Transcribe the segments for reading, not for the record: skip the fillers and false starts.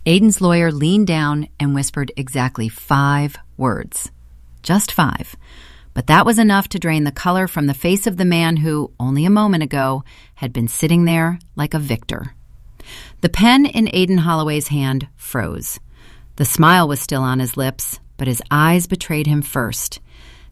Aiden's lawyer leaned down and whispered exactly 5 words. Just 5. But that was enough to drain the color from the face of the man who, only a moment ago, had been sitting there like a victor. The pen in Aiden Holloway's hand froze. The smile was still on his lips, but his eyes betrayed him first.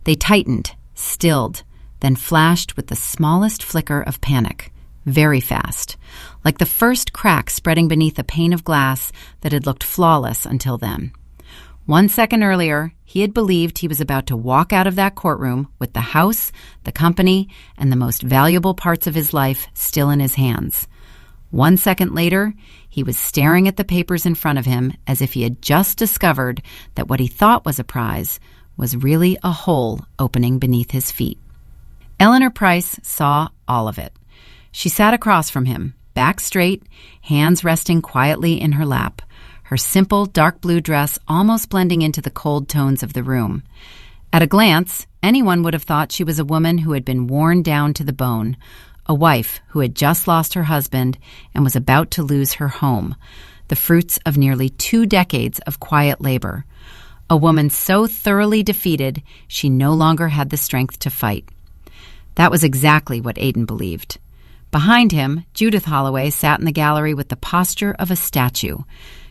They tightened, stilled, then flashed with the smallest flicker of panic, very fast, like the first crack spreading beneath a pane of glass that had looked flawless until then. 1 second earlier, he had believed he was about to walk out of that courtroom with the house, the company, and the most valuable parts of his life still in his hands. 1 second later, he was staring at the papers in front of him as if he had just discovered that what he thought was a prize was really a hole opening beneath his feet. Eleanor Price saw all of it. She sat across from him, back straight, hands resting quietly in her lap, her simple dark blue dress almost blending into the cold tones of the room. At a glance, anyone would have thought she was a woman who had been worn down to the bone, a wife who had just lost her husband and was about to lose her home, the fruits of nearly 2 decades of quiet labor. A woman so thoroughly defeated she no longer had the strength to fight. That was exactly what Aiden believed. Behind him, Judith Holloway sat in the gallery with the posture of a statue.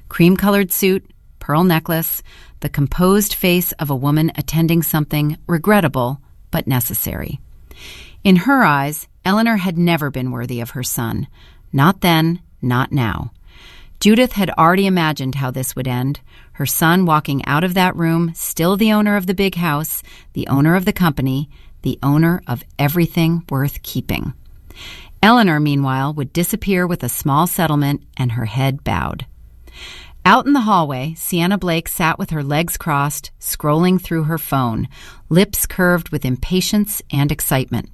Cream-colored suit, pearl necklace, the composed face of a woman attending something regrettable but necessary. In her eyes, Eleanor had never been worthy of her son. Not then, not now. Judith had already imagined how this would end, her son walking out of that room, still the owner of the big house, the owner of the company, the owner of everything worth keeping. Eleanor, meanwhile, would disappear with a small settlement and her head bowed. Out in the hallway, Sienna Blake sat with her legs crossed, scrolling through her phone, lips curved with impatience and excitement.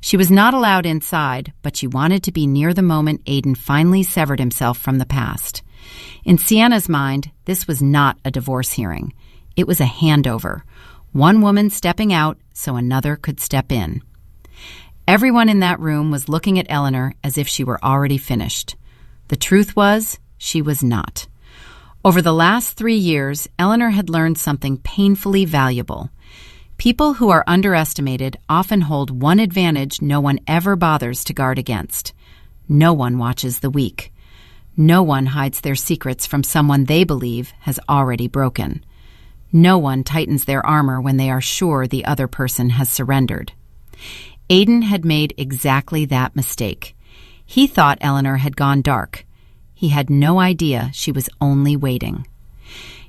She was not allowed inside, but she wanted to be near the moment Aiden finally severed himself from the past. In Sienna's mind, this was not a divorce hearing. It was a handover. One woman stepping out so another could step in. Everyone in that room was looking at Eleanor as if she were already finished. The truth was, she was not. Over the last 3 years, Eleanor had learned something painfully valuable. People who are underestimated often hold one advantage no one ever bothers to guard against. No one watches the weak. No one hides their secrets from someone they believe has already broken. No one tightens their armor when they are sure the other person has surrendered. Aiden had made exactly that mistake. He thought Eleanor had gone dark. He had no idea she was only waiting.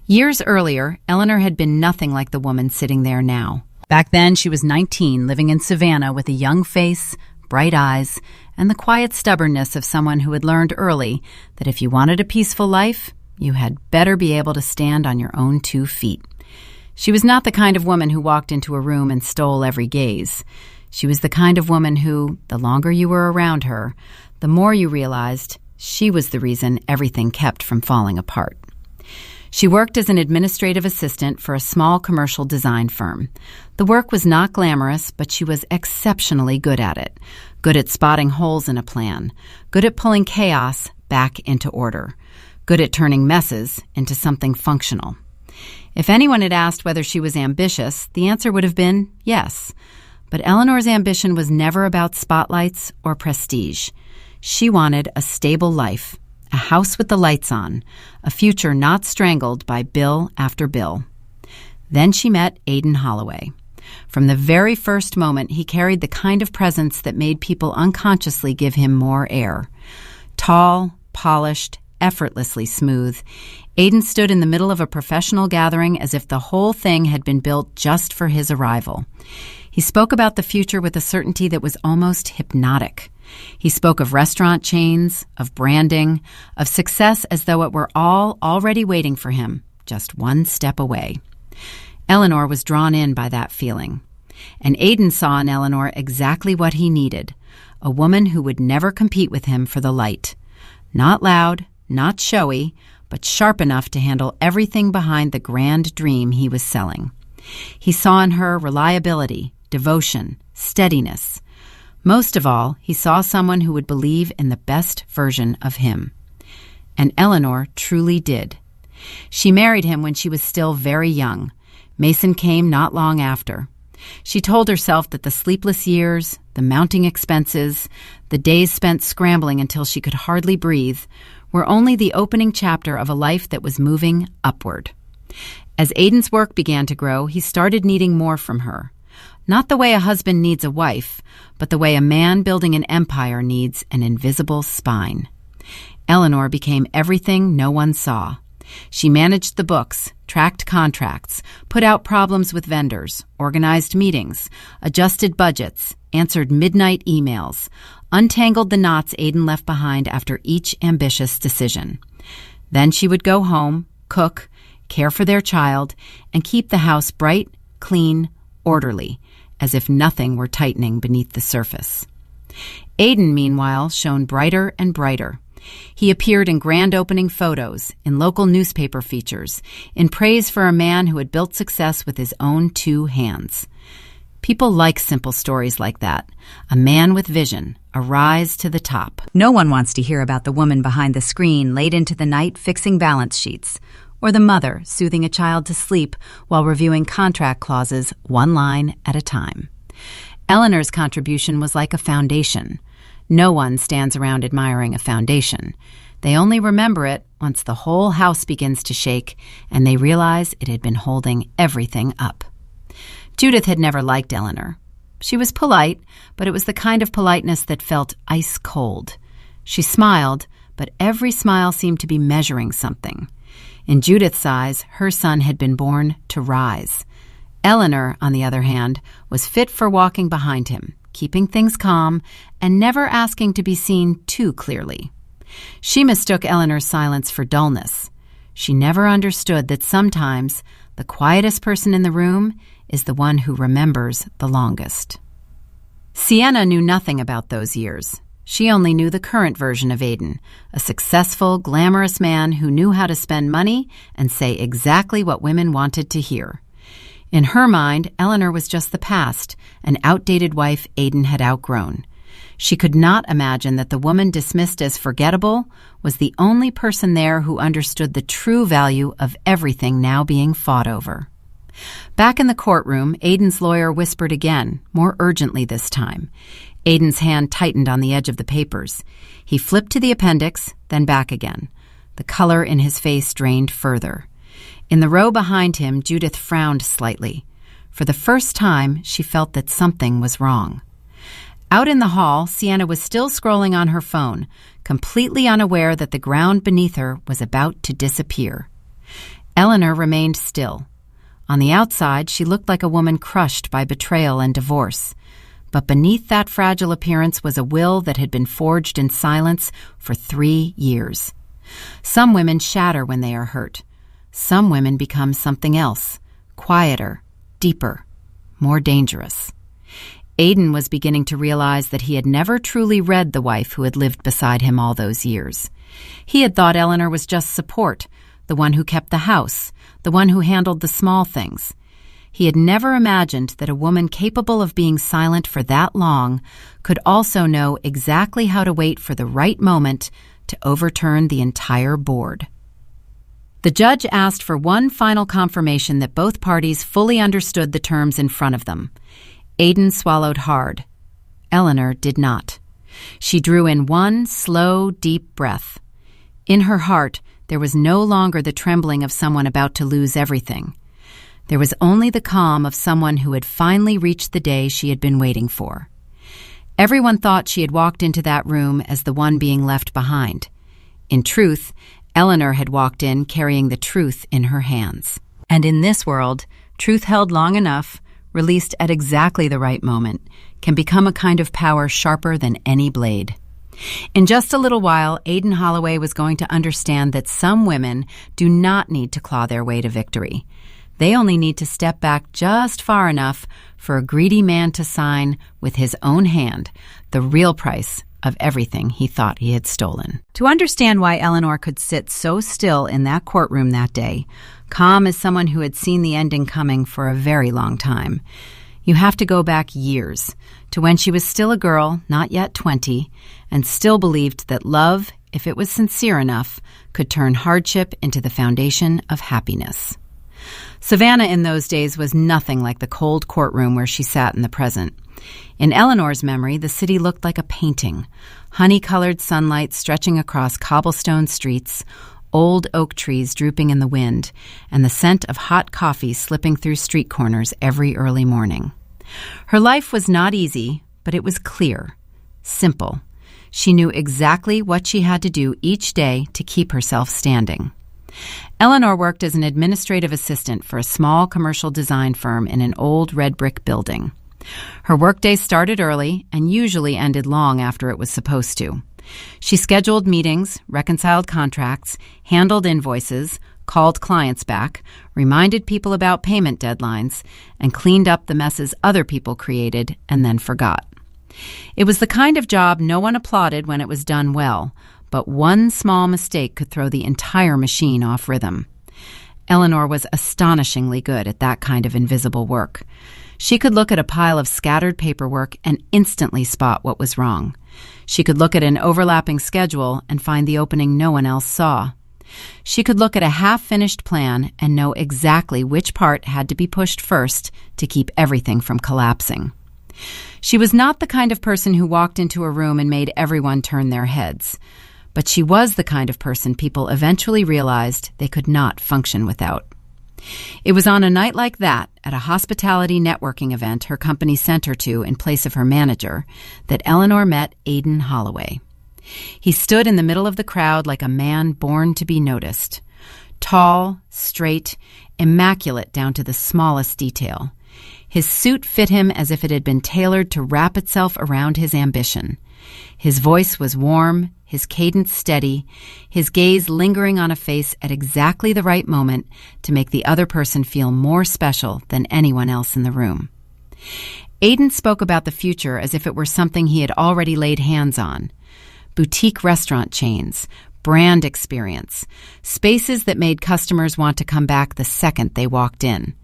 Years earlier, Eleanor had been nothing like the woman sitting there now. Back then, she was 19, living in Savannah with a young face, bright eyes, and the quiet stubbornness of someone who had learned early that if you wanted a peaceful life, you had better be able to stand on your own 2 feet. She was not the kind of woman who walked into a room and stole every gaze. She was the kind of woman who, the longer you were around her, the more you realized she was the reason everything kept from falling apart. She worked as an administrative assistant for a small commercial design firm. The work was not glamorous, but she was exceptionally good at it. Good at spotting holes in a plan. Good at pulling chaos back into order. Good at turning messes into something functional. If anyone had asked whether she was ambitious, the answer would have been yes. But Eleanor's ambition was never about spotlights or prestige. She wanted a stable life, a house with the lights on, a future not strangled by bill after bill. Then she met Aiden Holloway. From the very first moment, he carried the kind of presence that made people unconsciously give him more air. Tall, polished, effortlessly smooth, Aiden stood in the middle of a professional gathering as if the whole thing had been built just for his arrival. He spoke about the future with a certainty that was almost hypnotic. He spoke of restaurant chains, of branding, of success as though it were all already waiting for him, just one step away. Eleanor was drawn in by that feeling. And Aiden saw in Eleanor exactly what he needed, a woman who would never compete with him for the light. Not loud, not showy, but sharp enough to handle everything behind the grand dream he was selling. He saw in her reliability, devotion, steadiness. Most of all, he saw someone who would believe in the best version of him. And Eleanor truly did. She married him when she was still very young. Mason came not long after. She told herself that the sleepless years, the mounting expenses, the days spent scrambling until she could hardly breathe, were only the opening chapter of a life that was moving upward. As Aiden's work began to grow, he started needing more from her. Not the way a husband needs a wife, but the way a man building an empire needs an invisible spine. Eleanor became everything no one saw. She managed the books, tracked contracts, put out problems with vendors, organized meetings, adjusted budgets, answered midnight emails, untangled the knots Aiden left behind after each ambitious decision. Then she would go home, cook, care for their child, and keep the house bright, clean, orderly, as if nothing were tightening beneath the surface. Aiden, meanwhile, shone brighter and brighter. He appeared in grand opening photos, in local newspaper features, in praise for a man who had built success with his own 2 hands. People like simple stories like that. A man with vision, a rise to the top. No one wants to hear about the woman behind the screen late into the night fixing balance sheets, or the mother soothing a child to sleep while reviewing contract clauses one line at a time. Eleanor's contribution was like a foundation. No one stands around admiring a foundation. They only remember it once the whole house begins to shake and they realize it had been holding everything up. Judith had never liked Eleanor. She was polite, but it was the kind of politeness that felt ice cold. She smiled, but every smile seemed to be measuring something. In Judith's eyes, her son had been born to rise. Eleanor, on the other hand, was fit for walking behind him, keeping things calm, and never asking to be seen too clearly. She mistook Eleanor's silence for dullness. She never understood that sometimes the quietest person in the room is the one who remembers the longest. Sienna knew nothing about those years. She only knew the current version of Aiden, a successful, glamorous man who knew how to spend money and say exactly what women wanted to hear. In her mind, Eleanor was just the past, an outdated wife Aiden had outgrown. She could not imagine that the woman dismissed as forgettable was the only person there who understood the true value of everything now being fought over. Back in the courtroom, Aiden's lawyer whispered again, more urgently this time. Aiden's hand tightened on the edge of the papers. He flipped to the appendix, then back again. The color in his face drained further. In the row behind him, Judith frowned slightly. For the first time, she felt that something was wrong. Out in the hall, Sienna was still scrolling on her phone, completely unaware that the ground beneath her was about to disappear. Eleanor remained still. On the outside, she looked like a woman crushed by betrayal and divorce. But beneath that fragile appearance was a will that had been forged in silence for 3 years. Some women shatter when they are hurt. Some women become something else, quieter, deeper, more dangerous. Aiden was beginning to realize that he had never truly read the wife who had lived beside him all those years. He had thought Eleanor was just support, the one who kept the house, the one who handled the small things. He had never imagined that a woman capable of being silent for that long could also know exactly how to wait for the right moment to overturn the entire board. The judge asked for one final confirmation that both parties fully understood the terms in front of them. Aiden swallowed hard. Eleanor did not. She drew in one slow, deep breath. In her heart, there was no longer the trembling of someone about to lose everything. There was only the calm of someone who had finally reached the day she had been waiting for. Everyone thought she had walked into that room as the one being left behind. In truth, Eleanor had walked in carrying the truth in her hands. And in this world, truth held long enough, released at exactly the right moment, can become a kind of power sharper than any blade. In just a little while, Aiden Holloway was going to understand that some women do not need to claw their way to victory. They only need to step back just far enough for a greedy man to sign with his own hand the real price of everything he thought he had stolen. To understand why Eleanor could sit so still in that courtroom that day, calm as someone who had seen the ending coming for a very long time, you have to go back years, to when she was still a girl, not yet 20, and still believed that love, if it was sincere enough, could turn hardship into the foundation of happiness. Savannah in those days was nothing like the cold courtroom where she sat in the present. In Eleanor's memory, the city looked like a painting, honey-colored sunlight stretching across cobblestone streets, old oak trees drooping in the wind, and the scent of hot coffee slipping through street corners every early morning. Her life was not easy, but it was clear, simple. She knew exactly what she had to do each day to keep herself standing. Eleanor worked as an administrative assistant for a small commercial design firm in an old red brick building. Her workday started early and usually ended long after it was supposed to. She scheduled meetings, reconciled contracts, handled invoices, called clients back, reminded people about payment deadlines, and cleaned up the messes other people created and then forgot. It was the kind of job no one applauded when it was done well, but one small mistake could throw the entire machine off rhythm. Eleanor was astonishingly good at that kind of invisible work. She could look at a pile of scattered paperwork and instantly spot what was wrong. She could look at an overlapping schedule and find the opening no one else saw. She could look at a half-finished plan and know exactly which part had to be pushed first to keep everything from collapsing. She was not the kind of person who walked into a room and made everyone turn their heads, but she was the kind of person people eventually realized they could not function without. It was on a night like that, at a hospitality networking event her company sent her to in place of her manager, that Eleanor met Aidan Holloway. He stood in the middle of the crowd like a man born to be noticed. Tall, straight, immaculate down to the smallest detail. His suit fit him as if it had been tailored to wrap itself around his ambition. His voice was warm, his cadence steady, his gaze lingering on a face at exactly the right moment to make the other person feel more special than anyone else in the room. Aidan spoke about the future as if it were something he had already laid hands on. Boutique restaurant chains, brand experience, spaces that made customers want to come back the second they walked in.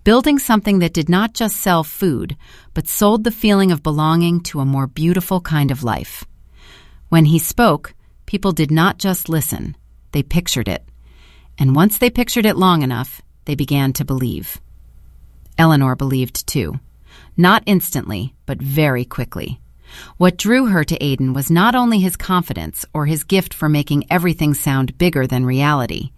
Building something that did not just sell food, but sold the feeling of belonging to a more beautiful kind of life. When he spoke, people did not just listen, they pictured it. And once they pictured it long enough, they began to believe. Eleanor believed too. Not instantly, but very quickly. What drew her to Aidan was not only his confidence or his gift for making everything sound bigger than reality.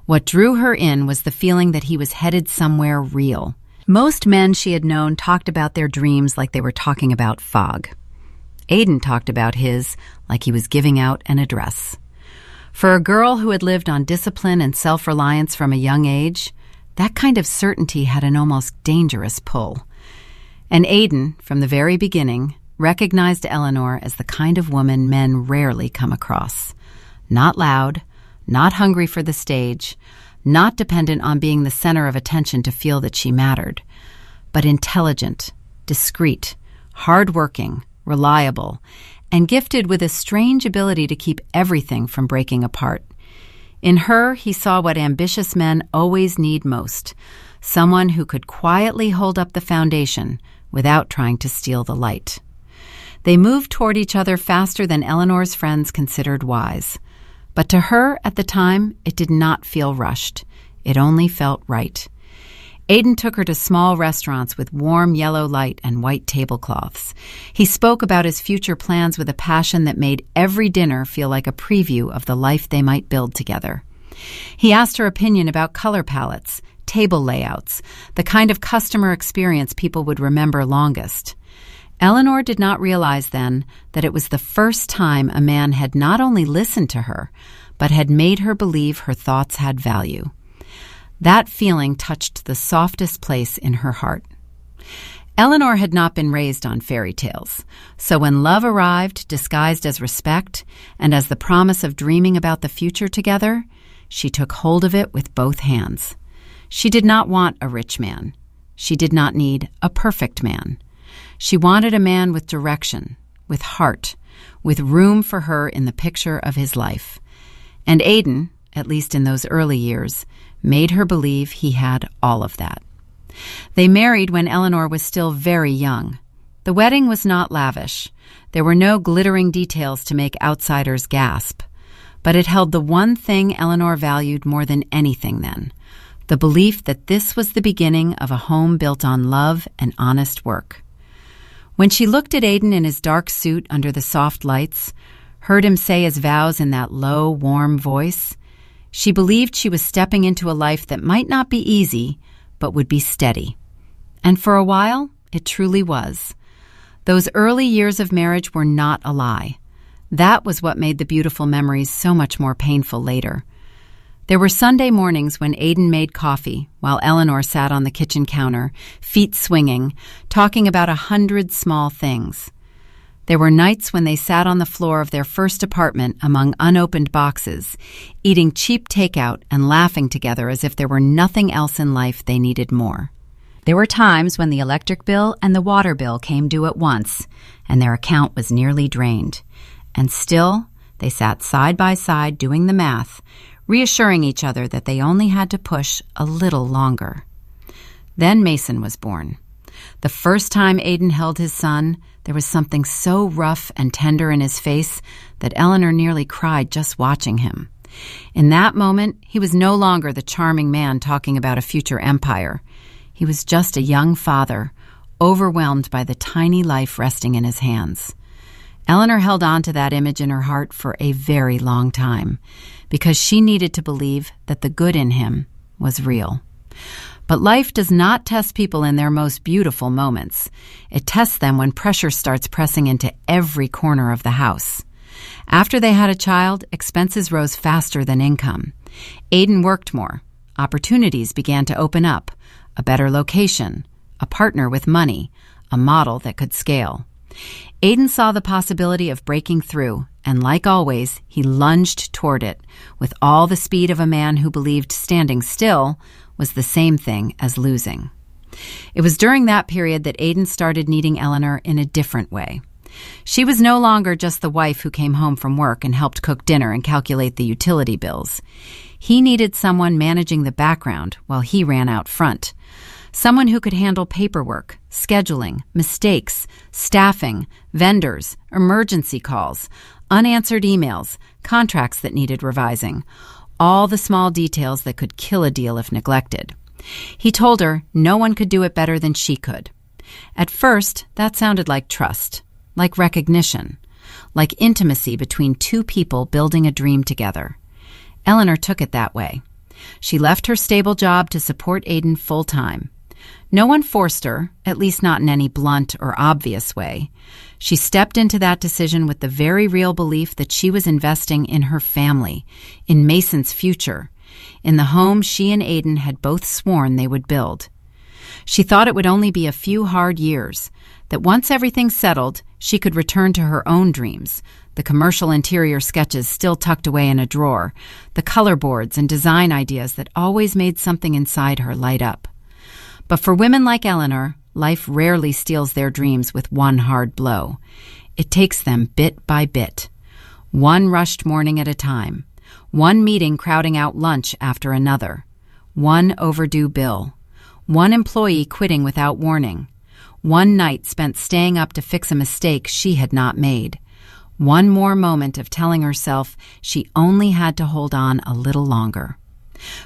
What drew her in was the feeling that he was headed somewhere real. Most men she had known talked about their dreams like they were talking about fog. Aidan talked about his like he was giving out an address. For a girl who had lived on discipline and self-reliance from a young age, that kind of certainty had an almost dangerous pull. And Aidan, from the very beginning, recognized Eleanor as the kind of woman men rarely come across. Not loud, not hungry for the stage, not dependent on being the center of attention to feel that she mattered, but intelligent, discreet, hardworking, reliable, and gifted with a strange ability to keep everything from breaking apart. In her, he saw what ambitious men always need most, someone who could quietly hold up the foundation without trying to steal the light. They moved toward each other faster than Eleanor's friends considered wise. But to her, at the time, it did not feel rushed. It only felt right. Aidan took her to small restaurants with warm yellow light and white tablecloths. He spoke about his future plans with a passion that made every dinner feel like a preview of the life they might build together. He asked her opinion about color palettes, table layouts, the kind of customer experience people would remember longest. Eleanor did not realize then that it was the first time a man had not only listened to her, but had made her believe her thoughts had value. That feeling touched the softest place in her heart. Eleanor had not been raised on fairy tales, so when love arrived disguised as respect and as the promise of dreaming about the future together, she took hold of it with both hands. She did not want a rich man. She did not need a perfect man. She wanted a man with direction, with heart, with room for her in the picture of his life. And Aidan, at least in those early years, made her believe he had all of that. They married when Eleanor was still very young. The wedding was not lavish. There were no glittering details to make outsiders gasp. But it held the one thing Eleanor valued more than anything then, the belief that this was the beginning of a home built on love and honest work. When she looked at Aidan in his dark suit under the soft lights, heard him say his vows in that low, warm voice, she believed she was stepping into a life that might not be easy, but would be steady. And for a while, it truly was. Those early years of marriage were not a lie. That was what made the beautiful memories so much more painful later. There were Sunday mornings when Aidan made coffee while Eleanor sat on the kitchen counter, feet swinging, talking about 100 small things. There were nights when they sat on the floor of their first apartment among unopened boxes, eating cheap takeout and laughing together as if there were nothing else in life they needed more. There were times when the electric bill and the water bill came due at once, and their account was nearly drained. And still, they sat side by side doing the math, reassuring each other that they only had to push a little longer. Then Mason was born. The first time Aidan held his son, there was something so rough and tender in his face that Eleanor nearly cried just watching him. In that moment, he was no longer the charming man talking about a future empire. He was just a young father, overwhelmed by the tiny life resting in his hands. Eleanor held on to that image in her heart for a very long time, because she needed to believe that the good in him was real. But life does not test people in their most beautiful moments. It tests them when pressure starts pressing into every corner of the house. After they had a child, expenses rose faster than income. Aidan worked more. Opportunities began to open up. A better location, a partner with money, a model that could scale. Aidan saw the possibility of breaking through, and like always, he lunged toward it with all the speed of a man who believed standing still was the same thing as losing. It was during that period that Aidan started needing Eleanor in a different way. She was no longer just the wife who came home from work and helped cook dinner and calculate the utility bills. He needed someone managing the background while he ran out front. Someone who could handle paperwork, scheduling, mistakes, staffing, vendors, emergency calls, unanswered emails, contracts that needed revising, all the small details that could kill a deal if neglected. He told her no one could do it better than she could. At first, that sounded like trust, like recognition, like intimacy between two people building a dream together. Eleanor took it that way. She left her stable job to support Aidan full-time. No one forced her, at least not in any blunt or obvious way. She stepped into that decision with the very real belief that she was investing in her family, in Mason's future, in the home she and Aidan had both sworn they would build. She thought it would only be a few hard years, that once everything settled, she could return to her own dreams, the commercial interior sketches still tucked away in a drawer, the color boards and design ideas that always made something inside her light up. But for women like Eleanor, life rarely steals their dreams with one hard blow. It takes them bit by bit, one rushed morning at a time, one meeting crowding out lunch after another, one overdue bill, one employee quitting without warning, one night spent staying up to fix a mistake she had not made, one more moment of telling herself she only had to hold on a little longer.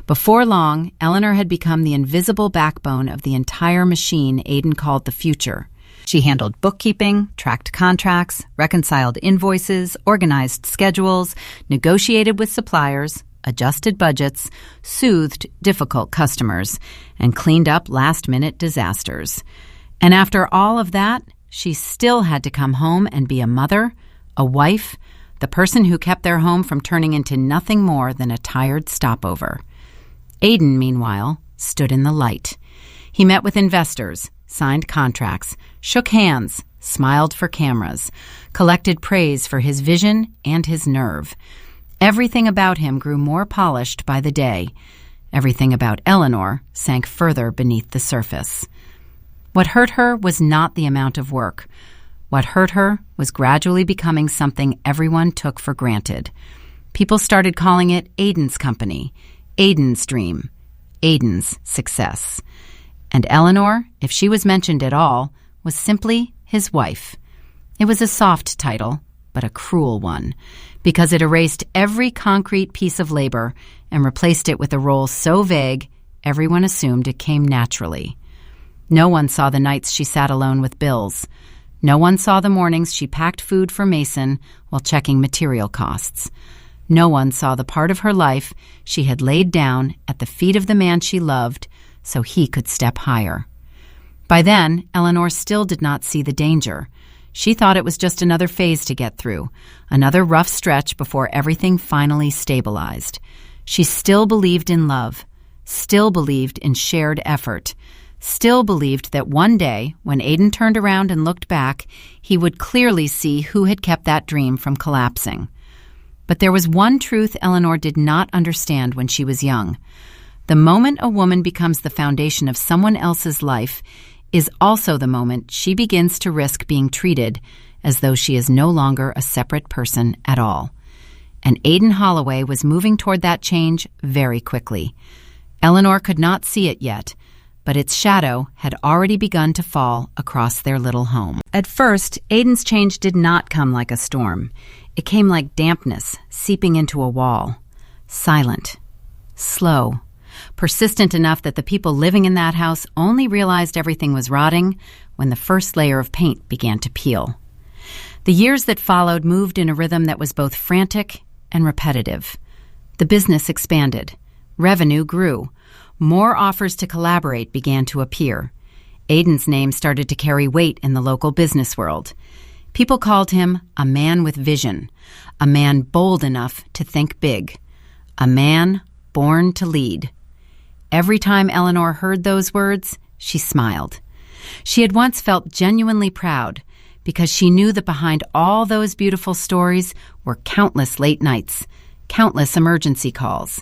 Before long, Eleanor had become the invisible backbone of the entire machine Aidan called the future. She handled bookkeeping, tracked contracts, reconciled invoices, organized schedules, negotiated with suppliers, adjusted budgets, soothed difficult customers, and cleaned up last-minute disasters. And after all of that, she still had to come home and be a mother, a wife, the person who kept their home from turning into nothing more than a tired stopover. Aidan, meanwhile, stood in the light. He met with investors, signed contracts, shook hands, smiled for cameras, collected praise for his vision and his nerve. Everything about him grew more polished by the day. Everything about Eleanor sank further beneath the surface. What hurt her was not the amount of work. What hurt her was gradually becoming something everyone took for granted. People started calling it Aidan's company, Aidan's dream, Aidan's success. And Eleanor, if she was mentioned at all, was simply his wife. It was a soft title, but a cruel one, because it erased every concrete piece of labor and replaced it with a role so vague everyone assumed it came naturally. No one saw the nights she sat alone with bills. No one saw the mornings she packed food for Mason while checking material costs. No one saw the part of her life she had laid down at the feet of the man she loved so he could step higher. By then, Eleanor still did not see the danger. She thought it was just another phase to get through, another rough stretch before everything finally stabilized. She still believed in love, still believed in shared effort, still believed that one day, when Aiden turned around and looked back, he would clearly see who had kept that dream from collapsing. But there was one truth Eleanor did not understand when she was young. The moment a woman becomes the foundation of someone else's life is also the moment she begins to risk being treated as though she is no longer a separate person at all. And Aiden Holloway was moving toward that change very quickly. Eleanor could not see it yet, but its shadow had already begun to fall across their little home. At first, Aiden's change did not come like a storm. It came like dampness seeping into a wall. Silent. Slow. Persistent enough that the people living in that house only realized everything was rotting when the first layer of paint began to peel. The years that followed moved in a rhythm that was both frantic and repetitive. The business expanded. Revenue grew. More offers to collaborate began to appear. Aiden's name started to carry weight in the local business world. People called him a man with vision, a man bold enough to think big, a man born to lead. Every time Eleanor heard those words, she smiled. She had once felt genuinely proud because she knew that behind all those beautiful stories were countless late nights, countless emergency calls,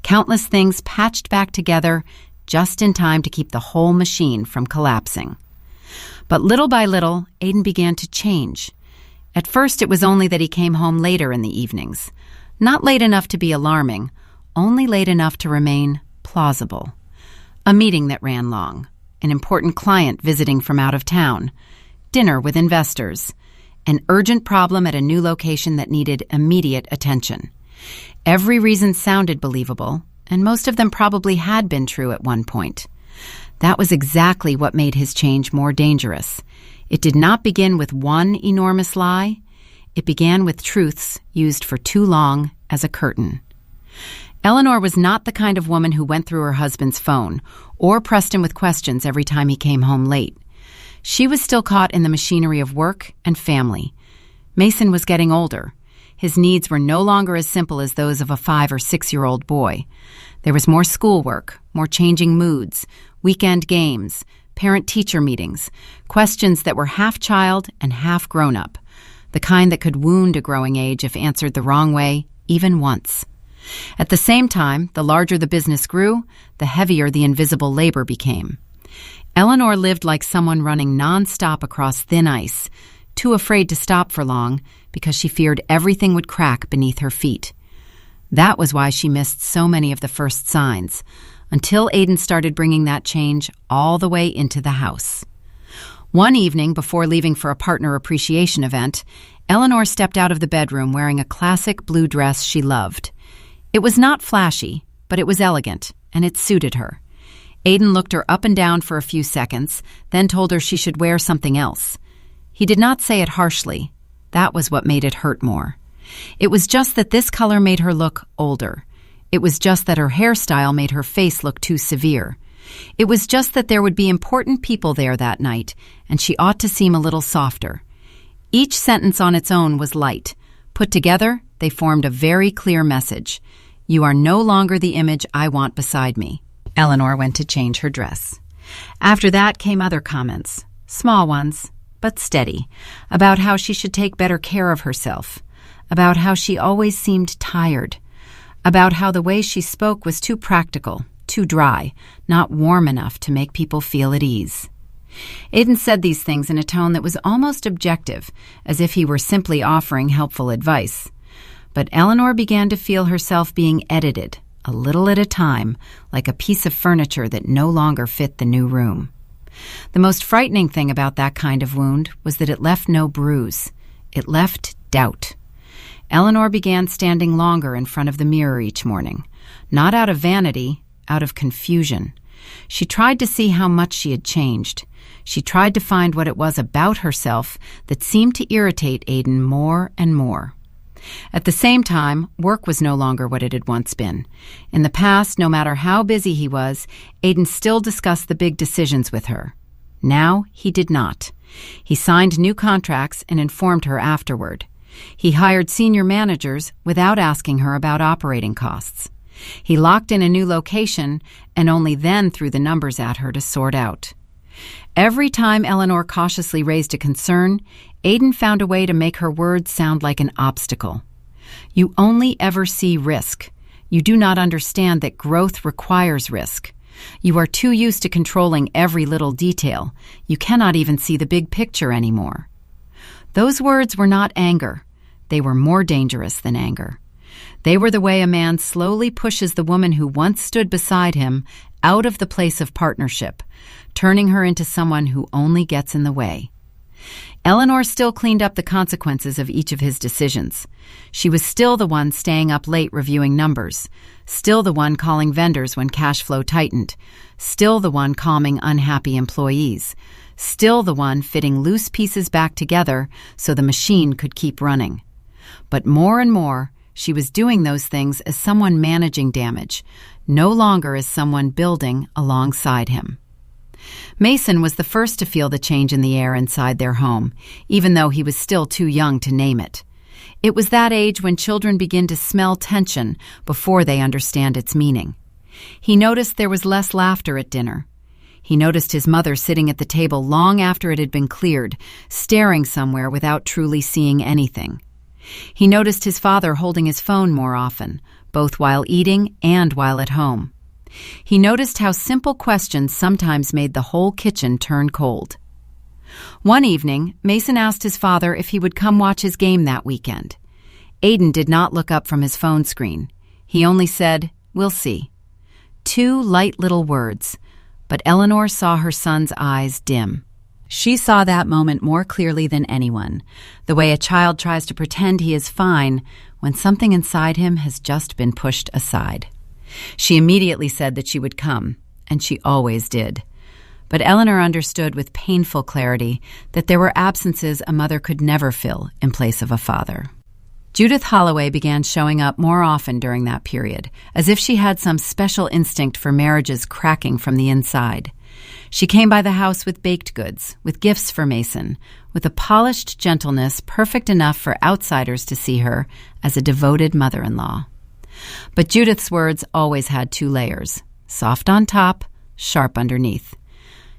countless things patched back together just in time to keep the whole machine from collapsing. But little by little, Aiden began to change. At first, it was only that he came home later in the evenings. Not late enough to be alarming, only late enough to remain plausible. A meeting that ran long, an important client visiting from out of town, dinner with investors, an urgent problem at a new location that needed immediate attention. Every reason sounded believable, and most of them probably had been true at one point. That was exactly what made his change more dangerous. It did not begin with one enormous lie. It began with truths used for too long as a curtain. Eleanor was not the kind of woman who went through her husband's phone or pressed him with questions every time he came home late. She was still caught in the machinery of work and family. Mason was getting older. His needs were no longer as simple as those of a 5- or 6-year-old boy. There was more schoolwork, more changing moods, weekend games, parent-teacher meetings, questions that were half child and half grown-up, the kind that could wound a growing age if answered the wrong way, even once. At the same time, the larger the business grew, the heavier the invisible labor became. Eleanor lived like someone running nonstop across thin ice, too afraid to stop for long because she feared everything would crack beneath her feet. That was why she missed so many of the first signs, until Aiden started bringing that change all the way into the house. One evening, before leaving for a partner appreciation event, Eleanor stepped out of the bedroom wearing a classic blue dress she loved. It was not flashy, but it was elegant, and it suited her. Aiden looked her up and down for a few seconds, then told her she should wear something else. He did not say it harshly. That was what made it hurt more. It was just that this color made her look older. It was just that her hairstyle made her face look too severe. It was just that there would be important people there that night, and she ought to seem a little softer. Each sentence on its own was light. Put together, they formed a very clear message. You are no longer the image I want beside me. Eleanor went to change her dress. After that came other comments, small ones, but steady, about how she should take better care of herself, about how she always seemed tired, about how the way she spoke was too practical, too dry, not warm enough to make people feel at ease. Aiden said these things in a tone that was almost objective, as if he were simply offering helpful advice. But Eleanor began to feel herself being edited, a little at a time, like a piece of furniture that no longer fit the new room. The most frightening thing about that kind of wound was that it left no bruise. It left doubt. Eleanor began standing longer in front of the mirror each morning, not out of vanity, out of confusion. She tried to see how much she had changed. She tried to find what it was about herself that seemed to irritate Aidan more and more. At the same time, work was no longer what it had once been. In the past, no matter how busy he was, Aidan still discussed the big decisions with her. Now he did not. He signed new contracts and informed her afterward. He hired senior managers without asking her about operating costs. He locked in a new location and only then threw the numbers at her to sort out. Every time Eleanor cautiously raised a concern, Aidan found a way to make her words sound like an obstacle. You only ever see risk. You do not understand that growth requires risk. You are too used to controlling every little detail. You cannot even see the big picture anymore. Those words were not anger. They were more dangerous than anger. They were the way a man slowly pushes the woman who once stood beside him out of the place of partnership, turning her into someone who only gets in the way. Eleanor still cleaned up the consequences of each of his decisions. She was still the one staying up late reviewing numbers, still the one calling vendors when cash flow tightened, still the one calming unhappy employees, still the one fitting loose pieces back together so the machine could keep running. But more and more, she was doing those things as someone managing damage, no longer as someone building alongside him. Mason was the first to feel the change in the air inside their home, even though he was still too young to name it. It was that age when children begin to smell tension before they understand its meaning. He noticed there was less laughter at dinner. He noticed his mother sitting at the table long after it had been cleared, staring somewhere without truly seeing anything. He noticed his father holding his phone more often, both while eating and while at home. He noticed how simple questions sometimes made the whole kitchen turn cold. One evening, Mason asked his father if he would come watch his game that weekend. Aidan did not look up from his phone screen. He only said, "We'll see." 2 light little words, but Eleanor saw her son's eyes dim. She saw that moment more clearly than anyone, the way a child tries to pretend he is fine when something inside him has just been pushed aside. She immediately said that she would come, and she always did. But Eleanor understood with painful clarity that there were absences a mother could never fill in place of a father. Judith Holloway began showing up more often during that period, as if she had some special instinct for marriages cracking from the inside. She came by the house with baked goods, with gifts for Mason, with a polished gentleness perfect enough for outsiders to see her as a devoted mother-in-law. But Judith's words always had 2 layers, soft on top, sharp underneath.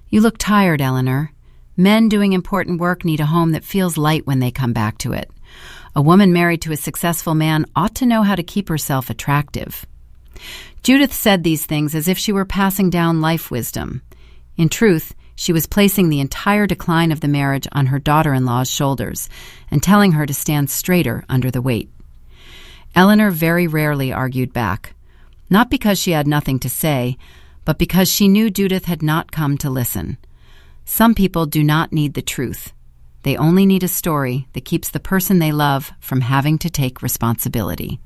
"You look tired, Eleanor. Men doing important work need a home that feels light when they come back to it. A woman married to a successful man ought to know how to keep herself attractive." Judith said these things as if she were passing down life wisdom. In truth, she was placing the entire decline of the marriage on her daughter-in-law's shoulders and telling her to stand straighter under the weight. Eleanor very rarely argued back, not because she had nothing to say, but because she knew Judith had not come to listen. Some people do not need the truth. They only need a story that keeps the person they love from having to take responsibility.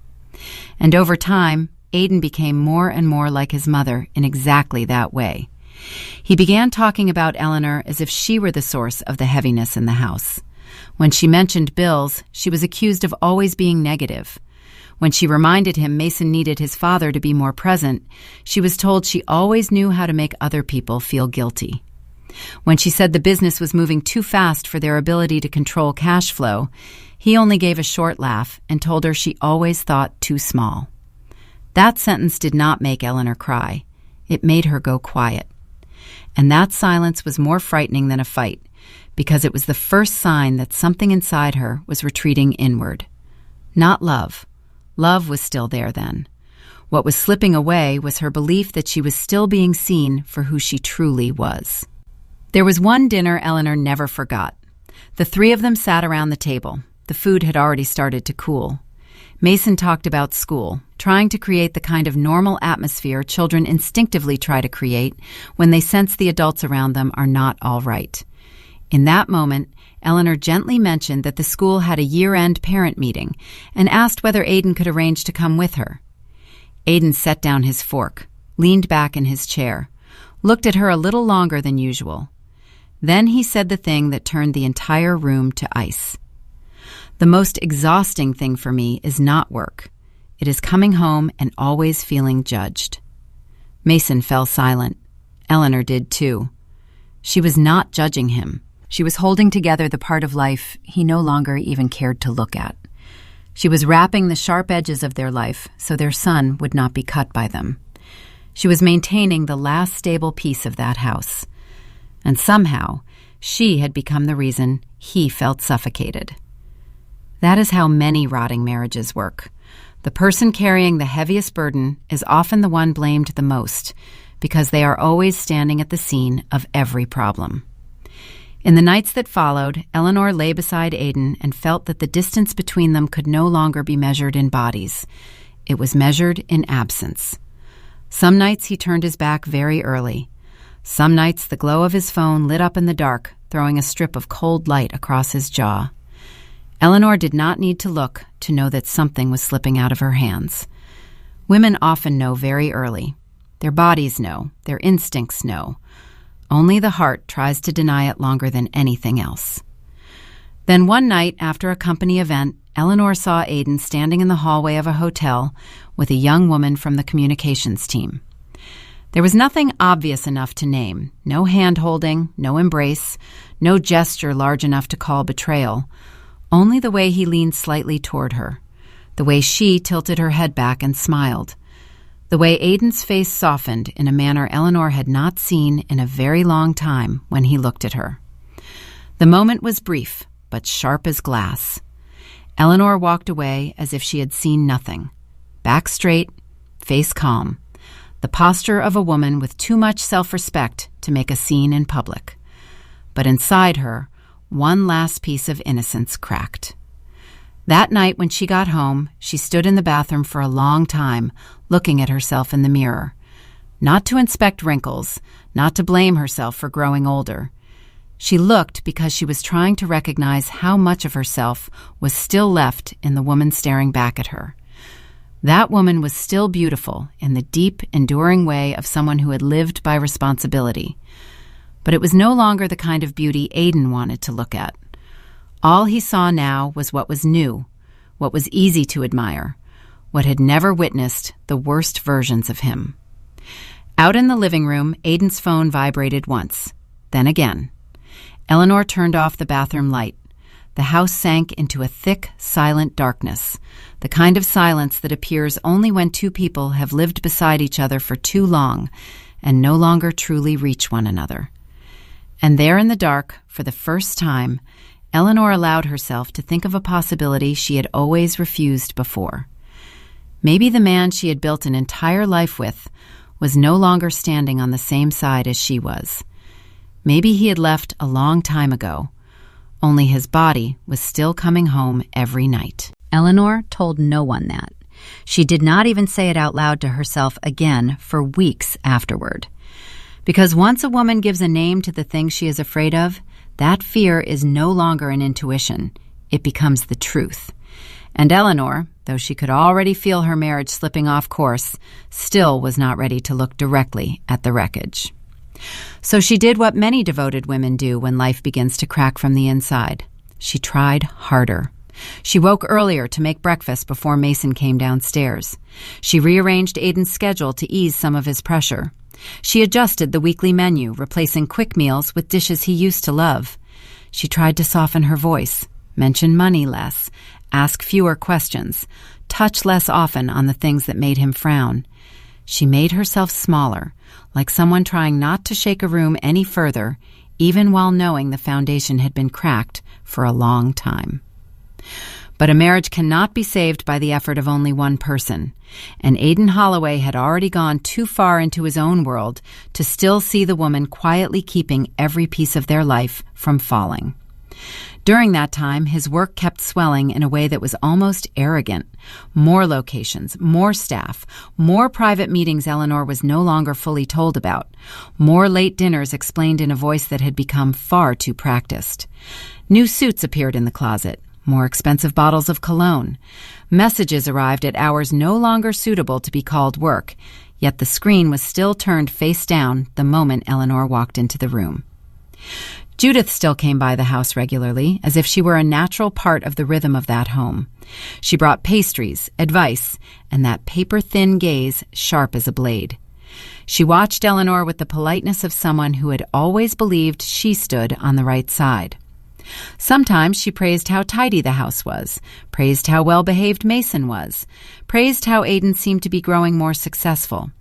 And over time, Aidan became more and more like his mother in exactly that way. He began talking about Eleanor as if she were the source of the heaviness in the house. When she mentioned bills, she was accused of always being negative. When she reminded him Mason needed his father to be more present, she was told she always knew how to make other people feel guilty. When she said the business was moving too fast for their ability to control cash flow, he only gave a short laugh and told her she always thought too small. That sentence did not make Eleanor cry. It made her go quiet. And that silence was more frightening than a fight, because it was the first sign that something inside her was retreating inward. Not love. Love was still there then. What was slipping away was her belief that she was still being seen for who she truly was. There was one dinner Eleanor never forgot. The 3 of them sat around the table. The food had already started to cool. Mason talked about school, trying to create the kind of normal atmosphere children instinctively try to create when they sense the adults around them are not all right. In that moment, Eleanor gently mentioned that the school had a year-end parent meeting and asked whether Aidan could arrange to come with her. Aidan set down his fork, leaned back in his chair, looked at her a little longer than usual. Then he said the thing that turned the entire room to ice. "The most exhausting thing for me is not work. It is coming home and always feeling judged." Mason fell silent. Eleanor did too. She was not judging him. She was holding together the part of life he no longer even cared to look at. She was wrapping the sharp edges of their life so their son would not be cut by them. She was maintaining the last stable piece of that house. And somehow, she had become the reason he felt suffocated. That is how many rotting marriages work. The person carrying the heaviest burden is often the one blamed the most, because they are always standing at the scene of every problem. In the nights that followed, Eleanor lay beside Aidan and felt that the distance between them could no longer be measured in bodies. It was measured in absence. Some nights he turned his back very early. Some nights the glow of his phone lit up in the dark, throwing a strip of cold light across his jaw. Eleanor did not need to look to know that something was slipping out of her hands. Women often know very early. Their bodies know. Their instincts know. Only the heart tries to deny it longer than anything else. Then one night after a company event, Eleanor saw Aidan standing in the hallway of a hotel with a young woman from the communications team. There was nothing obvious enough to name. No hand-holding, no embrace, no gesture large enough to call betrayal. Only the way he leaned slightly toward her, the way she tilted her head back and smiled, the way Aidan's face softened in a manner Eleanor had not seen in a very long time when he looked at her. The moment was brief, but sharp as glass. Eleanor walked away as if she had seen nothing. Back straight, face calm, the posture of a woman with too much self-respect to make a scene in public. But inside her, one last piece of innocence cracked. That night when she got home, she stood in the bathroom for a long time, looking at herself in the mirror. Not to inspect wrinkles, not to blame herself for growing older. She looked because she was trying to recognize how much of herself was still left in the woman staring back at her. That woman was still beautiful in the deep, enduring way of someone who had lived by responsibility. But it was no longer the kind of beauty Aidan wanted to look at. All he saw now was what was new, what was easy to admire, what had never witnessed the worst versions of him. Out in the living room, Aidan's phone vibrated once, then again. Eleanor turned off the bathroom light. The house sank into a thick, silent darkness, the kind of silence that appears only when two people have lived beside each other for too long and no longer truly reach one another. And there in the dark, for the first time, Eleanor allowed herself to think of a possibility she had always refused before. Maybe the man she had built an entire life with was no longer standing on the same side as she was. Maybe he had left a long time ago, only his body was still coming home every night. Eleanor told no one that. She did not even say it out loud to herself again for weeks afterward. Because once a woman gives a name to the thing she is afraid of, that fear is no longer an intuition. It becomes the truth. And Eleanor, though she could already feel her marriage slipping off course, still was not ready to look directly at the wreckage. So she did what many devoted women do when life begins to crack from the inside. She tried harder. She woke earlier to make breakfast before Mason came downstairs. She rearranged Aidan's schedule to ease some of his pressure. She adjusted the weekly menu, replacing quick meals with dishes he used to love. She tried to soften her voice, mention money less, ask fewer questions, touch less often on the things that made him frown. She made herself smaller, like someone trying not to shake a room any further, even while knowing the foundation had been cracked for a long time. But a marriage cannot be saved by the effort of only one person, and Aidan Holloway had already gone too far into his own world to still see the woman quietly keeping every piece of their life from falling. During that time, his work kept swelling in a way that was almost arrogant. More locations, more staff, more private meetings Eleanor was no longer fully told about, more late dinners explained in a voice that had become far too practiced. New suits appeared in the closet, more expensive bottles of cologne. Messages arrived at hours no longer suitable to be called work, yet the screen was still turned face down the moment Eleanor walked into the room. Judith still came by the house regularly, as if she were a natural part of the rhythm of that home. She brought pastries, advice, and that paper-thin gaze sharp as a blade. She watched Eleanor with the politeness of someone who had always believed she stood on the right side. Sometimes she praised how tidy the house was, praised how well-behaved Mason was, praised how Aidan seemed to be growing more successful.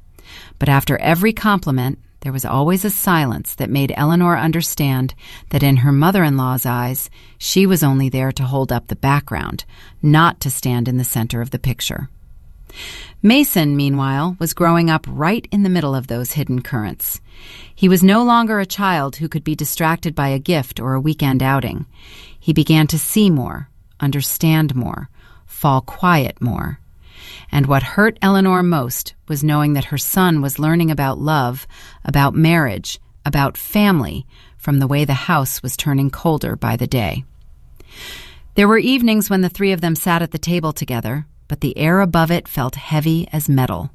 But after every compliment, there was always a silence that made Eleanor understand that in her mother-in-law's eyes, she was only there to hold up the background, not to stand in the center of the picture. Mason, meanwhile, was growing up right in the middle of those hidden currents. He was no longer a child who could be distracted by a gift or a weekend outing. He began to see more, understand more, fall quiet more. And what hurt Eleanor most was knowing that her son was learning about love, about marriage, about family, from the way the house was turning colder by the day. There were evenings when the three of them sat at the table together, but the air above it felt heavy as metal.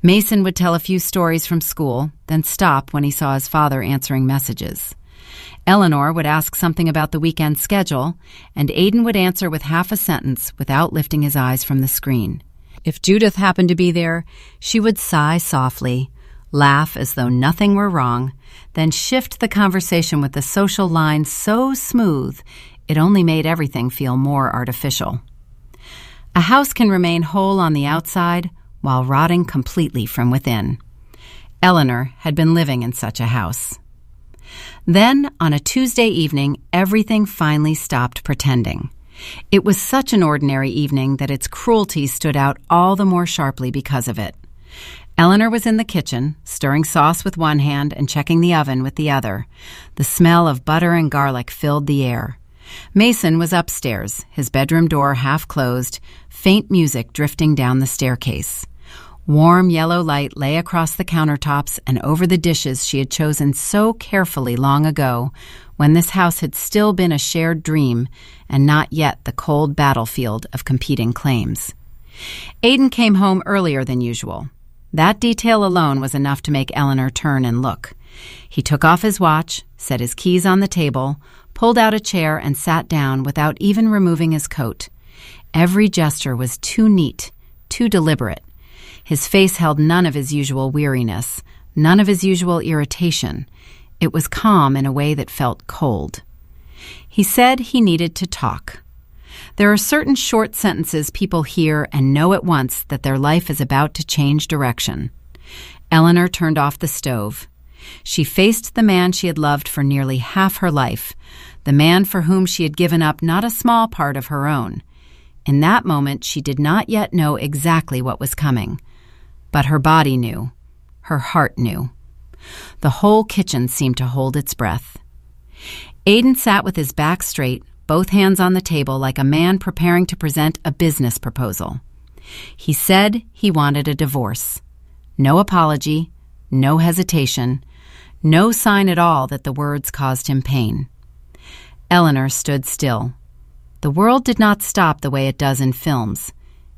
Mason would tell a few stories from school, then stop when he saw his father answering messages. Eleanor would ask something about the weekend schedule, and Aidan would answer with half a sentence without lifting his eyes from the screen. If Judith happened to be there, she would sigh softly, laugh as though nothing were wrong, then shift the conversation with the social line so smooth it only made everything feel more artificial. A house can remain whole on the outside while rotting completely from within. Eleanor had been living in such a house. Then, on a Tuesday evening, everything finally stopped pretending. It was such an ordinary evening that its cruelty stood out all the more sharply because of it. Eleanor was in the kitchen, stirring sauce with one hand and checking the oven with the other. The smell of butter and garlic filled the air. Mason was upstairs, his bedroom door half closed, faint music drifting down the staircase. Warm yellow light lay across the countertops and over the dishes she had chosen so carefully long ago, when this house had still been a shared dream and not yet the cold battlefield of competing claims. Aidan came home earlier than usual. That detail alone was enough to make Eleanor turn and look. He took off his watch, set his keys on the table, pulled out a chair and sat down without even removing his coat. Every gesture was too neat, too deliberate. His face held none of his usual weariness, none of his usual irritation. It was calm in a way that felt cold. He said he needed to talk. There are certain short sentences people hear and know at once that their life is about to change direction. Eleanor turned off the stove. She faced the man she had loved for nearly half her life, the man for whom she had given up not a small part of her own. In that moment, she did not yet know exactly what was coming. But her body knew. Her heart knew. The whole kitchen seemed to hold its breath. Aidan sat with his back straight, both hands on the table like a man preparing to present a business proposal. He said he wanted a divorce. No apology, no hesitation, no sign at all that the words caused him pain. Eleanor stood still. The world did not stop the way it does in films.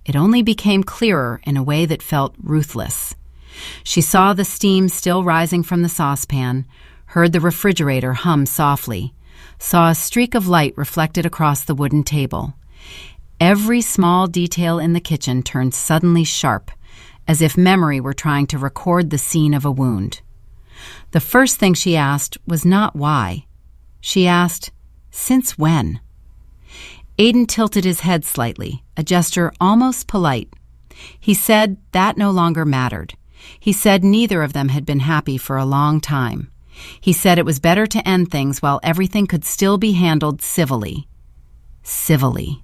It only became clearer in a way that felt ruthless. She saw the steam still rising from the saucepan, heard the refrigerator hum softly, saw a streak of light reflected across the wooden table. Every small detail in the kitchen turned suddenly sharp, as if memory were trying to record the scene of a wound. The first thing she asked was not why. She asked, "Since when?" Aidan tilted his head slightly, a gesture almost polite. He said that no longer mattered. He said neither of them had been happy for a long time. He said it was better to end things while everything could still be handled civilly. Civilly.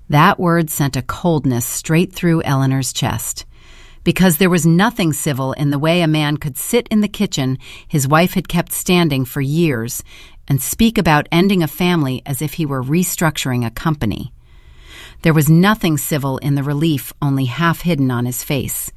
That word sent a coldness straight through Eleanor's chest. Because there was nothing civil in the way a man could sit in the kitchen his wife had kept standing for years, and speak about ending a family as if he were restructuring a company. There was nothing civil in the relief only half hidden on his face,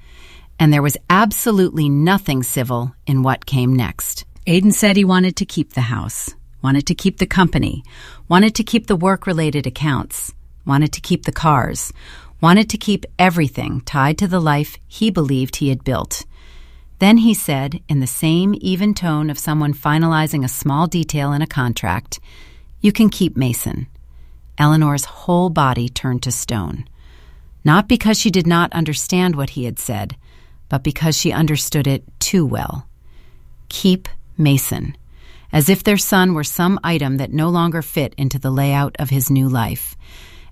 and there was absolutely nothing civil in what came next. Aiden said he wanted to keep the house, wanted to keep the company, wanted to keep the work-related accounts, wanted to keep the cars, wanted to keep everything tied to the life he believed he had built. Then he said, in the same even tone of someone finalizing a small detail in a contract, "You can keep Mason." Eleanor's whole body turned to stone. Not because she did not understand what he had said, but because she understood it too well. Keep Mason, as if their son were some item that no longer fit into the layout of his new life,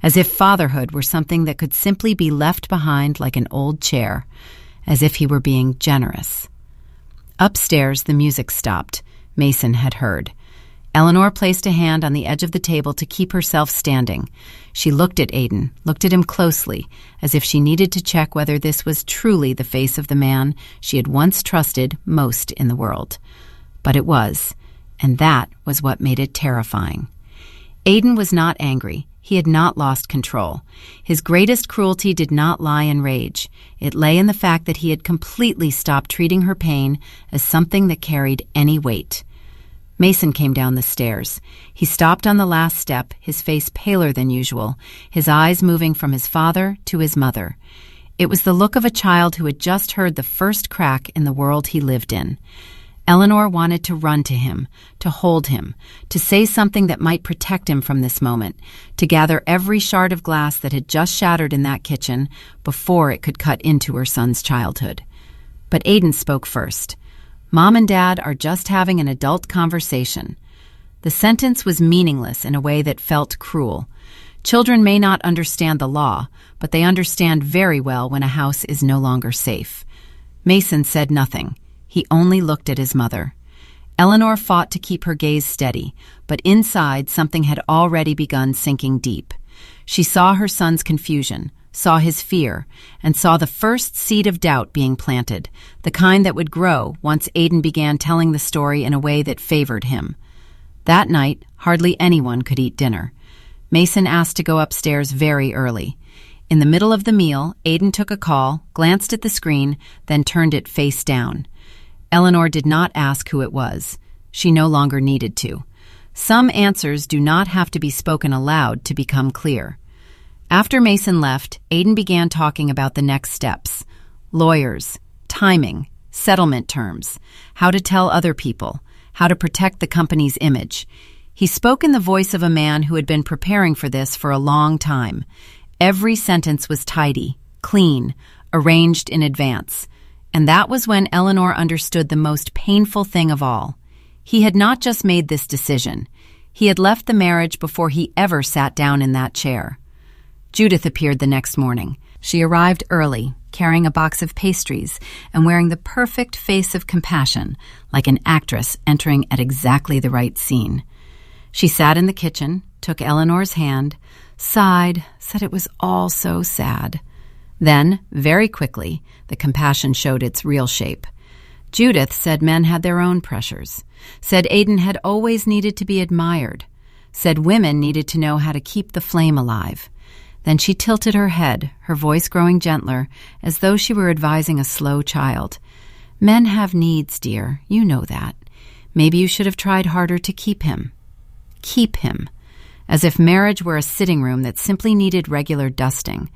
as if fatherhood were something that could simply be left behind like an old chair, as if he were being generous. Upstairs, the music stopped. Mason had heard. Eleanor placed a hand on the edge of the table to keep herself standing. She looked at Aiden, looked at him closely, as if she needed to check whether this was truly the face of the man she had once trusted most in the world. But it was, and that was what made it terrifying. Aiden was not angry. He had not lost control. His greatest cruelty did not lie in rage. It lay in the fact that he had completely stopped treating her pain as something that carried any weight. Mason came down the stairs. He stopped on the last step, his face paler than usual, his eyes moving from his father to his mother. It was the look of a child who had just heard the first crack in the world he lived in. Eleanor wanted to run to him, to hold him, to say something that might protect him from this moment, to gather every shard of glass that had just shattered in that kitchen before it could cut into her son's childhood. But Aiden spoke first. "Mom and Dad are just having an adult conversation." The sentence was meaningless in a way that felt cruel. Children may not understand the law, but they understand very well when a house is no longer safe. Mason said nothing. He only looked at his mother. Eleanor fought to keep her gaze steady, but inside something had already begun sinking deep. She saw her son's confusion, saw his fear, and saw the first seed of doubt being planted, the kind that would grow once Aiden began telling the story in a way that favored him. That night, hardly anyone could eat dinner. Mason asked to go upstairs very early. In the middle of the meal, Aiden took a call, glanced at the screen, then turned it face down. Eleanor did not ask who it was. She no longer needed to. Some answers do not have to be spoken aloud to become clear. After Mason left, Aiden began talking about the next steps: lawyers, timing, settlement terms, how to tell other people, how to protect the company's image. He spoke in the voice of a man who had been preparing for this for a long time. Every sentence was tidy, clean, arranged in advance. And that was when Eleanor understood the most painful thing of all. He had not just made this decision. He had left the marriage before he ever sat down in that chair. Judith appeared the next morning. She arrived early, carrying a box of pastries and wearing the perfect face of compassion, like an actress entering at exactly the right scene. She sat in the kitchen, took Eleanor's hand, sighed, said it was all so sad. Then, very quickly, the compassion showed its real shape. Judith said men had their own pressures, said Aiden had always needed to be admired, said women needed to know how to keep the flame alive. Then she tilted her head, her voice growing gentler, as though she were advising a slow child. "Men have needs, dear, you know that. Maybe you should have tried harder to keep him." Keep him. As if marriage were a sitting room that simply needed regular dusting.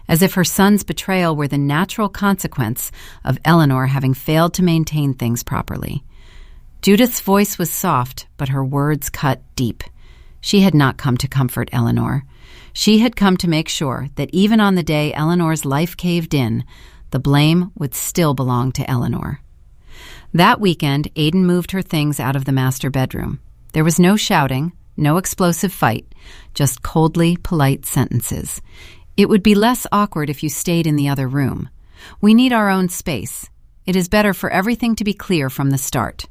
As if her son's betrayal were the natural consequence of Eleanor having failed to maintain things properly. Judith's voice was soft, but her words cut deep. She had not come to comfort Eleanor. She had come to make sure that even on the day Eleanor's life caved in, the blame would still belong to Eleanor. That weekend, Aiden moved her things out of the master bedroom. There was no shouting, no explosive fight, just coldly polite sentences. "It would be less awkward if you stayed in the other room. We need our own space. It is better for everything to be clear from the start."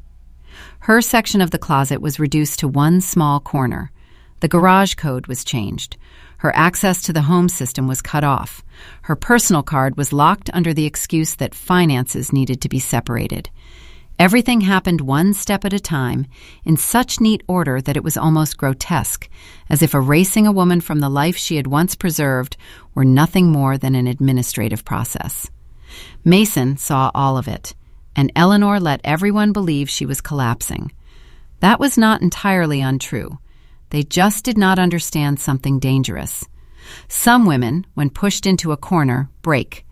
Her section of the closet was reduced to one small corner. The garage code was changed. Her access to the home system was cut off. Her personal card was locked under the excuse that finances needed to be separated. Everything happened one step at a time, in such neat order that it was almost grotesque, as if erasing a woman from the life she had once preserved were nothing more than an administrative process. Mason saw all of it, and Eleanor let everyone believe she was collapsing. That was not entirely untrue. They just did not understand something dangerous. Some women, when pushed into a corner, break.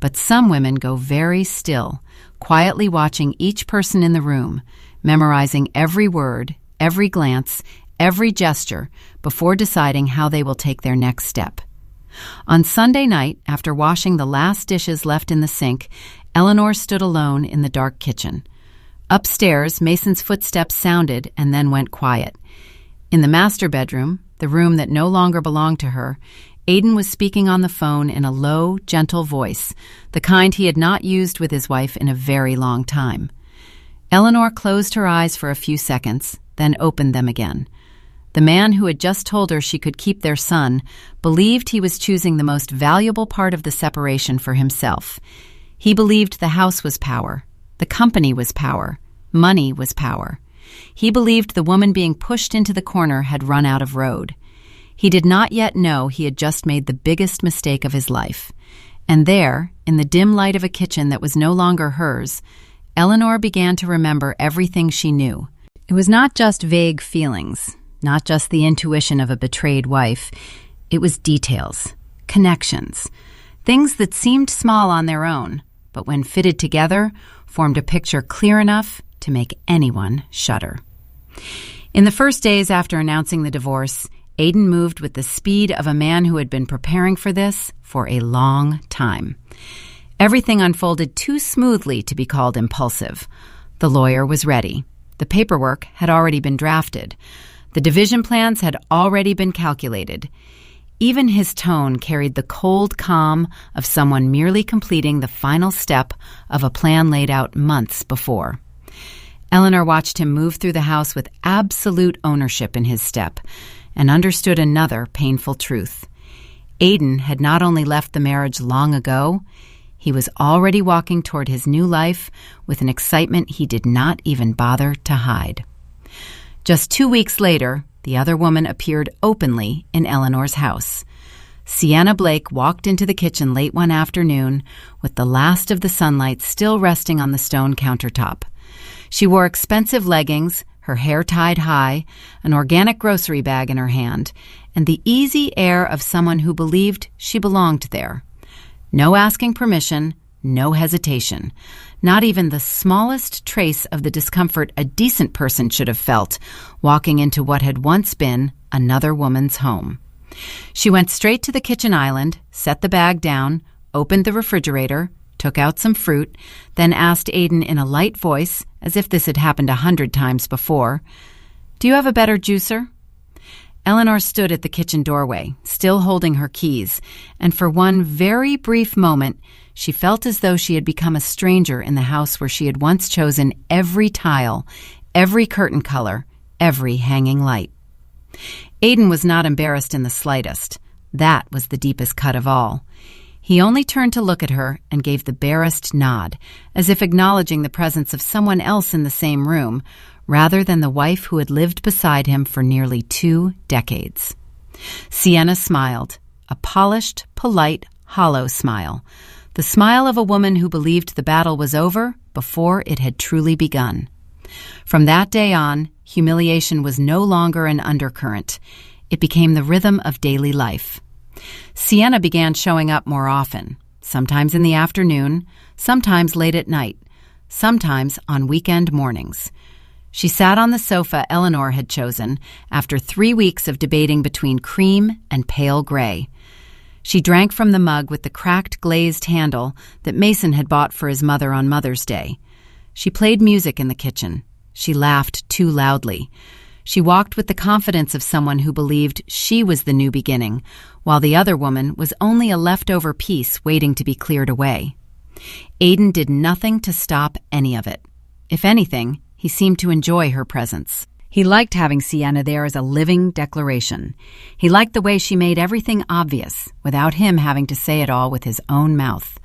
But some women go very still, quietly watching each person in the room, memorizing every word, every glance, every gesture, before deciding how they will take their next step. On Sunday night, after washing the last dishes left in the sink, Eleanor stood alone in the dark kitchen. Upstairs, Mason's footsteps sounded and then went quiet. In the master bedroom, the room that no longer belonged to her, Aidan was speaking on the phone in a low, gentle voice, the kind he had not used with his wife in a very long time. Eleanor closed her eyes for a few seconds, then opened them again. The man who had just told her she could keep their son believed he was choosing the most valuable part of the separation for himself. He believed the house was power, the company was power, money was power. He believed the woman being pushed into the corner had run out of road. He did not yet know he had just made the biggest mistake of his life. And there, in the dim light of a kitchen that was no longer hers, Eleanor began to remember everything she knew. It was not just vague feelings, not just the intuition of a betrayed wife. It was details, connections, things that seemed small on their own, but when fitted together, formed a picture clear enough to make anyone shudder. In the first days after announcing the divorce, Aidan moved with the speed of a man who had been preparing for this for a long time. Everything unfolded too smoothly to be called impulsive. The lawyer was ready. The paperwork had already been drafted. The division plans had already been calculated. Even his tone carried the cold calm of someone merely completing the final step of a plan laid out months before. Eleanor watched him move through the house with absolute ownership in his step, and understood another painful truth. Aidan had not only left the marriage long ago, he was already walking toward his new life with an excitement he did not even bother to hide. Just 2 weeks later, the other woman appeared openly in Eleanor's house. Sienna Blake walked into the kitchen late one afternoon with the last of the sunlight still resting on the stone countertop. She wore expensive leggings, her hair tied high, an organic grocery bag in her hand, and the easy air of someone who believed she belonged there. No asking permission, no hesitation, not even the smallest trace of the discomfort a decent person should have felt walking into what had once been another woman's home. She went straight to the kitchen island, set the bag down, opened the refrigerator, took out some fruit, then asked Aidan in a light voice, as if this had happened 100 times before, "Do you have a better juicer?" Eleanor stood at the kitchen doorway, still holding her keys, and for one very brief moment, she felt as though she had become a stranger in the house where she had once chosen every tile, every curtain color, every hanging light. Aidan was not embarrassed in the slightest. That was the deepest cut of all. He only turned to look at her and gave the barest nod, as if acknowledging the presence of someone else in the same room, rather than the wife who had lived beside him for nearly 2 decades. Sienna smiled, a polished, polite, hollow smile, the smile of a woman who believed the battle was over before it had truly begun. From that day on, humiliation was no longer an undercurrent. It became the rhythm of daily life. Sienna began showing up more often, sometimes in the afternoon, sometimes late at night, sometimes on weekend mornings. She sat on the sofa Eleanor had chosen after 3 weeks of debating between cream and pale gray. She drank from the mug with the cracked glazed handle that Mason had bought for his mother on Mother's Day. She played music in the kitchen. She laughed too loudly. She walked with the confidence of someone who believed she was the new beginning, while the other woman was only a leftover piece waiting to be cleared away. Aidan did nothing to stop any of it. If anything, he seemed to enjoy her presence. He liked having Sienna there as a living declaration. He liked the way she made everything obvious, without him having to say it all with his own mouth.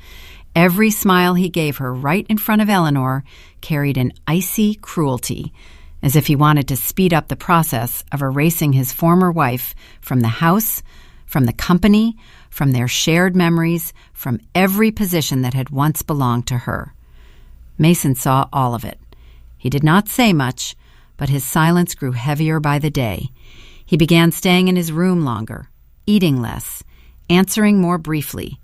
Every smile he gave her right in front of Eleanor carried an icy cruelty, as if he wanted to speed up the process of erasing his former wife from the house, from the company, from their shared memories, from every position that had once belonged to her. Mason saw all of it. He did not say much, but his silence grew heavier by the day. He began staying in his room longer, eating less, answering more briefly.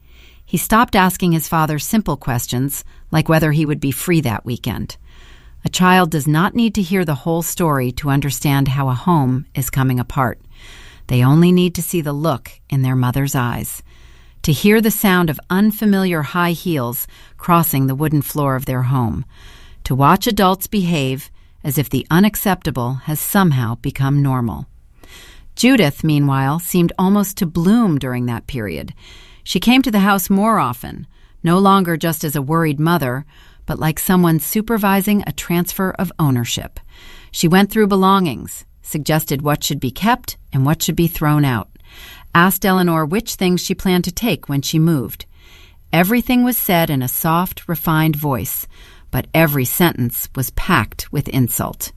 He stopped asking his father simple questions, like whether he would be free that weekend. A child does not need to hear the whole story to understand how a home is coming apart. They only need to see the look in their mother's eyes, to hear the sound of unfamiliar high heels crossing the wooden floor of their home, to watch adults behave as if the unacceptable has somehow become normal. Judith, meanwhile, seemed almost to bloom during that period. She came to the house more often, no longer just as a worried mother, but like someone supervising a transfer of ownership. She went through belongings, suggested what should be kept and what should be thrown out, asked Eleanor which things she planned to take when she moved. Everything was said in a soft, refined voice, but every sentence was packed with insult.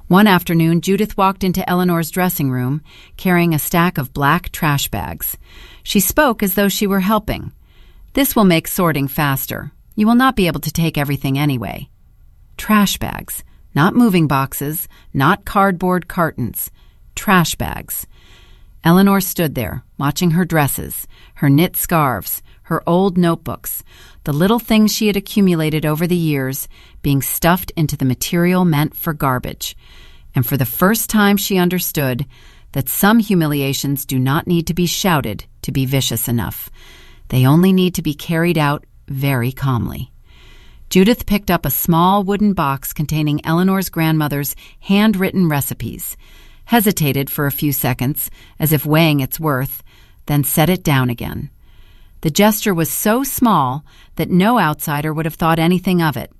One afternoon, Judith walked into Eleanor's dressing room, carrying a stack of black trash bags. She spoke as though she were helping. "This will make sorting faster. You will not be able to take everything anyway." Trash bags, not moving boxes, not cardboard cartons. Trash bags. Eleanor stood there, watching her dresses, her knit scarves, her old notebooks, the little things she had accumulated over the years being stuffed into the material meant for garbage. And for the first time she understood that some humiliations do not need to be shouted to be vicious enough. They only need to be carried out very calmly. Judith picked up a small wooden box containing Eleanor's grandmother's handwritten recipes, hesitated for a few seconds as if weighing its worth, then set it down again. The gesture was so small that no outsider would have thought anything of it.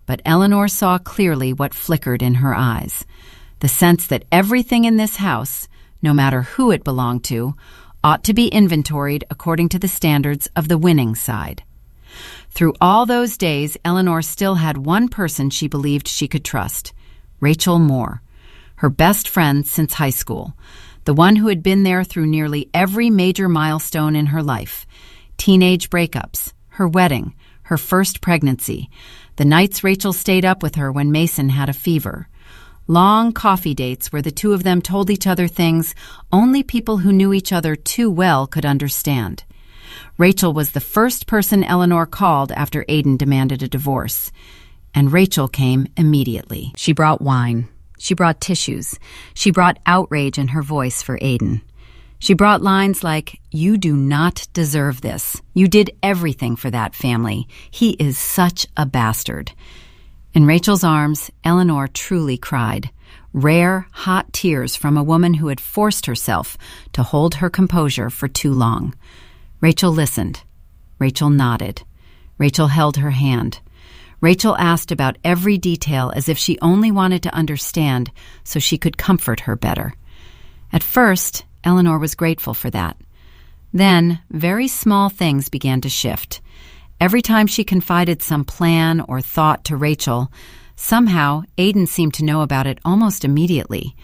But Eleanor saw clearly what flickered in her eyes, the sense that everything in this house, no matter who it belonged to, ought to be inventoried according to the standards of the winning side. Through all those days, Eleanor still had one person she believed she could trust, Rachel Moore, her best friend since high school, the one who had been there through nearly every major milestone in her life: teenage breakups, her wedding, her first pregnancy, the nights Rachel stayed up with her when Mason had a fever, long coffee dates where the two of them told each other things only people who knew each other too well could understand. Rachel was the first person Eleanor called after Aidan demanded a divorce, and Rachel came immediately. She brought wine. She brought tissues. She brought outrage in her voice for Aidan. She brought lines like, "You do not deserve this. You did everything for that family. He is such a bastard." In Rachel's arms, Eleanor truly cried, rare, hot tears from a woman who had forced herself to hold her composure for too long. Rachel listened. Rachel nodded. Rachel held her hand. Rachel asked about every detail as if she only wanted to understand so she could comfort her better. At first, Eleanor was grateful for that. Then, very small things began to shift. Every time she confided some plan or thought to Rachel, somehow Aidan seemed to know about it almost immediately.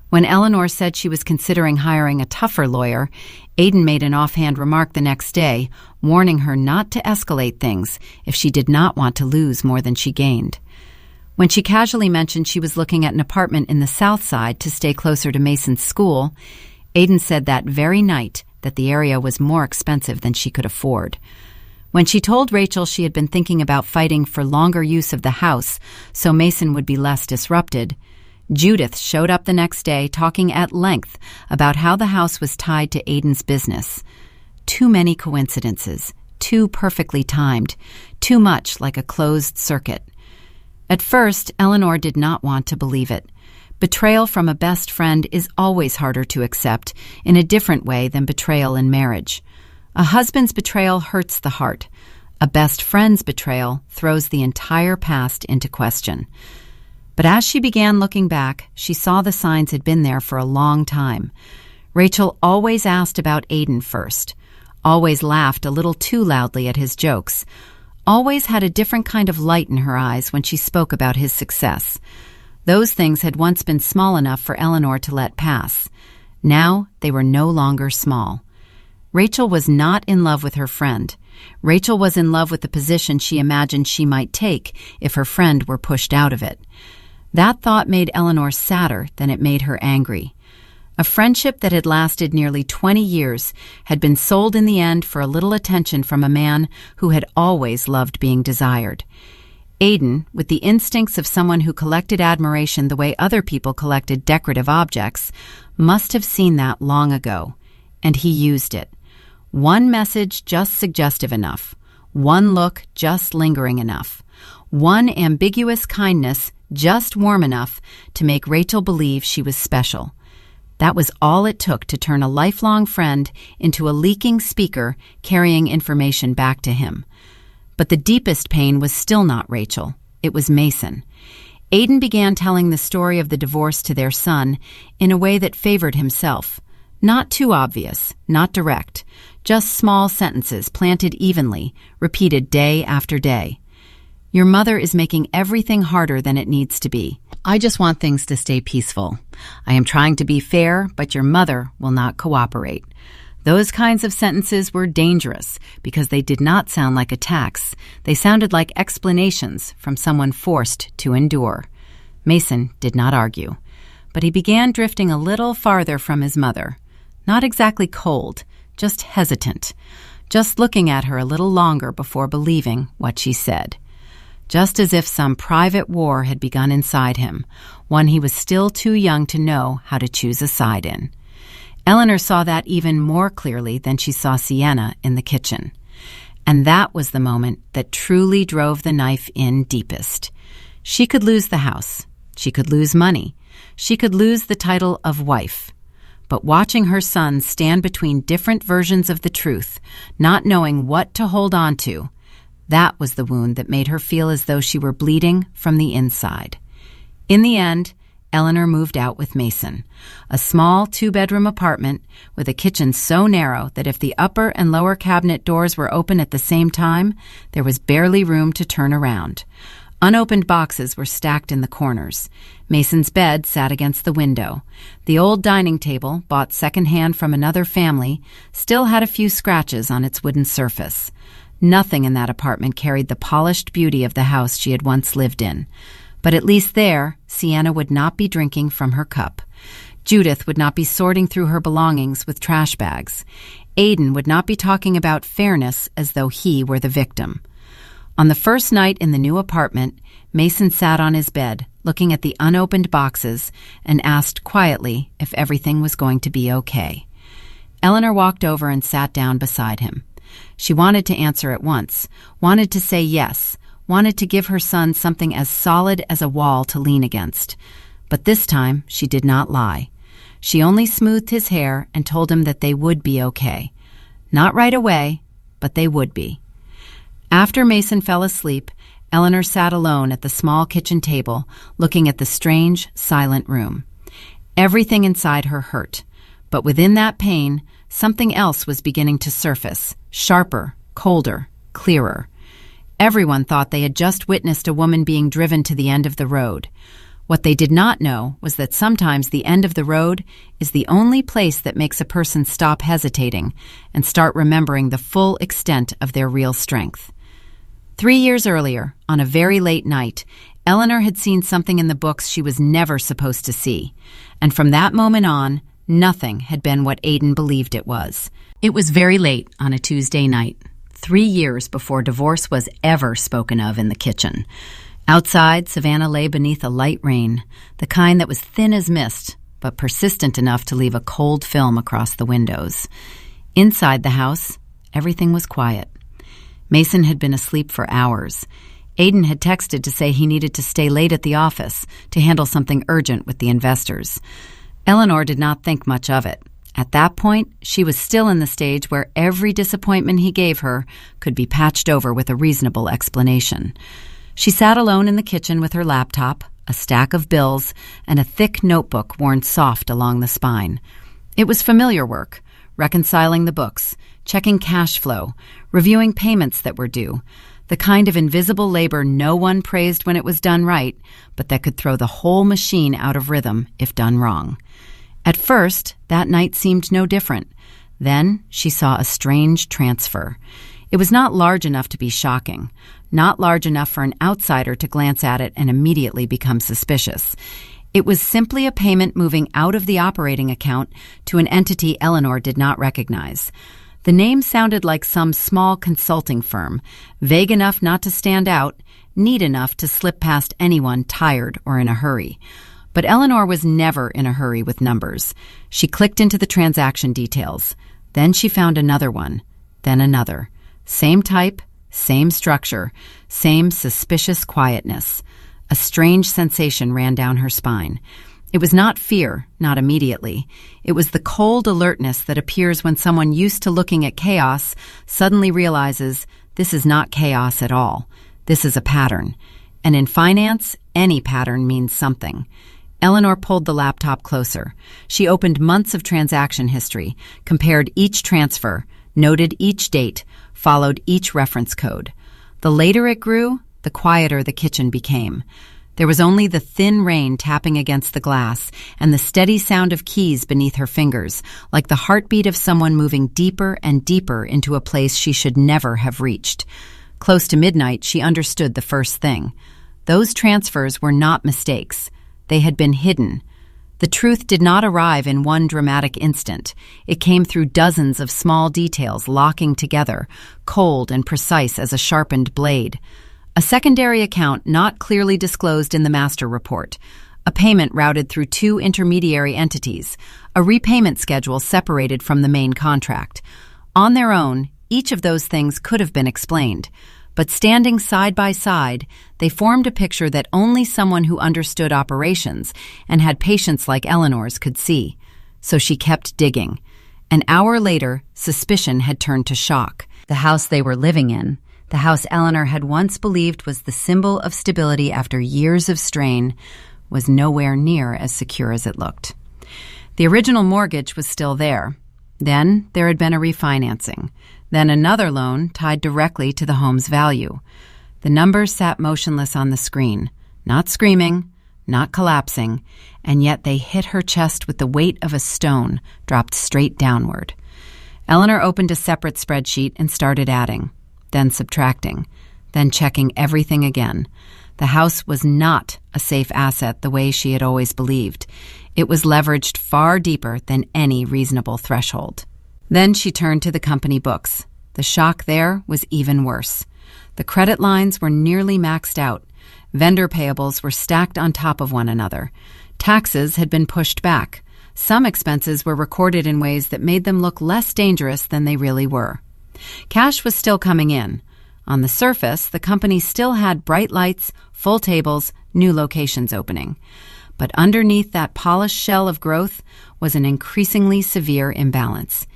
When Eleanor said she was considering hiring a tougher lawyer, Aidan made an offhand remark the next day, warning her not to escalate things if she did not want to lose more than she gained. When she casually mentioned she was looking at an apartment in the South Side to stay closer to Mason's school, Aidan said that very night that the area was more expensive than she could afford. When she told Rachel she had been thinking about fighting for longer use of the house so Mason would be less disrupted, Judith showed up the next day talking at length about how the house was tied to Aidan's business. Too many coincidences, too perfectly timed, too much like a closed circuit. At first, Eleanor did not want to believe it. Betrayal from a best friend is always harder to accept in a different way than betrayal in marriage. A husband's betrayal hurts the heart. A best friend's betrayal throws the entire past into question. But as she began looking back, she saw the signs had been there for a long time. Rachel always asked about Aidan first, always laughed a little too loudly at his jokes, always had a different kind of light in her eyes when she spoke about his success. Those things had once been small enough for Eleanor to let pass. Now they were no longer small. Rachel was not in love with her friend. Rachel was in love with the position she imagined she might take if her friend were pushed out of it. That thought made Eleanor sadder than it made her angry. A friendship that had lasted nearly 20 years had been sold in the end for a little attention from a man who had always loved being desired. Aidan, with the instincts of someone who collected admiration the way other people collected decorative objects, must have seen that long ago, and he used it. One message just suggestive enough, one look just lingering enough, one ambiguous kindness just warm enough to make Rachel believe she was special. That was all it took to turn a lifelong friend into a leaking speaker carrying information back to him. But the deepest pain was still not Rachel. It was Mason. Aidan began telling the story of the divorce to their son in a way that favored himself. Not too obvious, not direct, just small sentences planted evenly, repeated day after day. Your mother is making everything harder than it needs to be. I just want things to stay peaceful. I am trying to be fair, but your mother will not cooperate. Those kinds of sentences were dangerous because they did not sound like attacks. They sounded like explanations from someone forced to endure. Mason did not argue, but he began drifting a little farther from his mother. Not exactly cold, just hesitant, just looking at her a little longer before believing what she said. Just as if some private war had begun inside him, one he was still too young to know how to choose a side in. Eleanor saw that even more clearly than she saw Sienna in the kitchen. And that was the moment that truly drove the knife in deepest. She could lose the house. She could lose money. She could lose the title of wife. But watching her son stand between different versions of the truth, not knowing what to hold on to, that was the wound that made her feel as though she were bleeding from the inside. In the end, Eleanor moved out with Mason, a small 2-bedroom apartment with a kitchen so narrow that if the upper and lower cabinet doors were open at the same time, there was barely room to turn around. Unopened boxes were stacked in the corners. Mason's bed sat against the window. The old dining table, bought secondhand from another family, still had a few scratches on its wooden surface. Nothing in that apartment carried the polished beauty of the house she had once lived in. But at least there, Sienna would not be drinking from her cup. Judith would not be sorting through her belongings with trash bags. Aidan would not be talking about fairness as though he were the victim. On the first night in the new apartment, Mason sat on his bed, looking at the unopened boxes, and asked quietly if everything was going to be okay. Eleanor walked over and sat down beside him. She wanted to answer at once, wanted to say yes, wanted to give her son something as solid as a wall to lean against. But this time, she did not lie. She only smoothed his hair and told him that they would be okay. Not right away, but they would be. After Mason fell asleep, Eleanor sat alone at the small kitchen table, looking at the strange, silent room. Everything inside her hurt, but within that pain, something else was beginning to surface, sharper, colder, clearer. Everyone thought they had just witnessed a woman being driven to the end of the road. What they did not know was that sometimes the end of the road is the only place that makes a person stop hesitating and start remembering the full extent of their real strength. 3 years earlier, on a very late night, Eleanor had seen something in the books she was never supposed to see, and from that moment on, nothing had been what Aidan believed it was. It was very late on a Tuesday night, 3 years before divorce was ever spoken of in the kitchen. Outside, Savannah lay beneath a light rain, the kind that was thin as mist, but persistent enough to leave a cold film across the windows. Inside the house, everything was quiet. Mason had been asleep for hours. Aidan had texted to say he needed to stay late at the office to handle something urgent with the investors. Eleanor did not think much of it. At that point, she was still in the stage where every disappointment he gave her could be patched over with a reasonable explanation. She sat alone in the kitchen with her laptop, a stack of bills, and a thick notebook worn soft along the spine. It was familiar work, reconciling the books, checking cash flow, reviewing payments that were due. The kind of invisible labor no one praised when it was done right, but that could throw the whole machine out of rhythm if done wrong. At first, that night seemed no different. Then she saw a strange transfer. It was not large enough to be shocking, not large enough for an outsider to glance at it and immediately become suspicious. It was simply a payment moving out of the operating account to an entity Eleanor did not recognize. The name sounded like some small consulting firm, vague enough not to stand out, neat enough to slip past anyone tired or in a hurry. But Eleanor was never in a hurry with numbers. She clicked into the transaction details. Then she found another one, then another. Same type, same structure, same suspicious quietness. A strange sensation ran down her spine. It was not fear, not immediately. It was the cold alertness that appears when someone used to looking at chaos suddenly realizes this is not chaos at all. This is a pattern. And in finance, any pattern means something. Eleanor pulled the laptop closer. She opened months of transaction history, compared each transfer, noted each date, followed each reference code. The later it grew, the quieter the kitchen became. There was only the thin rain tapping against the glass and the steady sound of keys beneath her fingers, like the heartbeat of someone moving deeper and deeper into a place she should never have reached. Close to midnight, she understood the first thing. Those transfers were not mistakes. They had been hidden. The truth did not arrive in one dramatic instant. It came through dozens of small details locking together, cold and precise as a sharpened blade. A secondary account not clearly disclosed in the master report. A payment routed through two intermediary entities. A repayment schedule separated from the main contract. On their own, each of those things could have been explained. But standing side by side, they formed a picture that only someone who understood operations and had patience like Eleanor's could see. So she kept digging. An hour later, suspicion had turned to shock. The house they were living in, the house Eleanor had once believed was the symbol of stability after years of strain, was nowhere near as secure as it looked. The original mortgage was still there. Then there had been a refinancing. Then another loan tied directly to the home's value. The numbers sat motionless on the screen, not screaming, not collapsing, and yet they hit her chest with the weight of a stone dropped straight downward. Eleanor opened a separate spreadsheet and started adding, then subtracting, then checking everything again. The house was not a safe asset the way she had always believed. It was leveraged far deeper than any reasonable threshold. Then she turned to the company books. The shock there was even worse. The credit lines were nearly maxed out. Vendor payables were stacked on top of one another. Taxes had been pushed back. Some expenses were recorded in ways that made them look less dangerous than they really were. Cash was still coming in. On the surface, the company still had bright lights, full tables, new locations opening. But underneath that polished shell of growth was an increasingly severe imbalance.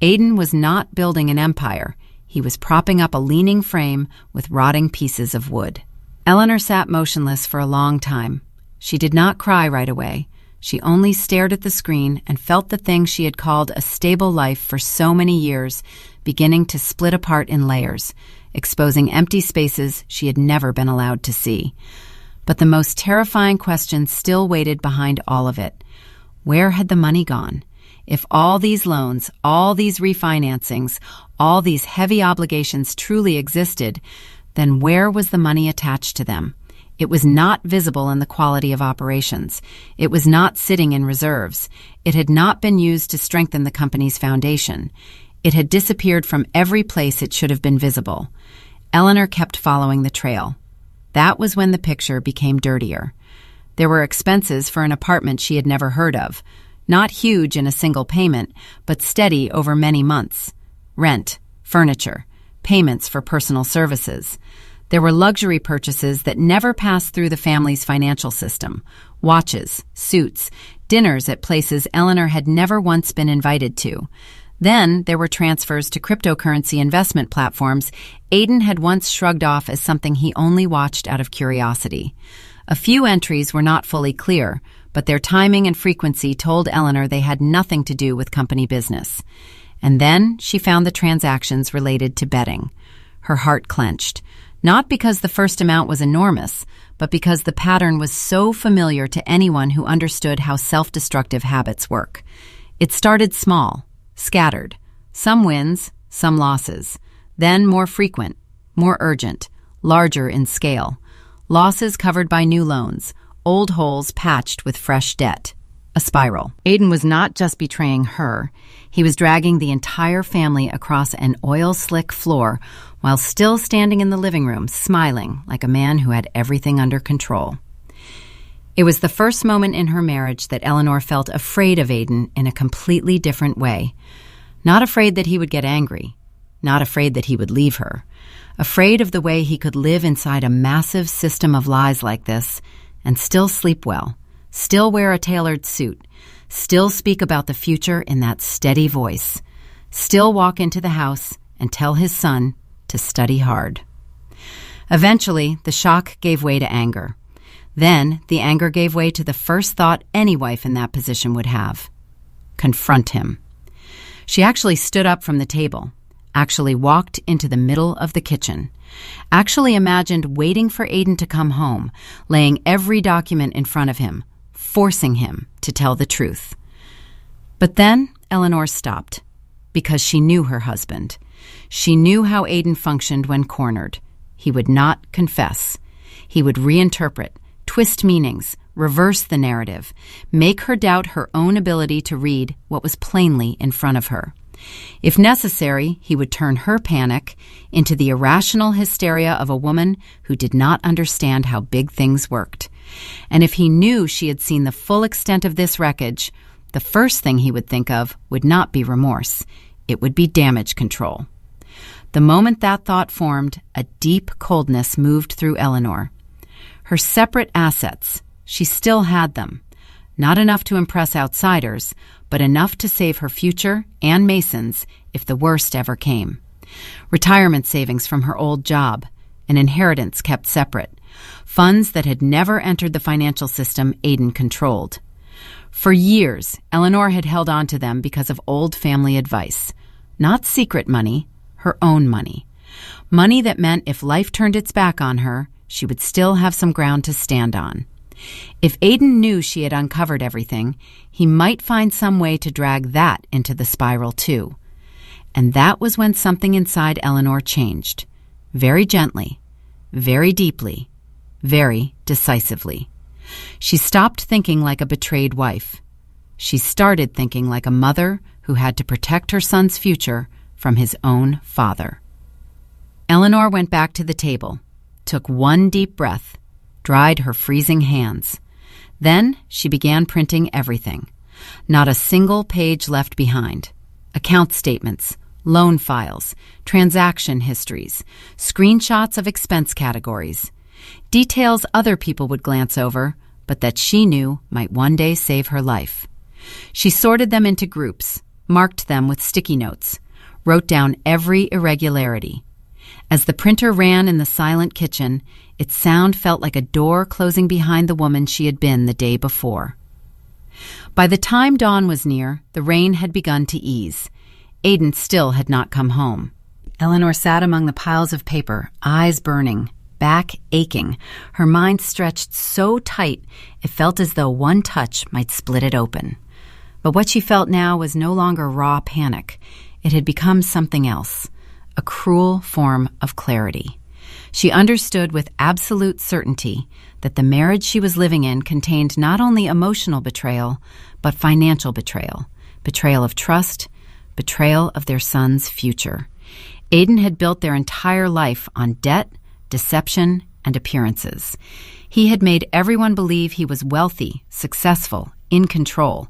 Aidan was not building an empire. He was propping up a leaning frame with rotting pieces of wood. Eleanor sat motionless for a long time. She did not cry right away. She only stared at the screen and felt the thing she had called a stable life for so many years beginning to split apart in layers, exposing empty spaces she had never been allowed to see. But the most terrifying question still waited behind all of it. Where had the money gone? If all these loans, all these refinancings, all these heavy obligations truly existed, then where was the money attached to them? It was not visible in the quality of operations. It was not sitting in reserves. It had not been used to strengthen the company's foundation. It had disappeared from every place it should have been visible. Eleanor kept following the trail. That was when the picture became dirtier. There were expenses for an apartment she had never heard of. Not huge in a single payment, but steady over many months. Rent, furniture, payments for personal services. There were luxury purchases that never passed through the family's financial system. Watches, suits, dinners at places Eleanor had never once been invited to. Then there were transfers to cryptocurrency investment platforms Aidan had once shrugged off as something he only watched out of curiosity. A few entries were not fully clear, but their timing and frequency told Eleanor they had nothing to do with company business. And then she found the transactions related to betting. Her heart clenched. Not because the first amount was enormous, but because the pattern was so familiar to anyone who understood how self-destructive habits work. It started small, scattered, some wins, some losses, then more frequent, more urgent, larger in scale, losses covered by new loans, old holes patched with fresh debt. A spiral. Aiden was not just betraying her. He was dragging the entire family across an oil-slick floor while still standing in the living room, smiling like a man who had everything under control. It was the first moment in her marriage that Eleanor felt afraid of Aiden in a completely different way. Not afraid that he would get angry. Not afraid that he would leave her. Afraid of the way he could live inside a massive system of lies like this and still sleep well. Still wear a tailored suit, still speak about the future in that steady voice, still walk into the house and tell his son to study hard. Eventually, the shock gave way to anger. Then, the anger gave way to the first thought any wife in that position would have. Confront him. She actually stood up from the table, actually walked into the middle of the kitchen, actually imagined waiting for Aiden to come home, laying every document in front of him, forcing him to tell the truth. But then Eleanor stopped, because she knew her husband. She knew how Aiden functioned when cornered. He would not confess. He would reinterpret, twist meanings, reverse the narrative, make her doubt her own ability to read what was plainly in front of her. If necessary, he would turn her panic into the irrational hysteria of a woman who did not understand how big things worked. And if he knew she had seen the full extent of this wreckage, the first thing he would think of would not be remorse. It would be damage control. The moment that thought formed, a deep coldness moved through Eleanor. Her separate assets, she still had them. Not enough to impress outsiders, but enough to save her future and Mason's if the worst ever came. Retirement savings from her old job, an inheritance kept separate, funds that had never entered the financial system Aiden controlled. For years, Eleanor had held on to them because of old family advice. Not secret money, her own money. Money that meant if life turned its back on her, she would still have some ground to stand on. If Aiden knew she had uncovered everything, he might find some way to drag that into the spiral too. And that was when something inside Eleanor changed. Very gently, very deeply, very decisively. She stopped thinking like a betrayed wife. She started thinking like a mother who had to protect her son's future from his own father. Eleanor went back to the table, took one deep breath, dried her freezing hands. Then she began printing everything. Not a single page left behind. Account statements, loan files, transaction histories, screenshots of expense categories, details other people would glance over, but that she knew might one day save her life. She sorted them into groups, marked them with sticky notes, wrote down every irregularity. As the printer ran in the silent kitchen, its sound felt like a door closing behind the woman she had been the day before. By the time dawn was near, the rain had begun to ease. Aiden still had not come home. Eleanor sat among the piles of paper, eyes burning, back aching, her mind stretched so tight it felt as though one touch might split it open. But what she felt now was no longer raw panic. It had become something else, a cruel form of clarity. She understood with absolute certainty that the marriage she was living in contained not only emotional betrayal, but financial betrayal, betrayal of trust, betrayal of their son's future. Aiden had built their entire life on debt, deception, and appearances. He had made everyone believe he was wealthy, successful, in control.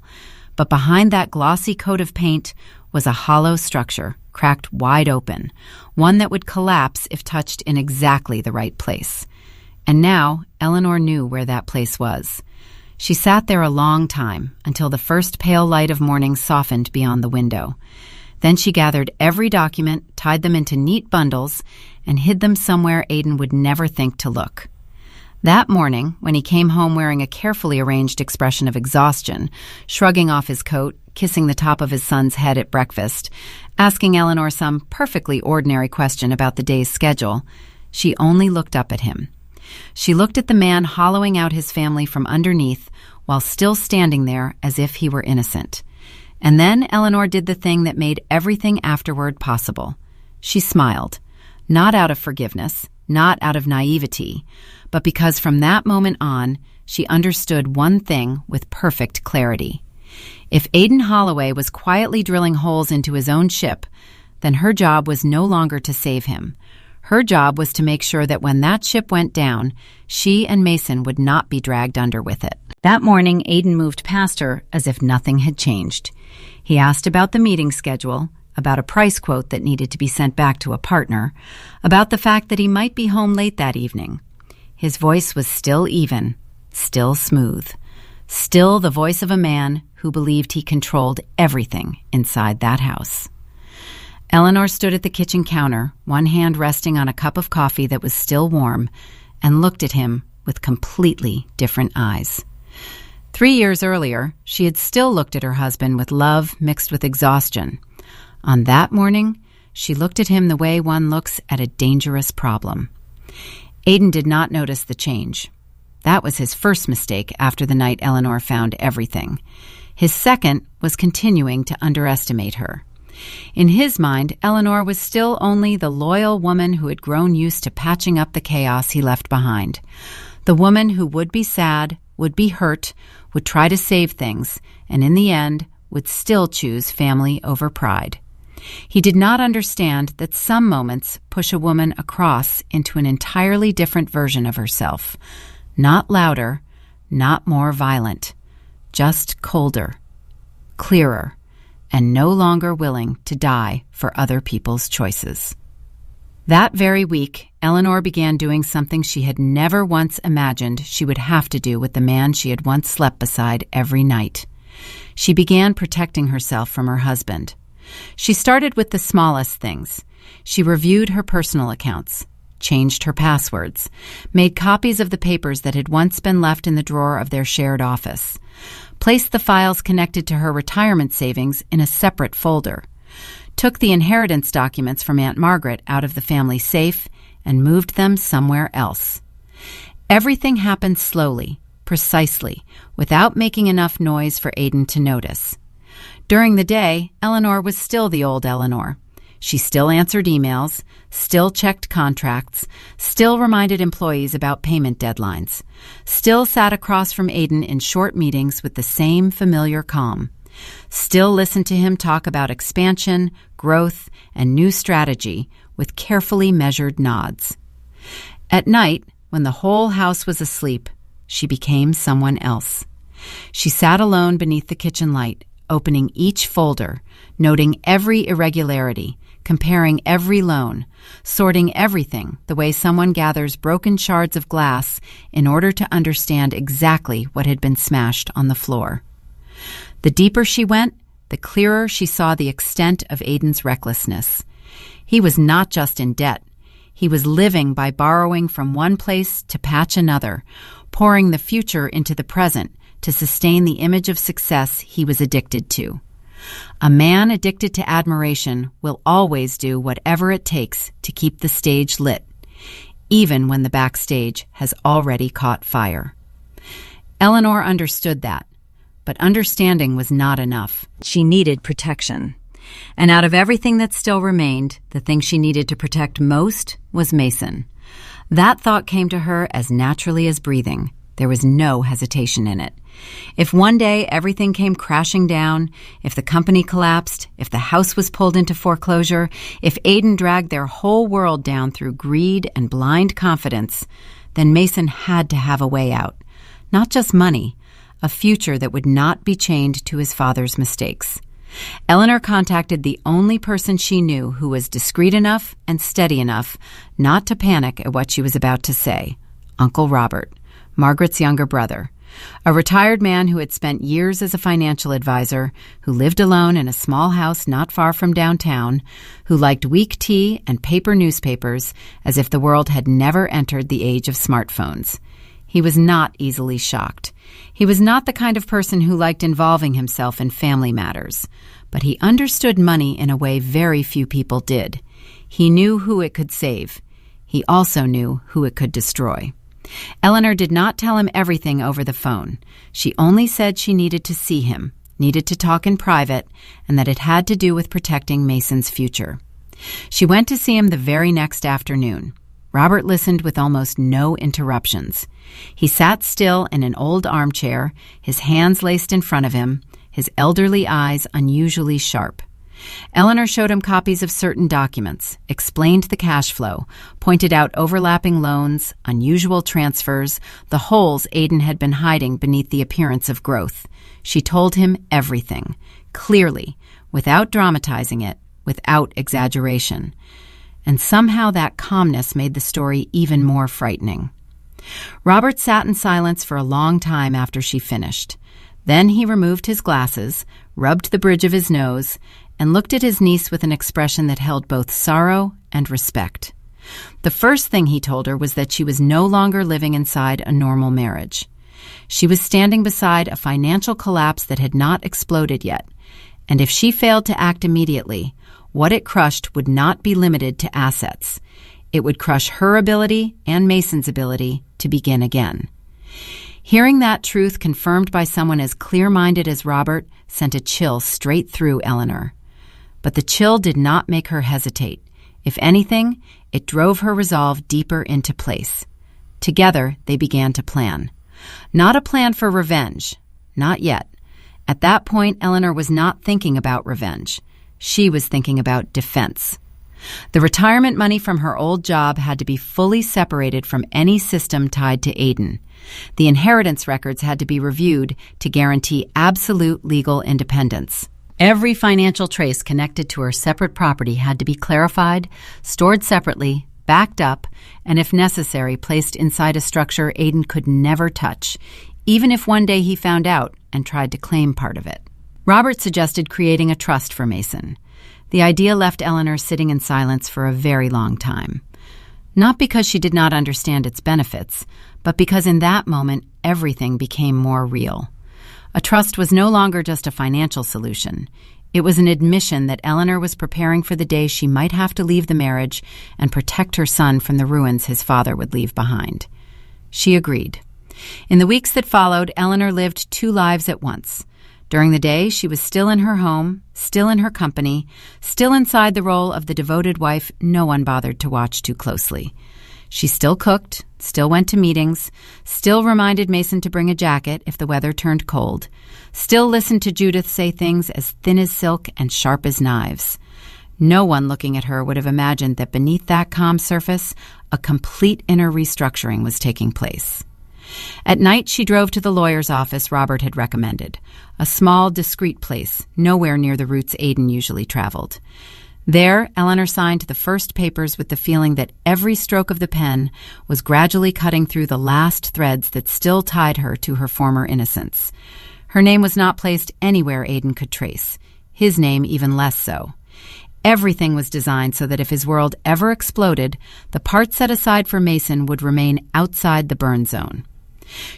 But behind that glossy coat of paint was a hollow structure, cracked wide open, one that would collapse if touched in exactly the right place. And now Eleanor knew where that place was. She sat there a long time, until the first pale light of morning softened beyond the window. Then she gathered every document, tied them into neat bundles, and hid them somewhere Aiden would never think to look. That morning, when he came home wearing a carefully arranged expression of exhaustion, shrugging off his coat, kissing the top of his son's head at breakfast, asking Eleanor some perfectly ordinary question about the day's schedule, She only looked up at him. She looked at the man hollowing out his family from underneath while still standing there as if he were innocent. And then Eleanor did the thing that made everything afterward possible. She smiled, not out of forgiveness, not out of naivety, but because from that moment on, she understood one thing with perfect clarity. If Aiden Holloway was quietly drilling holes into his own ship, then her job was no longer to save him. Her job was to make sure that when that ship went down, she and Mason would not be dragged under with it. That morning, Aiden moved past her as if nothing had changed. He asked about the meeting schedule, about a price quote that needed to be sent back to a partner, about the fact that he might be home late that evening. His voice was still even, still smooth, still the voice of a man who believed he controlled everything inside that house. Eleanor stood at the kitchen counter, one hand resting on a cup of coffee that was still warm, and looked at him with completely different eyes. 3 years earlier, she had still looked at her husband with love mixed with exhaustion. On that morning, she looked at him the way one looks at a dangerous problem. Aiden did not notice the change. That was his first mistake after the night Eleanor found everything. His second was continuing to underestimate her. In his mind, Eleanor was still only the loyal woman who had grown used to patching up the chaos he left behind. The woman who would be sad, would be hurt, would try to save things, and in the end would still choose family over pride. He did not understand that some moments push a woman across into an entirely different version of herself. Not louder, not more violent, just colder, clearer, and no longer willing to die for other people's choices. That very week, Eleanor began doing something she had never once imagined she would have to do with the man she had once slept beside every night. She began protecting herself from her husband. She started with the smallest things. She reviewed her personal accounts, changed her passwords, made copies of the papers that had once been left in the drawer of their shared office, placed the files connected to her retirement savings in a separate folder, took the inheritance documents from Aunt Margaret out of the family safe, and moved them somewhere else. Everything happened slowly, precisely, without making enough noise for Aiden to notice. During the day, Eleanor was still the old Eleanor. She still answered emails, still checked contracts, still reminded employees about payment deadlines, still sat across from Aiden in short meetings with the same familiar calm, still listened to him talk about expansion, growth, and new strategy with carefully measured nods. At night, when the whole house was asleep, she became someone else. She sat alone beneath the kitchen light, opening each folder, noting every irregularity, comparing every loan, sorting everything the way someone gathers broken shards of glass in order to understand exactly what had been smashed on the floor. The deeper she went, the clearer she saw the extent of Aiden's recklessness. He was not just in debt. He was living by borrowing from one place to patch another, pouring the future into the present to sustain the image of success he was addicted to. A man addicted to admiration will always do whatever it takes to keep the stage lit, even when the backstage has already caught fire. Eleanor understood that, but understanding was not enough. She needed protection. And out of everything that still remained, the thing she needed to protect most was Mason. That thought came to her as naturally as breathing. There was no hesitation in it. If one day everything came crashing down, if the company collapsed, if the house was pulled into foreclosure, if Aiden dragged their whole world down through greed and blind confidence, then Mason had to have a way out. Not just money, a future that would not be chained to his father's mistakes. Eleanor contacted the only person she knew who was discreet enough and steady enough not to panic at what she was about to say, Uncle Robert, Margaret's younger brother, a retired man who had spent years as a financial advisor, who lived alone in a small house not far from downtown, who liked weak tea and paper newspapers as if the world had never entered the age of smartphones. He was not easily shocked. He was not the kind of person who liked involving himself in family matters, but he understood money in a way very few people did. He knew who it could save. he also knew who it could destroy. Eleanor did not tell him everything over the phone. She only said she needed to see him, needed to talk in private, and that it had to do with protecting Mason's future. She went to see him the very next afternoon. Robert listened with almost no interruptions. He sat still in an old armchair, his hands laced in front of him, his elderly eyes unusually sharp. Eleanor showed him copies of certain documents, explained the cash flow, pointed out overlapping loans, unusual transfers, the holes Aiden had been hiding beneath the appearance of growth. She told him everything, clearly, without dramatizing it, without exaggeration. And somehow that calmness made the story even more frightening. Robert sat in silence for a long time after she finished. Then he removed his glasses, rubbed the bridge of his nose, and looked at his niece with an expression that held both sorrow and respect. The first thing he told her was that she was no longer living inside a normal marriage. She was standing beside a financial collapse that had not exploded yet, and if she failed to act immediately, what it crushed would not be limited to assets. It would crush her ability and Mason's ability to begin again. Hearing that truth confirmed by someone as clear-minded as Robert sent a chill straight through Eleanor. But the chill did not make her hesitate. If anything, it drove her resolve deeper into place. Together, they began to plan. Not a plan for revenge. Not yet. At that point, Eleanor was not thinking about revenge. She was thinking about defense. The retirement money from her old job had to be fully separated from any system tied to Aiden. The inheritance records had to be reviewed to guarantee absolute legal independence. Every financial trace connected to her separate property had to be clarified, stored separately, backed up, and if necessary, placed inside a structure Aiden could never touch, even if one day he found out and tried to claim part of it. Robert suggested creating a trust for Mason. The idea left Eleanor sitting in silence for a very long time. Not because she did not understand its benefits, but because in that moment everything became more real. A trust was no longer just a financial solution. It was an admission that Eleanor was preparing for the day she might have to leave the marriage and protect her son from the ruins his father would leave behind. She agreed. In the weeks that followed, Eleanor lived two lives at once. During the day, she was still in her home, still in her company, still inside the role of the devoted wife no one bothered to watch too closely. She still cooked, still went to meetings, still reminded Mason to bring a jacket if the weather turned cold, still listened to Judith say things as thin as silk and sharp as knives. No one looking at her would have imagined that beneath that calm surface, a complete inner restructuring was taking place. At night, she drove to the lawyer's office Robert had recommended, a small, discreet place, nowhere near the routes Aiden usually traveled. There, Eleanor signed the first papers with the feeling that every stroke of the pen was gradually cutting through the last threads that still tied her to her former innocence. Her name was not placed anywhere Aiden could trace, his name even less so. Everything was designed so that if his world ever exploded, the part set aside for Mason would remain outside the burn zone.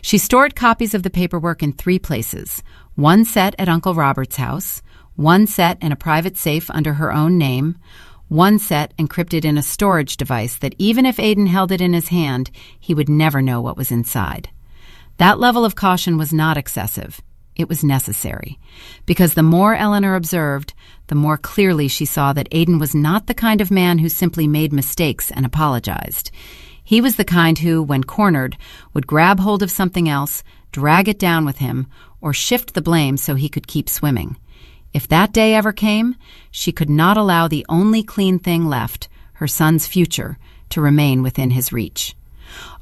She stored copies of the paperwork in 3 places, one set at Uncle Robert's house, one set in a private safe under her own name, one set encrypted in a storage device that even if Aiden held it in his hand, he would never know what was inside. That level of caution was not excessive. It was necessary, because the more Eleanor observed, the more clearly she saw that Aiden was not the kind of man who simply made mistakes and apologized. He was the kind who, when cornered, would grab hold of something else, drag it down with him, or shift the blame so he could keep swimming. If that day ever came, she could not allow the only clean thing left, her son's future, to remain within his reach.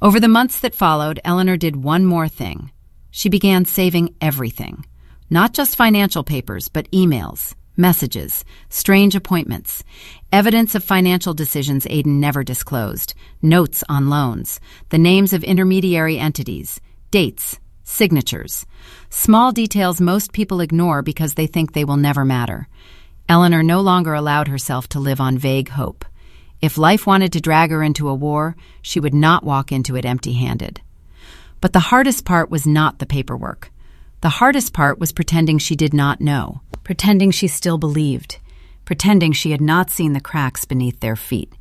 Over the months that followed, Eleanor did one more thing. She began saving everything. Not just financial papers, but emails, messages, strange appointments, evidence of financial decisions Aiden never disclosed, notes on loans, the names of intermediary entities, dates, signatures, small details most people ignore because they think they will never matter. Eleanor no longer allowed herself to live on vague hope. If life wanted to drag her into a war, she would not walk into it empty-handed. But the hardest part was not the paperwork. The hardest part was pretending she did not know, pretending she still believed, pretending she had not seen the cracks beneath their feet,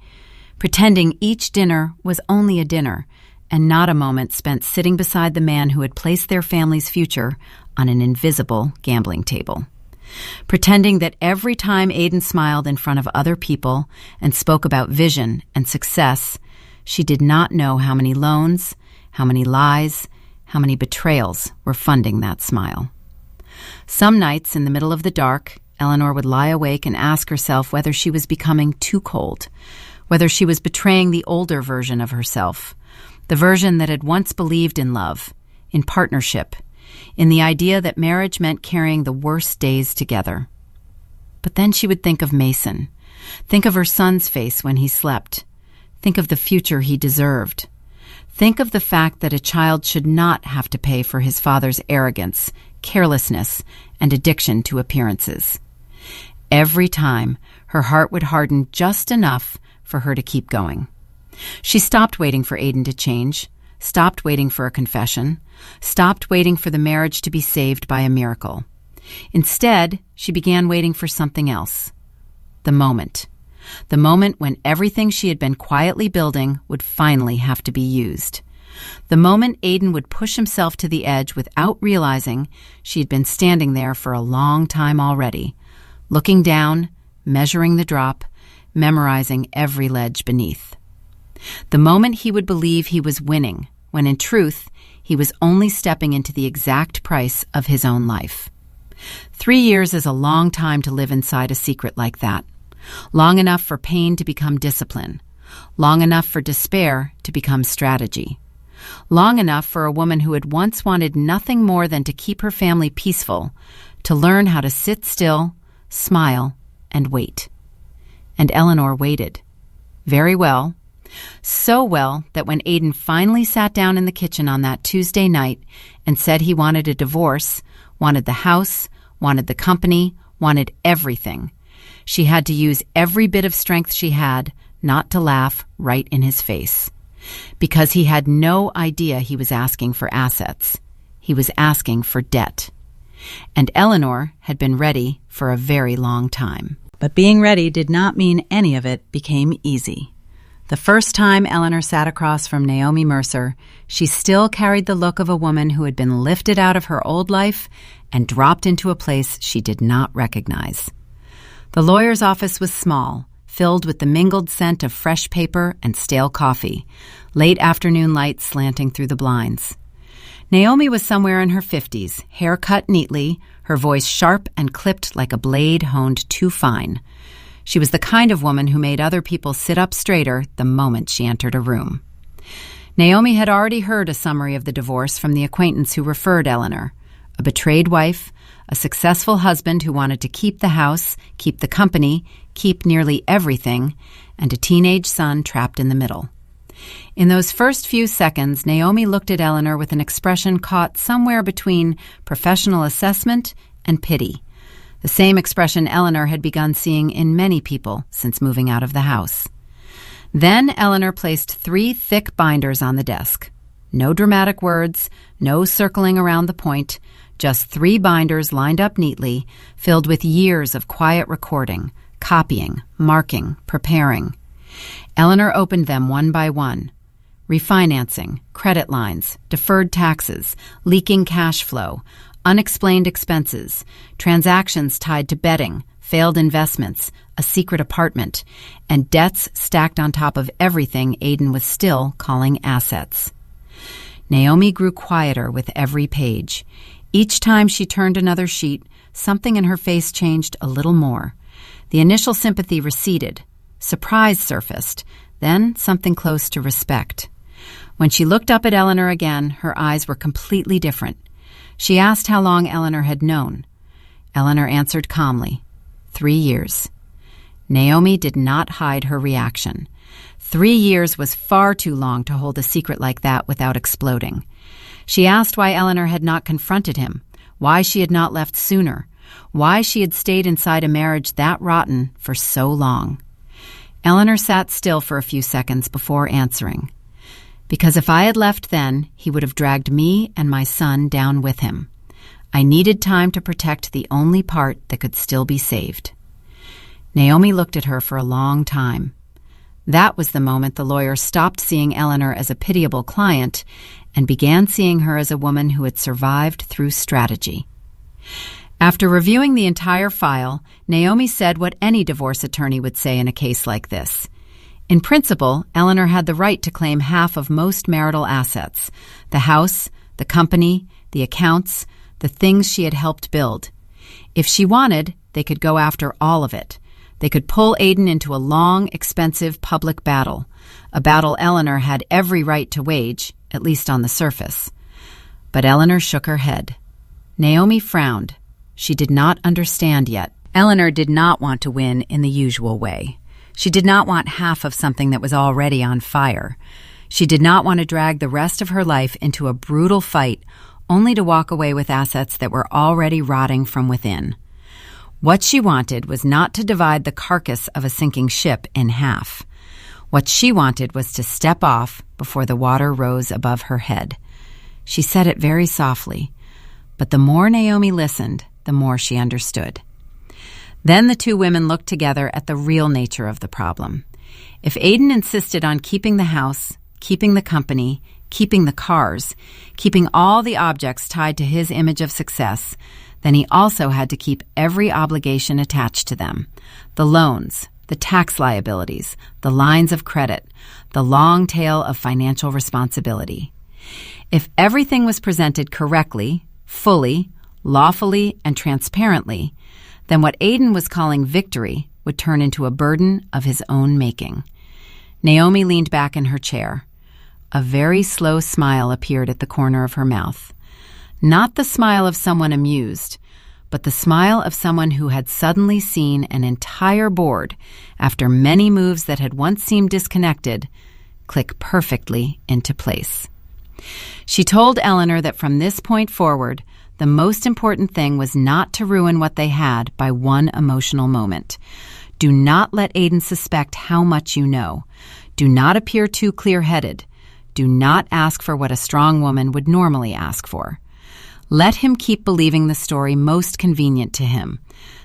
pretending each dinner was only a dinner and not a moment spent sitting beside the man who had placed their family's future on an invisible gambling table. Pretending that every time Aiden smiled in front of other people and spoke about vision and success, she did not know how many loans, how many lies, how many betrayals were funding that smile. Some nights in the middle of the dark, Eleanor would lie awake and ask herself whether she was becoming too cold, whether she was betraying the older version of herself, the version that had once believed in love, in partnership, in the idea that marriage meant carrying the worst days together. But then she would think of Mason, think of her son's face when he slept, think of the future he deserved. Think of the fact that a child should not have to pay for his father's arrogance, carelessness, and addiction to appearances. Every time, her heart would harden just enough for her to keep going. She stopped waiting for Aiden to change, stopped waiting for a confession, stopped waiting for the marriage to be saved by a miracle. Instead, she began waiting for something else. The moment when everything she had been quietly building would finally have to be used. The moment Aiden would push himself to the edge without realizing she had been standing there for a long time already, looking down, measuring the drop, memorizing every ledge beneath. The moment he would believe he was winning, when in truth, he was only stepping into the exact price of his own life. 3 years is a long time to live inside a secret like that. Long enough for pain to become discipline. Long enough for despair to become strategy. Long enough for a woman who had once wanted nothing more than to keep her family peaceful to learn how to sit still, smile, and wait. And Eleanor waited. Very well. So well that when Aiden finally sat down in the kitchen on that Tuesday night and said he wanted a divorce, wanted the house, wanted the company, wanted everything, she had to use every bit of strength she had not to laugh right in his face. Because he had no idea he was asking for assets. He was asking for debt. And Eleanor had been ready for a very long time. But being ready did not mean any of it became easy. The first time Eleanor sat across from Naomi Mercer, she still carried the look of a woman who had been lifted out of her old life and dropped into a place she did not recognize. The lawyer's office was small, filled with the mingled scent of fresh paper and stale coffee, late afternoon light slanting through the blinds. Naomi was somewhere in her 50s, hair cut neatly, her voice sharp and clipped like a blade honed too fine. She was the kind of woman who made other people sit up straighter the moment she entered a room. Naomi had already heard a summary of the divorce from the acquaintance who referred Eleanor. A betrayed wife, a successful husband who wanted to keep the house, keep the company, keep nearly everything, and a teenage son trapped in the middle. In those first few seconds, Naomi looked at Eleanor with an expression caught somewhere between professional assessment and pity, the same expression Eleanor had begun seeing in many people since moving out of the house. Then Eleanor placed 3 thick binders on the desk. No dramatic words, no circling around the point, just 3 binders lined up neatly, filled with years of quiet recording, copying, marking, preparing. Eleanor opened them one by one. Refinancing, credit lines, deferred taxes, leaking cash flow, unexplained expenses, transactions tied to betting, failed investments, a secret apartment, and debts stacked on top of everything Aiden was still calling assets. Naomi grew quieter with every page. Each time she turned another sheet, something in her face changed a little more. The initial sympathy receded. Surprise surfaced, then something close to respect. When she looked up at Eleanor again, her eyes were completely different. She asked how long Eleanor had known. Eleanor answered calmly, 3 years. Naomi did not hide her reaction. 3 years was far too long to hold a secret like that without exploding. She asked why Eleanor had not confronted him, why she had not left sooner, why she had stayed inside a marriage that rotten for so long. Eleanor sat still for a few seconds before answering. Because if I had left then, he would have dragged me and my son down with him. I needed time to protect the only part that could still be saved. Naomi looked at her for a long time. That was the moment the lawyer stopped seeing Eleanor as a pitiable client and began seeing her as a woman who had survived through strategy. After reviewing the entire file, Naomi said what any divorce attorney would say in a case like this. In principle, Eleanor had the right to claim half of most marital assets: the house, the company, the accounts, the things she had helped build. If she wanted, they could go after all of it. They could pull Aidan into a long, expensive public battle, a battle Eleanor had every right to wage, at least on the surface. But Eleanor shook her head. Naomi frowned. She did not understand yet. Eleanor did not want to win in the usual way. She did not want half of something that was already on fire. She did not want to drag the rest of her life into a brutal fight only to walk away with assets that were already rotting from within. What she wanted was not to divide the carcass of a sinking ship in half. What she wanted was to step off before the water rose above her head. She said it very softly, but the more Naomi listened, the more she understood. Then the two women looked together at the real nature of the problem. If Aidan insisted on keeping the house, keeping the company, keeping the cars, keeping all the objects tied to his image of success, then he also had to keep every obligation attached to them: the loans, the tax liabilities, the lines of credit, the long tail of financial responsibility. If everything was presented correctly, fully, lawfully, and transparently, then what Aidan was calling victory would turn into a burden of his own making. Naomi leaned back in her chair. A very slow smile appeared at the corner of her mouth. Not the smile of someone amused, but the smile of someone who had suddenly seen an entire board, after many moves that had once seemed disconnected, click perfectly into place. She told Eleanor that from this point forward, the most important thing was not to ruin what they had by one emotional moment. Do not let Aidan suspect how much you know. Do not appear too clear-headed. Do not ask for what a strong woman would normally ask for. Let him keep believing the story most convenient to him,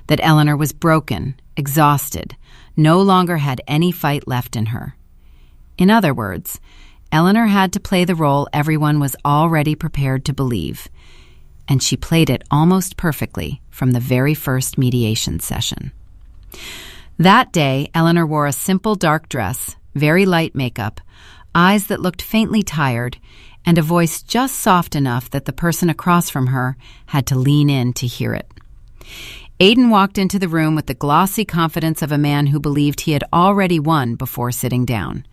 that Eleanor was broken, exhausted, no longer had any fight left in her. In other words, Eleanor had to play the role everyone was already prepared to believe, and she played it almost perfectly from the very first mediation session. That day, Eleanor wore a simple dark dress, very light makeup, eyes that looked faintly tired, and a voice just soft enough that the person across from her had to lean in to hear it. Aidan walked into the room with the glossy confidence of a man who believed he had already won before sitting down.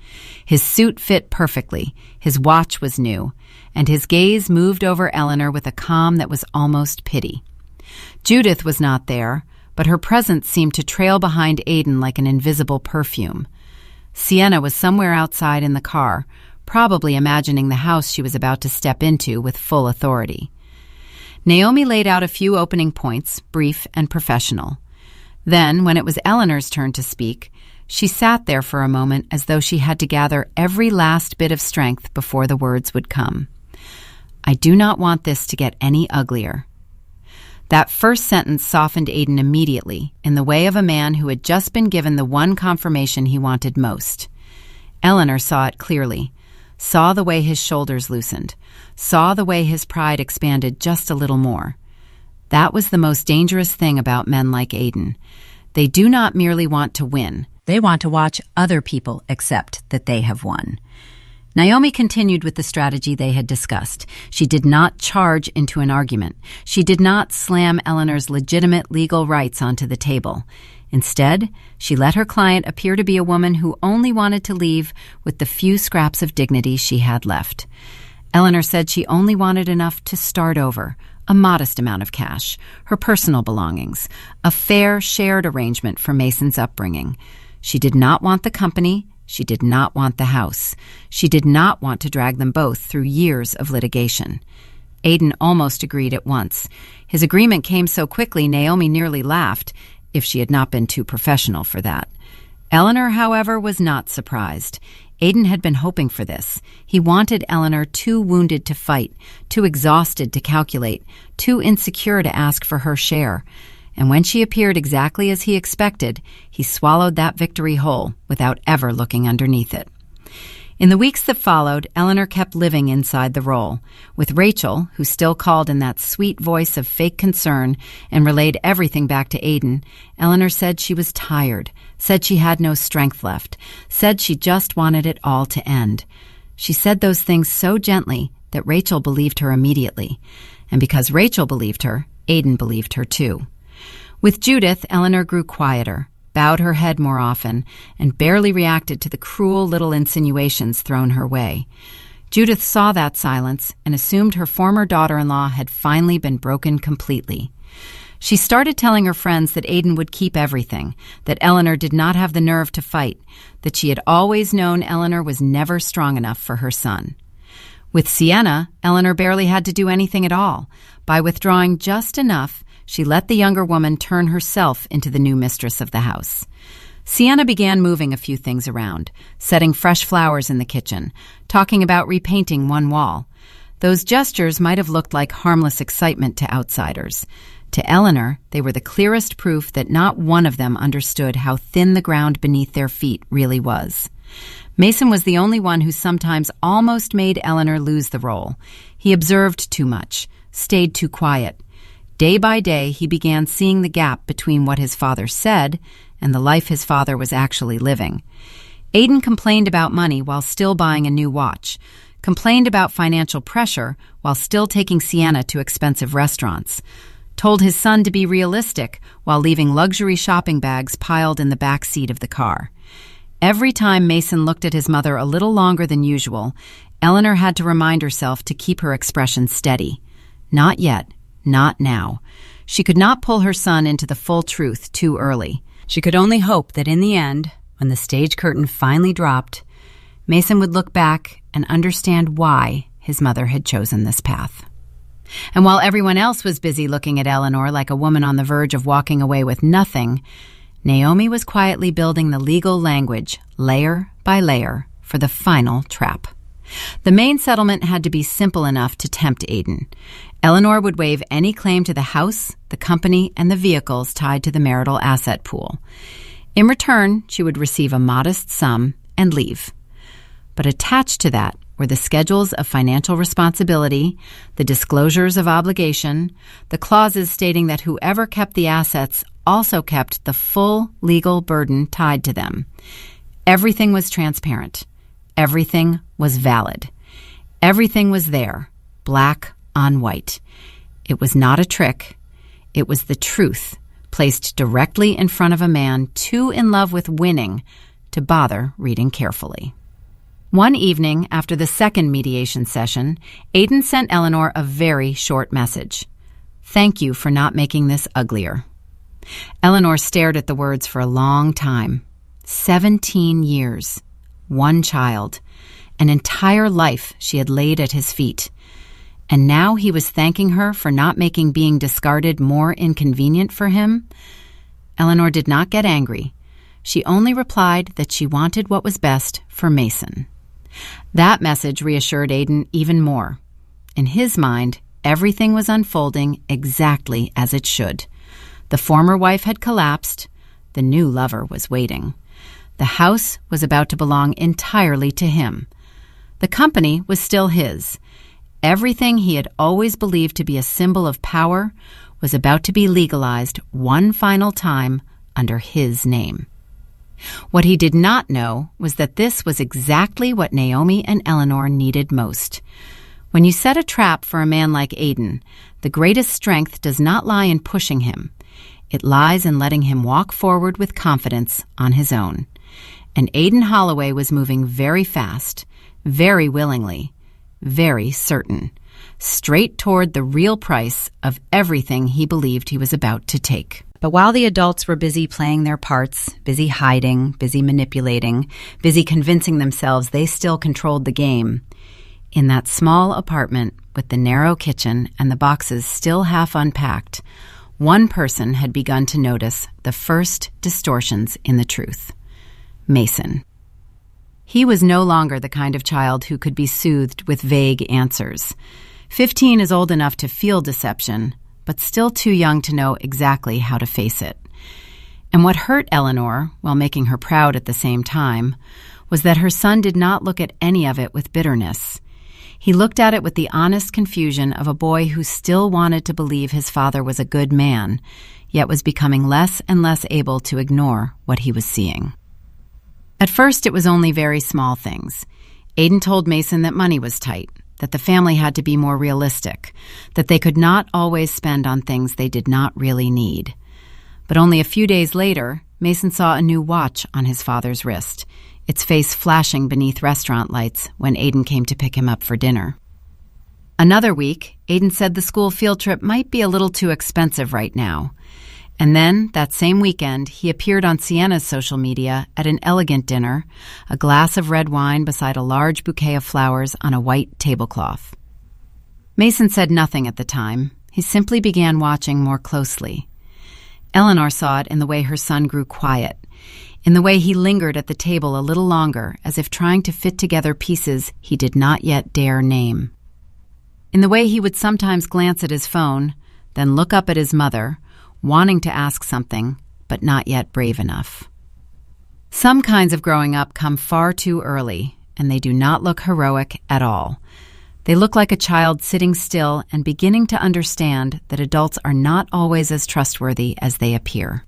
His suit fit perfectly, his watch was new, and his gaze moved over Eleanor with a calm that was almost pity. Judith was not there, but her presence seemed to trail behind Aidan like an invisible perfume. Sienna was somewhere outside in the car, probably imagining the house she was about to step into with full authority. Naomi laid out a few opening points, brief and professional. Then, when it was Eleanor's turn to speak, she sat there for a moment as though she had to gather every last bit of strength before the words would come. I do not want this to get any uglier. That first sentence softened Aidan immediately, in the way of a man who had just been given the one confirmation he wanted most. Eleanor saw it clearly, saw the way his shoulders loosened, saw the way his pride expanded just a little more. That was the most dangerous thing about men like Aidan. They do not merely want to win. They want to watch other people accept that they have won. Naomi continued with the strategy they had discussed. She did not charge into an argument. She did not slam Eleanor's legitimate legal rights onto the table. Instead, she let her client appear to be a woman who only wanted to leave with the few scraps of dignity she had left. Eleanor said she only wanted enough to start over, a modest amount of cash, her personal belongings, a fair shared arrangement for Mason's upbringing. She did not want the company. She did not want the house. She did not want to drag them both through years of litigation. Aidan almost agreed at once. His agreement came so quickly Naomi nearly laughed, if she had not been too professional for that. Eleanor, however, was not surprised. Aidan had been hoping for this. He wanted Eleanor too wounded to fight, too exhausted to calculate, too insecure to ask for her share. and when she appeared exactly as he expected, he swallowed that victory whole without ever looking underneath it. In the weeks that followed, Eleanor kept living inside the role. With Rachel, who still called in that sweet voice of fake concern and relayed everything back to Aidan, Eleanor said she was tired, said she had no strength left, said she just wanted it all to end. She said those things so gently that Rachel believed her immediately. And because Rachel believed her, Aidan believed her too. With Judith, Eleanor grew quieter, bowed her head more often, and barely reacted to the cruel little insinuations thrown her way. Judith saw that silence and assumed her former daughter-in-law had finally been broken completely. She started telling her friends that Aidan would keep everything, that Eleanor did not have the nerve to fight, that she had always known Eleanor was never strong enough for her son. With Sienna, Eleanor barely had to do anything at all. By withdrawing just enough, she let the younger woman turn herself into the new mistress of the house. Sienna began moving a few things around, setting fresh flowers in the kitchen, talking about repainting one wall. Those gestures might have looked like harmless excitement to outsiders. To Eleanor, they were the clearest proof that not one of them understood how thin the ground beneath their feet really was. Mason was the only one who sometimes almost made Eleanor lose the role. He observed too much, stayed too quiet. Day by day, he began seeing the gap between what his father said and the life his father was actually living. Aidan complained about money while still buying a new watch, complained about financial pressure while still taking Sienna to expensive restaurants, told his son to be realistic while leaving luxury shopping bags piled in the back seat of the car. Every time Mason looked at his mother a little longer than usual, Eleanor had to remind herself to keep her expression steady. Not yet. Not now. She could not pull her son into the full truth too early. She could only hope that in the end, when the stage curtain finally dropped, Mason would look back and understand why his mother had chosen this path. And while everyone else was busy looking at Eleanor like a woman on the verge of walking away with nothing, Naomi was quietly building the legal language, layer by layer, for the final trap. The main settlement had to be simple enough to tempt Aidan. Eleanor would waive any claim to the house, the company, and the vehicles tied to the marital asset pool. In return, she would receive a modest sum and leave. But attached to that were the schedules of financial responsibility, the disclosures of obligation, the clauses stating that whoever kept the assets also kept the full legal burden tied to them. Everything was transparent. Everything was valid. Everything was there, black on white. It was not a trick. It was the truth, placed directly in front of a man too in love with winning to bother reading carefully. One evening, after the second mediation session, Aidan sent Eleanor a very short message. "Thank you for not making this uglier." Eleanor stared at the words for a long time. 17 years. One child. An entire life she had laid at his feet. And now he was thanking her for not making being discarded more inconvenient for him? Eleanor did not get angry. She only replied that she wanted what was best for Mason. That message reassured Aidan even more. In his mind, everything was unfolding exactly as it should. The former wife had collapsed. The new lover was waiting. The house was about to belong entirely to him. The company was still his. Everything he had always believed to be a symbol of power was about to be legalized one final time under his name. What he did not know was that this was exactly what Naomi and Eleanor needed most. When you set a trap for a man like Aidan, the greatest strength does not lie in pushing him. It lies in letting him walk forward with confidence on his own. And Aidan Holloway was moving very fast, very willingly, very certain, straight toward the real price of everything he believed he was about to take. But while the adults were busy playing their parts, busy hiding, busy manipulating, busy convincing themselves they still controlled the game, in that small apartment with the narrow kitchen and the boxes still half unpacked, one person had begun to notice the first distortions in the truth. Mason. He was no longer the kind of child who could be soothed with vague answers. 15 is old enough to feel deception, but still too young to know exactly how to face it. And what hurt Eleanor, while making her proud at the same time, was that her son did not look at any of it with bitterness. He looked at it with the honest confusion of a boy who still wanted to believe his father was a good man, yet was becoming less and less able to ignore what he was seeing. At first, it was only very small things. Aiden told Mason that money was tight, that the family had to be more realistic, that they could not always spend on things they did not really need. But only a few days later, Mason saw a new watch on his father's wrist, its face flashing beneath restaurant lights when Aiden came to pick him up for dinner. Another week, Aiden said the school field trip might be a little too expensive right now. And then, that same weekend, he appeared on Sienna's social media at an elegant dinner, a glass of red wine beside a large bouquet of flowers on a white tablecloth. Mason said nothing at the time. He simply began watching more closely. Eleanor saw it in the way her son grew quiet, in the way he lingered at the table a little longer, as if trying to fit together pieces he did not yet dare name. In the way he would sometimes glance at his phone, then look up at his mother, wanting to ask something, but not yet brave enough. Some kinds of growing up come far too early, and they do not look heroic at all. They look like a child sitting still and beginning to understand that adults are not always as trustworthy as they appear.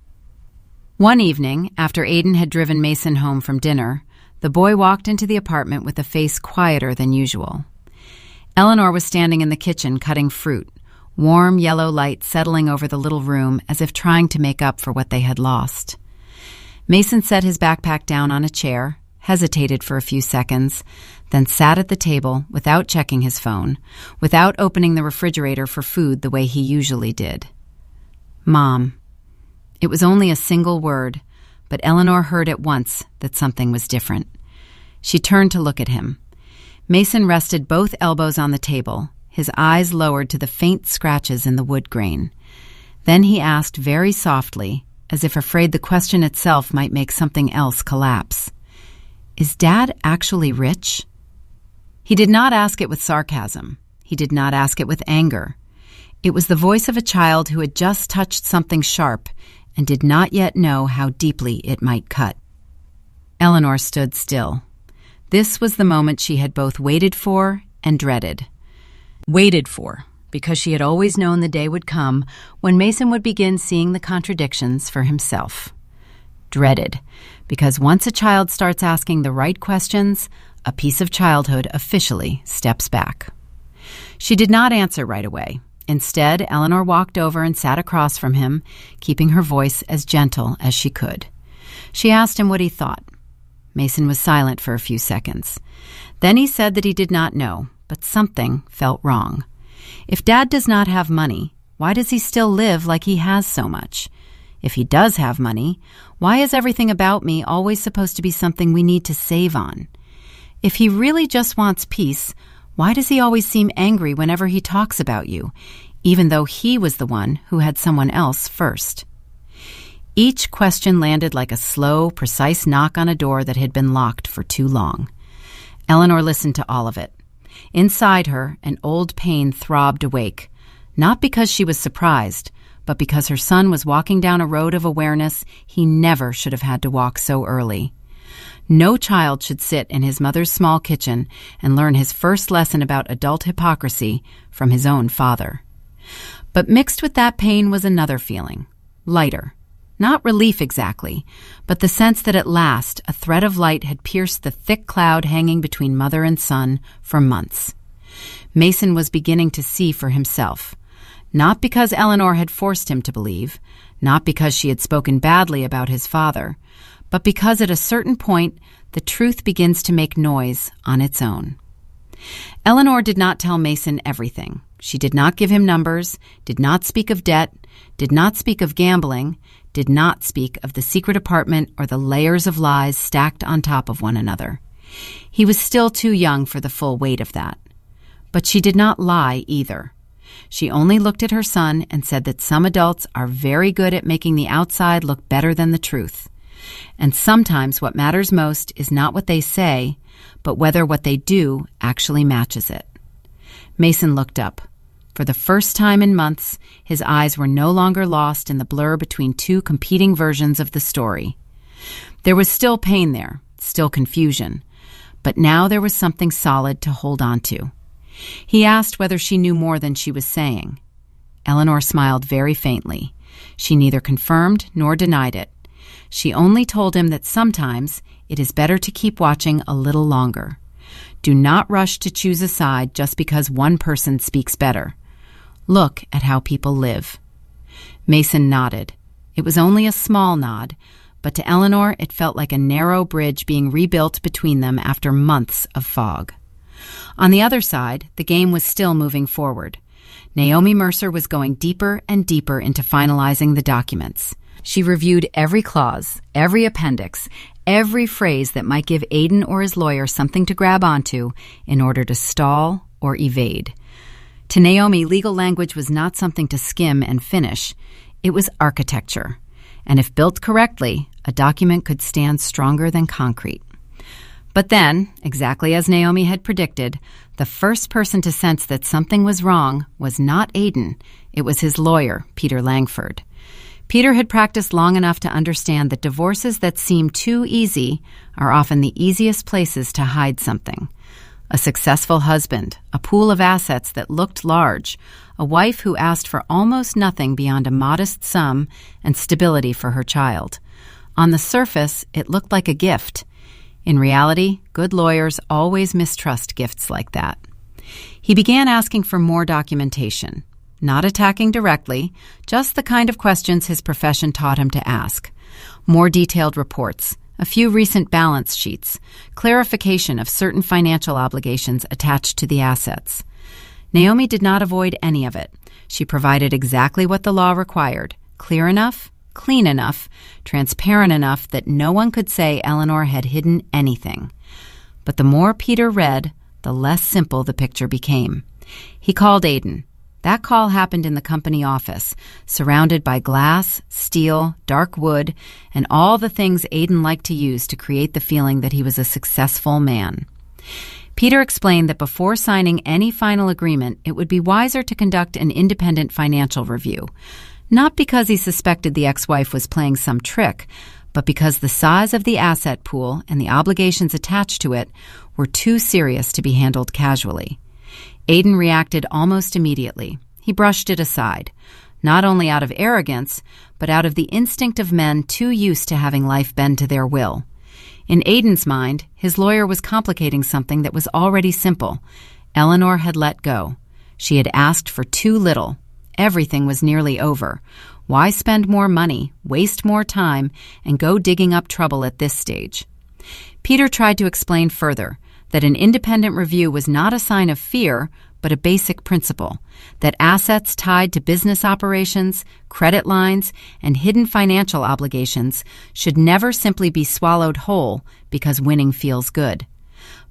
One evening, after Aiden had driven Mason home from dinner, the boy walked into the apartment with a face quieter than usual. Eleanor was standing in the kitchen cutting fruit, warm yellow light settling over the little room as if trying to make up for what they had lost. Mason set his backpack down on a chair, hesitated for a few seconds, then sat at the table without checking his phone, without opening the refrigerator for food the way he usually did. Mom. It was only a single word, but Eleanor heard at once that something was different. She turned to look at him. Mason rested both elbows on the table, his eyes lowered to the faint scratches in the wood grain. Then he asked very softly, as if afraid the question itself might make something else collapse, "Is Dad actually rich?" He did not ask it with sarcasm. He did not ask it with anger. It was the voice of a child who had just touched something sharp and did not yet know how deeply it might cut. Eleanor stood still. This was the moment she had both waited for and dreaded. Waited for, because she had always known the day would come when Mason would begin seeing the contradictions for himself. Dreaded, because once a child starts asking the right questions, a piece of childhood officially steps back. She did not answer right away. Instead, Eleanor walked over and sat across from him, keeping her voice as gentle as she could. She asked him what he thought. Mason was silent for a few seconds. Then he said that he did not know, but something felt wrong. If Dad does not have money, why does he still live like he has so much? If he does have money, why is everything about me always supposed to be something we need to save on? If he really just wants peace, why does he always seem angry whenever he talks about you, even though he was the one who had someone else first? Each question landed like a slow, precise knock on a door that had been locked for too long. Eleanor listened to all of it. Inside her, an old pain throbbed awake, not because she was surprised, but because her son was walking down a road of awareness he never should have had to walk so early. No child should sit in his mother's small kitchen and learn his first lesson about adult hypocrisy from his own father. But mixed with that pain was another feeling, lighter. Not relief exactly, but the sense that at last a thread of light had pierced the thick cloud hanging between mother and son for months. Mason was beginning to see for himself, not because Eleanor had forced him to believe, not because she had spoken badly about his father, but because at a certain point the truth begins to make noise on its own. Eleanor did not tell Mason everything. She did not give him numbers, did not speak of debt, did not speak of gambling, did not speak of the secret apartment or the layers of lies stacked on top of one another. He was still too young for the full weight of that. But she did not lie either. She only looked at her son and said that some adults are very good at making the outside look better than the truth. And sometimes what matters most is not what they say, but whether what they do actually matches it. Mason looked up. For the first time in months, his eyes were no longer lost in the blur between two competing versions of the story. There was still pain there, still confusion, but now there was something solid to hold on to. He asked whether she knew more than she was saying. Eleanor smiled very faintly. She neither confirmed nor denied it. She only told him that sometimes it is better to keep watching a little longer. Do not rush to choose a side just because one person speaks better. Look at how people live. Mason nodded. It was only a small nod, but to Eleanor it felt like a narrow bridge being rebuilt between them after months of fog. On the other side, the game was still moving forward. Naomi Mercer was going deeper and deeper into finalizing the documents. She reviewed every clause, every appendix, every phrase that might give Aiden or his lawyer something to grab onto in order to stall or evade. To Naomi, legal language was not something to skim and finish. It was architecture. And if built correctly, a document could stand stronger than concrete. But then, exactly as Naomi had predicted, the first person to sense that something was wrong was not Aiden. It was his lawyer, Peter Langford. Peter had practiced long enough to understand that divorces that seem too easy are often the easiest places to hide something. A successful husband, a pool of assets that looked large, a wife who asked for almost nothing beyond a modest sum and stability for her child. On the surface, it looked like a gift. In reality, good lawyers always mistrust gifts like that. He began asking for more documentation, not attacking directly, just the kind of questions his profession taught him to ask. More detailed reports, a few recent balance sheets, clarification of certain financial obligations attached to the assets. Naomi did not avoid any of it. She provided exactly what the law required, clear enough, clean enough, transparent enough that no one could say Eleanor had hidden anything. But the more Peter read, the less simple the picture became. He called Aiden. That call happened in the company office, surrounded by glass, steel, dark wood, and all the things Aiden liked to use to create the feeling that he was a successful man. Peter explained that before signing any final agreement, it would be wiser to conduct an independent financial review. Not because he suspected the ex-wife was playing some trick, but because the size of the asset pool and the obligations attached to it were too serious to be handled casually. Aiden reacted almost immediately. He brushed it aside, not only out of arrogance, but out of the instinct of men too used to having life bend to their will. In Aiden's mind, his lawyer was complicating something that was already simple. Eleanor had let go. She had asked for too little. Everything was nearly over. Why spend more money, waste more time, and go digging up trouble at this stage? Peter tried to explain further that an independent review was not a sign of fear, but a basic principle, that assets tied to business operations, credit lines, and hidden financial obligations should never simply be swallowed whole because winning feels good.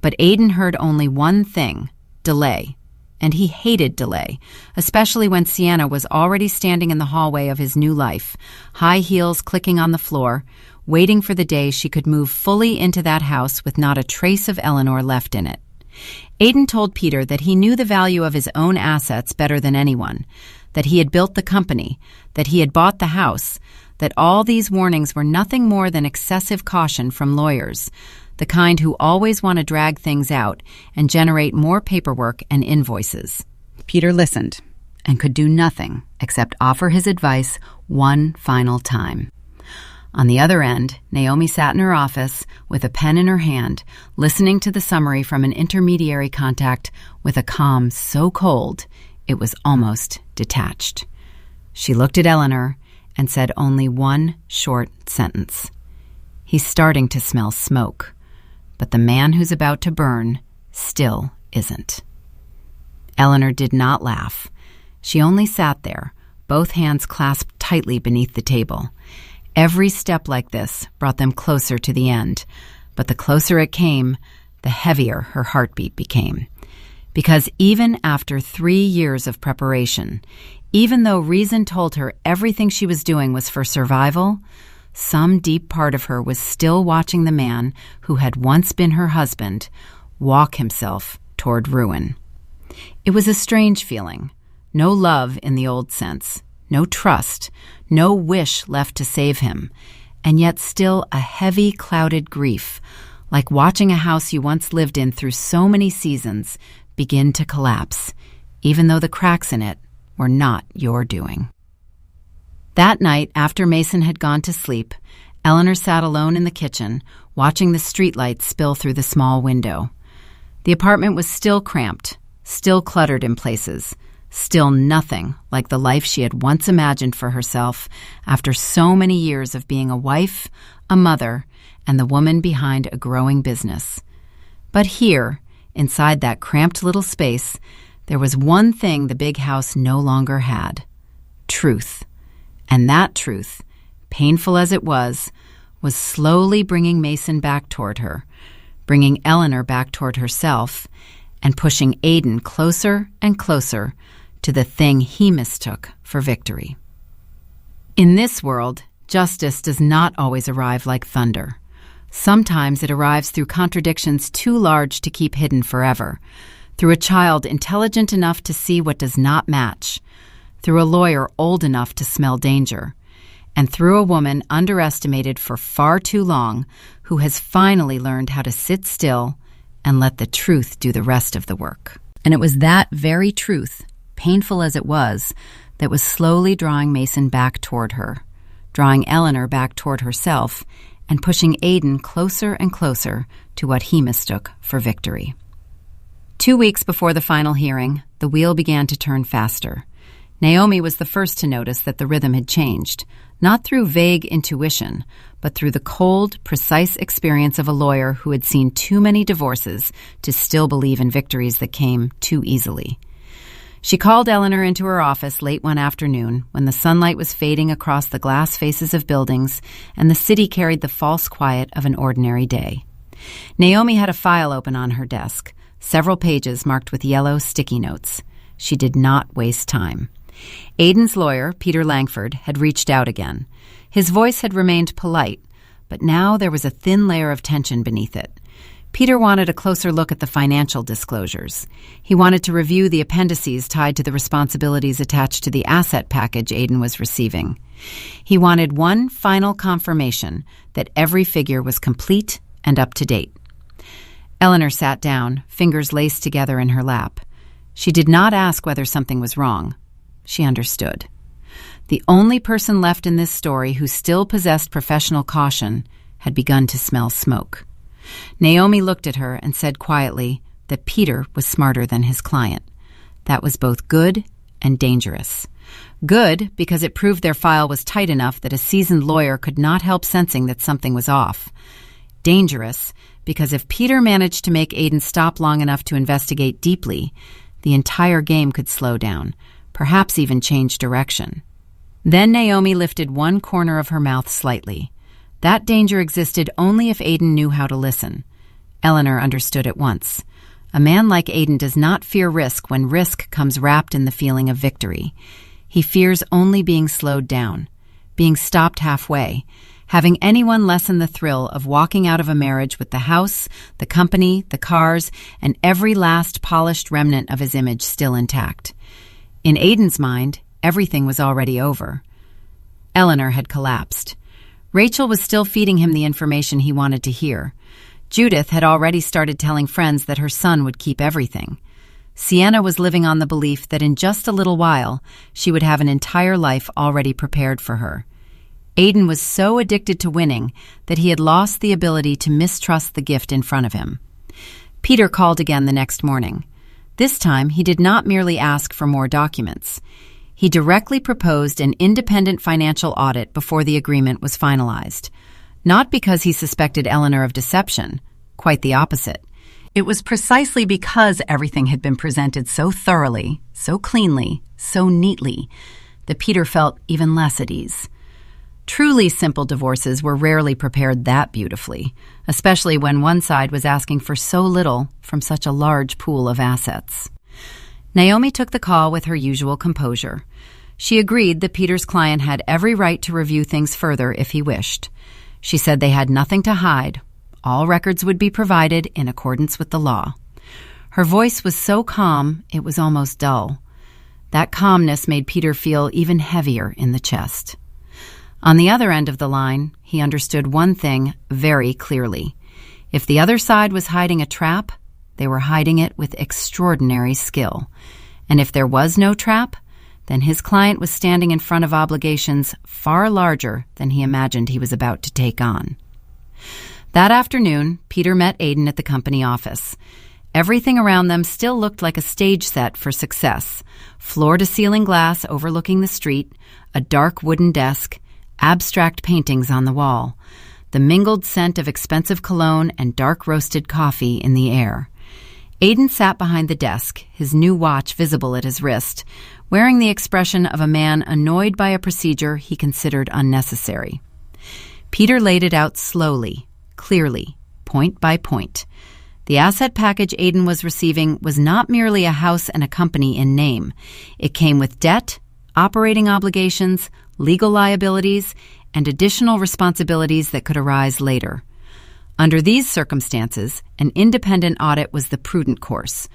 But Aiden heard only one thing: delay. And he hated delay, especially when Sienna was already standing in the hallway of his new life, high heels clicking on the floor, waiting for the day she could move fully into that house with not a trace of Eleanor left in it. Aiden told Peter that he knew the value of his own assets better than anyone, that he had built the company, that he had bought the house, that all these warnings were nothing more than excessive caution from lawyers, the kind who always want to drag things out and generate more paperwork and invoices. Peter listened and could do nothing except offer his advice one final time. On the other end, Naomi sat in her office with a pen in her hand, listening to the summary from an intermediary contact with a calm so cold it was almost detached. She looked at Eleanor and said only one short sentence. "He's starting to smell smoke, but the man who's about to burn still isn't." Eleanor did not laugh. She only sat there, both hands clasped tightly beneath the table. Every step like this brought them closer to the end, but the closer it came, the heavier her heartbeat became. Because even after 3 years of preparation, even though reason told her everything she was doing was for survival, some deep part of her was still watching the man who had once been her husband walk himself toward ruin. It was a strange feeling, No love in the old sense, no trust, no wish left to save him, and yet still a heavy, clouded grief, like watching a house you once lived in through so many seasons begin to collapse, even though the cracks in it were not your doing. That night, after Mason had gone to sleep, Eleanor sat alone in the kitchen, watching the streetlights spill through the small window. The apartment was still cramped, still cluttered in places, still nothing like the life she had once imagined for herself after so many years of being a wife, a mother, and the woman behind a growing business. But here, inside that cramped little space, there was one thing the big house no longer had: truth. And that truth, painful as it was slowly bringing Mason back toward her, bringing Eleanor back toward herself, and pushing Aiden closer and closer to the thing he mistook for victory. In this world, justice does not always arrive like thunder. Sometimes it arrives through contradictions too large to keep hidden forever, through a child intelligent enough to see what does not match, through a lawyer old enough to smell danger, and through a woman underestimated for far too long who has finally learned how to sit still and let the truth do the rest of the work. And it was that very truth, painful as it was, that was slowly drawing Mason back toward her, drawing Eleanor back toward herself, and pushing Aiden closer and closer to what he mistook for victory. 2 weeks before the final hearing, the wheel began to turn faster. Naomi was the first to notice that the rhythm had changed, not through vague intuition, but through the cold, precise experience of a lawyer who had seen too many divorces to still believe in victories that came too easily. She called Eleanor into her office late one afternoon when the sunlight was fading across the glass faces of buildings and the city carried the false quiet of an ordinary day. Naomi had a file open on her desk, several pages marked with yellow sticky notes. She did not waste time. Aiden's lawyer, Peter Langford, had reached out again. His voice had remained polite, but now there was a thin layer of tension beneath it. Peter wanted a closer look at the financial disclosures. He wanted to review the appendices tied to the responsibilities attached to the asset package Aiden was receiving. He wanted one final confirmation that every figure was complete and up to date. Eleanor sat down, fingers laced together in her lap. She did not ask whether something was wrong. She understood. The only person left in this story who still possessed professional caution had begun to smell smoke. Naomi looked at her and said quietly that Peter was smarter than his client. That was both good and dangerous. Good because it proved their file was tight enough that a seasoned lawyer could not help sensing that something was off. Dangerous because if Peter managed to make Aiden stop long enough to investigate deeply, the entire game could slow down, perhaps even change direction. Then Naomi lifted one corner of her mouth slightly. That danger existed only if Aiden knew how to listen. Eleanor understood at once. A man like Aiden does not fear risk when risk comes wrapped in the feeling of victory. He fears only being slowed down, being stopped halfway, having anyone lessen the thrill of walking out of a marriage with the house, the company, the cars, and every last polished remnant of his image still intact. In Aiden's mind, everything was already over. Eleanor had collapsed. Rachel was still feeding him the information he wanted to hear. Judith had already started telling friends that her son would keep everything. Sienna was living on the belief that in just a little while, she would have an entire life already prepared for her. Aiden was so addicted to winning that he had lost the ability to mistrust the gift in front of him. Peter called again the next morning. This time, he did not merely ask for more documents. He directly proposed an independent financial audit before the agreement was finalized. Not because he suspected Eleanor of deception, quite the opposite. It was precisely because everything had been presented so thoroughly, so cleanly, so neatly, that Peter felt even less at ease. Truly simple divorces were rarely prepared that beautifully, especially when one side was asking for so little from such a large pool of assets. Naomi took the call with her usual composure. She agreed that Peter's client had every right to review things further if he wished. She said they had nothing to hide. All records would be provided in accordance with the law. Her voice was so calm it was almost dull. That calmness made Peter feel even heavier in the chest. On the other end of the line, he understood one thing very clearly. If the other side was hiding a trap, they were hiding it with extraordinary skill. And if there was no trap, then his client was standing in front of obligations far larger than he imagined he was about to take on. That afternoon, Peter met Aidan at the company office. Everything around them still looked like a stage set for success. Floor-to-ceiling glass overlooking the street, a dark wooden desk, abstract paintings on the wall, the mingled scent of expensive cologne and dark roasted coffee in the air. Aidan sat behind the desk, his new watch visible at his wrist, wearing the expression of a man annoyed by a procedure he considered unnecessary. Peter laid it out slowly, clearly, point by point. The asset package Aidan was receiving was not merely a house and a company in name. It came with debt, operating obligations, legal liabilities, and additional responsibilities that could arise later. Under these circumstances, an independent audit was the prudent course,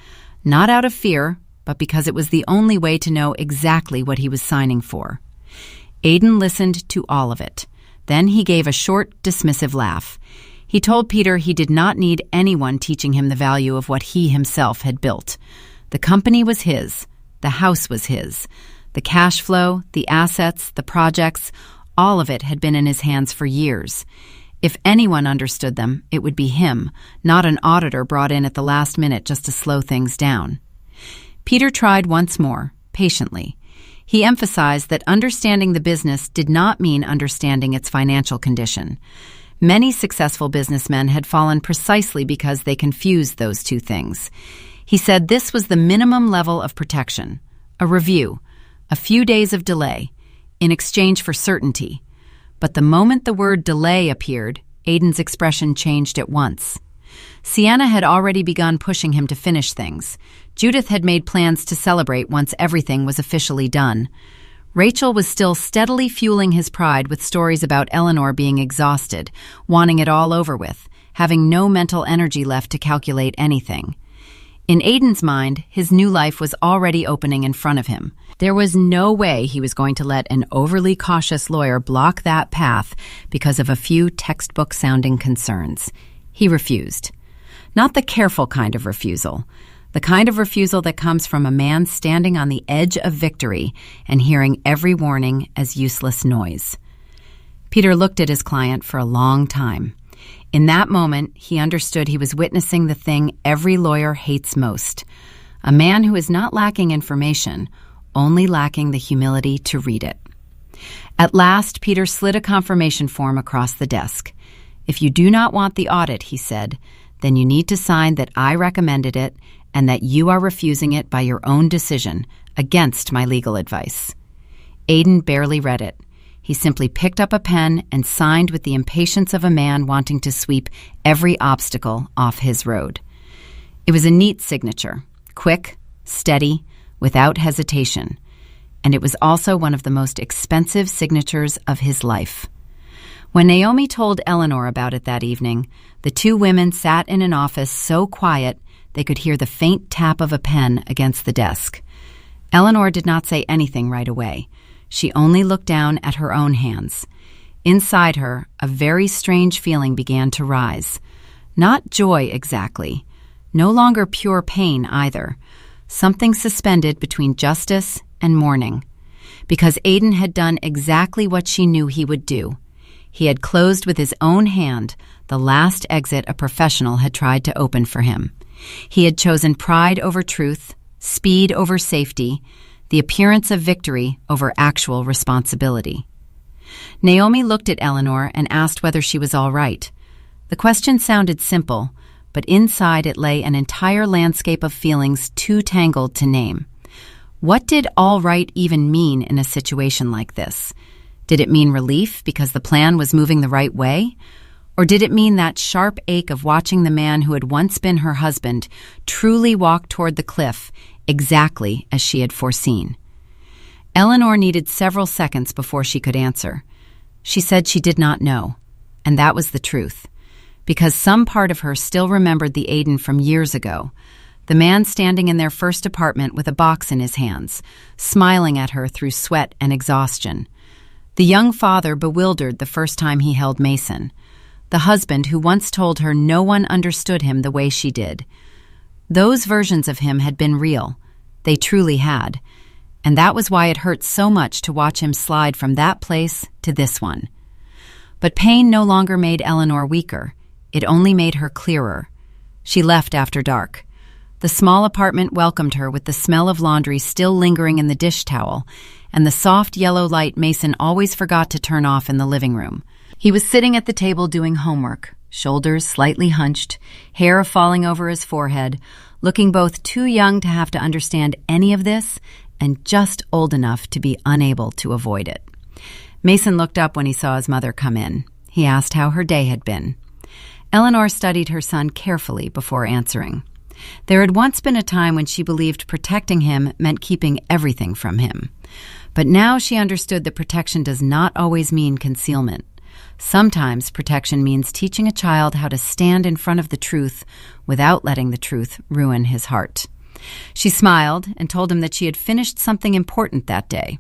not out of fear, but because it was the only way to know exactly what he was signing for. Aidan listened to all of it. Then he gave a short, dismissive laugh. He told Peter he did not need anyone teaching him the value of what he himself had built. The company was his. The house was his. The cash flow, the assets, the projects, all of it had been in his hands for years. If anyone understood them, it would be him, not an auditor brought in at the last minute just to slow things down. Peter tried once more, patiently. He emphasized that understanding the business did not mean understanding its financial condition. Many successful businessmen had fallen precisely because they confused those two things. He said this was the minimum level of protection, a review, a few days of delay, in exchange for certainty. But the moment the word delay appeared, Aidan's expression changed at once. Sienna had already begun pushing him to finish things. Judith had made plans to celebrate once everything was officially done. Rachel was still steadily fueling his pride with stories about Eleanor being exhausted, wanting it all over with, having no mental energy left to calculate anything. In Aidan's mind, his new life was already opening in front of him. There was no way he was going to let an overly cautious lawyer block that path because of a few textbook-sounding concerns. He refused. Not the careful kind of refusal. The kind of refusal that comes from a man standing on the edge of victory and hearing every warning as useless noise. Peter looked at his client for a long time. In that moment, he understood he was witnessing the thing every lawyer hates most. A man who is not lacking information, only lacking the humility to read it. At last, Peter slid a confirmation form across the desk. "If you do not want the audit," he said, "then you need to sign that I recommended it and that you are refusing it by your own decision, against my legal advice." Aidan barely read it. He simply picked up a pen and signed with the impatience of a man wanting to sweep every obstacle off his road. It was a neat signature, quick, steady, without hesitation, and it was also one of the most expensive signatures of his life. When Naomi told Eleanor about it that evening, the two women sat in an office so quiet they could hear the faint tap of a pen against the desk. Eleanor did not say anything right away. She only looked down at her own hands. Inside her, a very strange feeling began to rise. Not joy exactly. No longer pure pain either. Something suspended between justice and mourning. Because Aidan had done exactly what she knew he would do. He had closed with his own hand the last exit a professional had tried to open for him. He had chosen pride over truth, speed over safety, the appearance of victory over actual responsibility. Naomi looked at Eleanor and asked whether she was all right. The question sounded simple, but inside it lay an entire landscape of feelings too tangled to name. What did all right even mean in a situation like this? Did it mean relief because the plan was moving the right way? Or did it mean that sharp ache of watching the man who had once been her husband truly walk toward the cliff exactly as she had foreseen? Eleanor needed several seconds before she could answer. She said she did not know, and that was the truth, because some part of her still remembered the Aidan from years ago, the man standing in their first apartment with a box in his hands, smiling at her through sweat and exhaustion. The young father bewildered the first time he held Mason. The husband who once told her no one understood him the way she did. Those versions of him had been real. They truly had. And that was why it hurt so much to watch him slide from that place to this one. But pain no longer made Eleanor weaker. It only made her clearer. She left after dark. The small apartment welcomed her with the smell of laundry still lingering in the dish towel and the soft yellow light Mason always forgot to turn off in the living room. He was sitting at the table doing homework, shoulders slightly hunched, hair falling over his forehead, looking both too young to have to understand any of this and just old enough to be unable to avoid it. Mason looked up when he saw his mother come in. He asked how her day had been. Eleanor studied her son carefully before answering. There had once been a time when she believed protecting him meant keeping everything from him. But now she understood that protection does not always mean concealment. Sometimes protection means teaching a child how to stand in front of the truth without letting the truth ruin his heart. She smiled and told him that she had finished something important that day.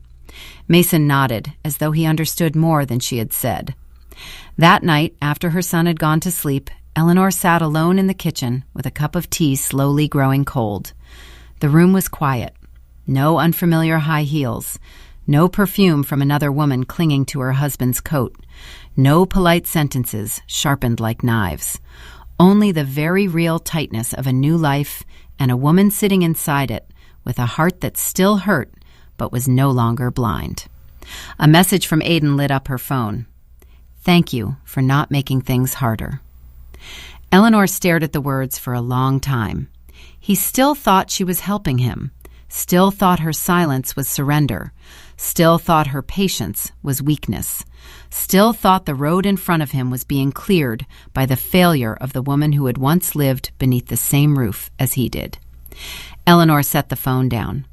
Mason nodded, as though he understood more than she had said. That night, after her son had gone to sleep, Eleanor sat alone in the kitchen with a cup of tea slowly growing cold. The room was quiet. No unfamiliar high heels. No perfume from another woman clinging to her husband's coat. No polite sentences sharpened like knives. Only the very real tightness of a new life and a woman sitting inside it with a heart that still hurt but was no longer blind. A message from Aidan lit up her phone. "Thank you for not making things harder." Eleanor stared at the words for a long time. He still thought she was helping him, still thought her silence was surrender, still thought her patience was weakness, still thought the road in front of him was being cleared by the failure of the woman who had once lived beneath the same roof as he did. Eleanor set the phone down.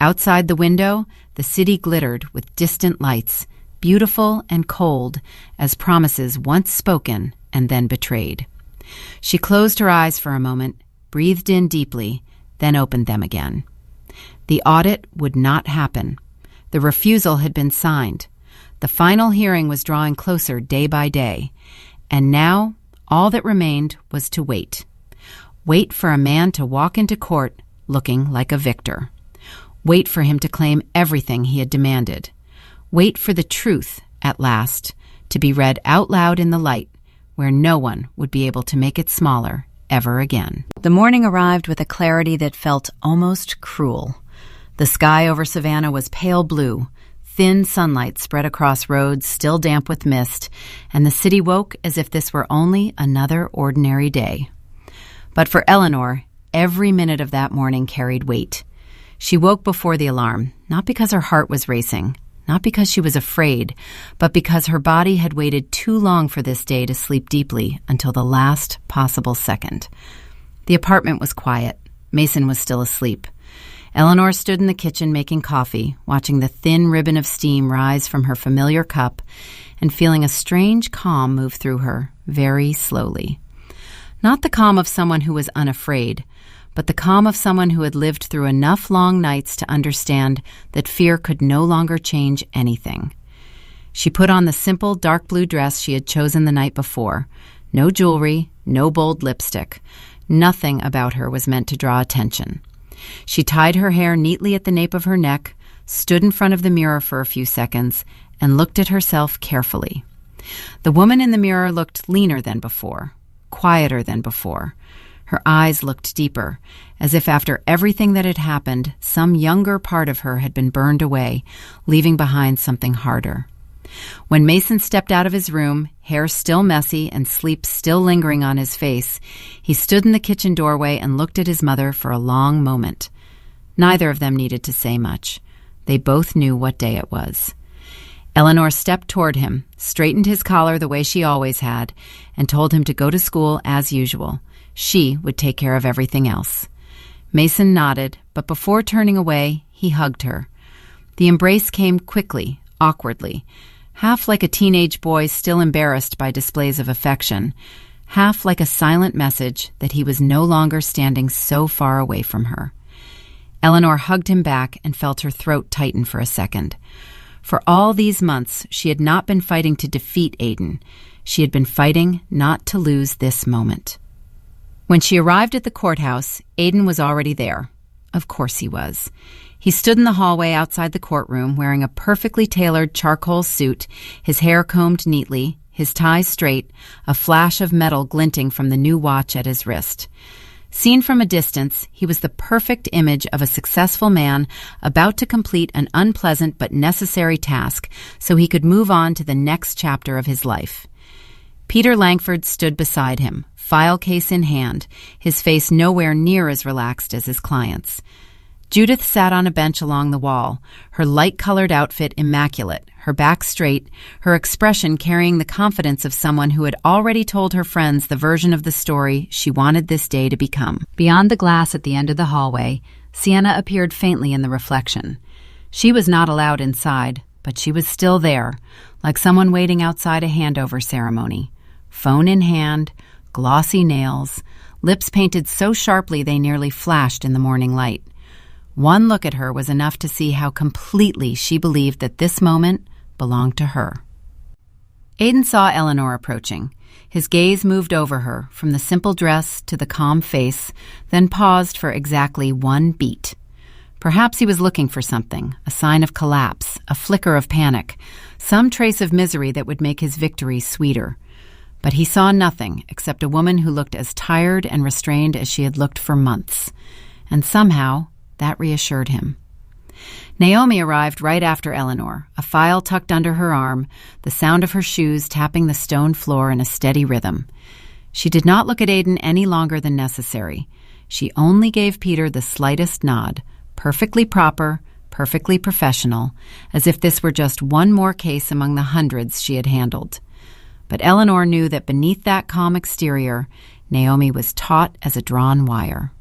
Outside the window, the city glittered with distant lights, beautiful and cold as promises once spoken and then betrayed. She closed her eyes for a moment, breathed in deeply, then opened them again. The audit would not happen. The refusal had been signed. The final hearing was drawing closer day by day. And now, all that remained was to wait. Wait for a man to walk into court looking like a victor. Wait for him to claim everything he had demanded. Wait for the truth, at last, to be read out loud in the light, where no one would be able to make it smaller ever again. The morning arrived with a clarity that felt almost cruel. The sky over Savannah was pale blue, thin sunlight spread across roads still damp with mist, and the city woke as if this were only another ordinary day. But for Eleanor, every minute of that morning carried weight. She woke before the alarm, not because her heart was racing, not because she was afraid, but because her body had waited too long for this day to sleep deeply until the last possible second. The apartment was quiet. Mason was still asleep. Eleanor stood in the kitchen making coffee, watching the thin ribbon of steam rise from her familiar cup and feeling a strange calm move through her, very slowly. Not the calm of someone who was unafraid, but the calm of someone who had lived through enough long nights to understand that fear could no longer change anything. She put on the simple dark blue dress she had chosen the night before. No jewelry, no bold lipstick. Nothing about her was meant to draw attention. She tied her hair neatly at the nape of her neck, stood in front of the mirror for a few seconds, and looked at herself carefully. The woman in the mirror looked leaner than before, quieter than before. Her eyes looked deeper, as if after everything that had happened, some younger part of her had been burned away, leaving behind something harder. When Mason stepped out of his room, hair still messy and sleep still lingering on his face, he stood in the kitchen doorway and looked at his mother for a long moment. Neither of them needed to say much. They both knew what day it was. Eleanor stepped toward him, straightened his collar the way she always had, and told him to go to school as usual. She would take care of everything else. Mason nodded, but before turning away, he hugged her. The embrace came quickly, awkwardly, half like a teenage boy still embarrassed by displays of affection, half like a silent message that he was no longer standing so far away from her. Eleanor hugged him back and felt her throat tighten for a second. For all these months, she had not been fighting to defeat Aiden. She had been fighting not to lose this moment. When she arrived at the courthouse, Aiden was already there. Of course he was. He stood in the hallway outside the courtroom wearing a perfectly tailored charcoal suit, his hair combed neatly, his tie straight, a flash of metal glinting from the new watch at his wrist. Seen from a distance, he was the perfect image of a successful man about to complete an unpleasant but necessary task so he could move on to the next chapter of his life. Peter Langford stood beside him, file case in hand, his face nowhere near as relaxed as his client's. Judith sat on a bench along the wall, her light-colored outfit immaculate, her back straight, her expression carrying the confidence of someone who had already told her friends the version of the story she wanted this day to become. Beyond the glass at the end of the hallway, Sienna appeared faintly in the reflection. She was not allowed inside, but she was still there, like someone waiting outside a handover ceremony. Phone in hand, glossy nails, lips painted so sharply they nearly flashed in the morning light. One look at her was enough to see how completely she believed that this moment belonged to her. Aiden saw Eleanor approaching. His gaze moved over her, from the simple dress to the calm face, then paused for exactly one beat. Perhaps he was looking for something, a sign of collapse, a flicker of panic, some trace of misery that would make his victory sweeter. But he saw nothing except a woman who looked as tired and restrained as she had looked for months. And somehow, that reassured him. Naomi arrived right after Eleanor, a file tucked under her arm, the sound of her shoes tapping the stone floor in a steady rhythm. She did not look at Aiden any longer than necessary. She only gave Peter the slightest nod, perfectly proper, perfectly professional, as if this were just one more case among the hundreds she had handled. But Eleanor knew that beneath that calm exterior, Naomi was taut as a drawn wire.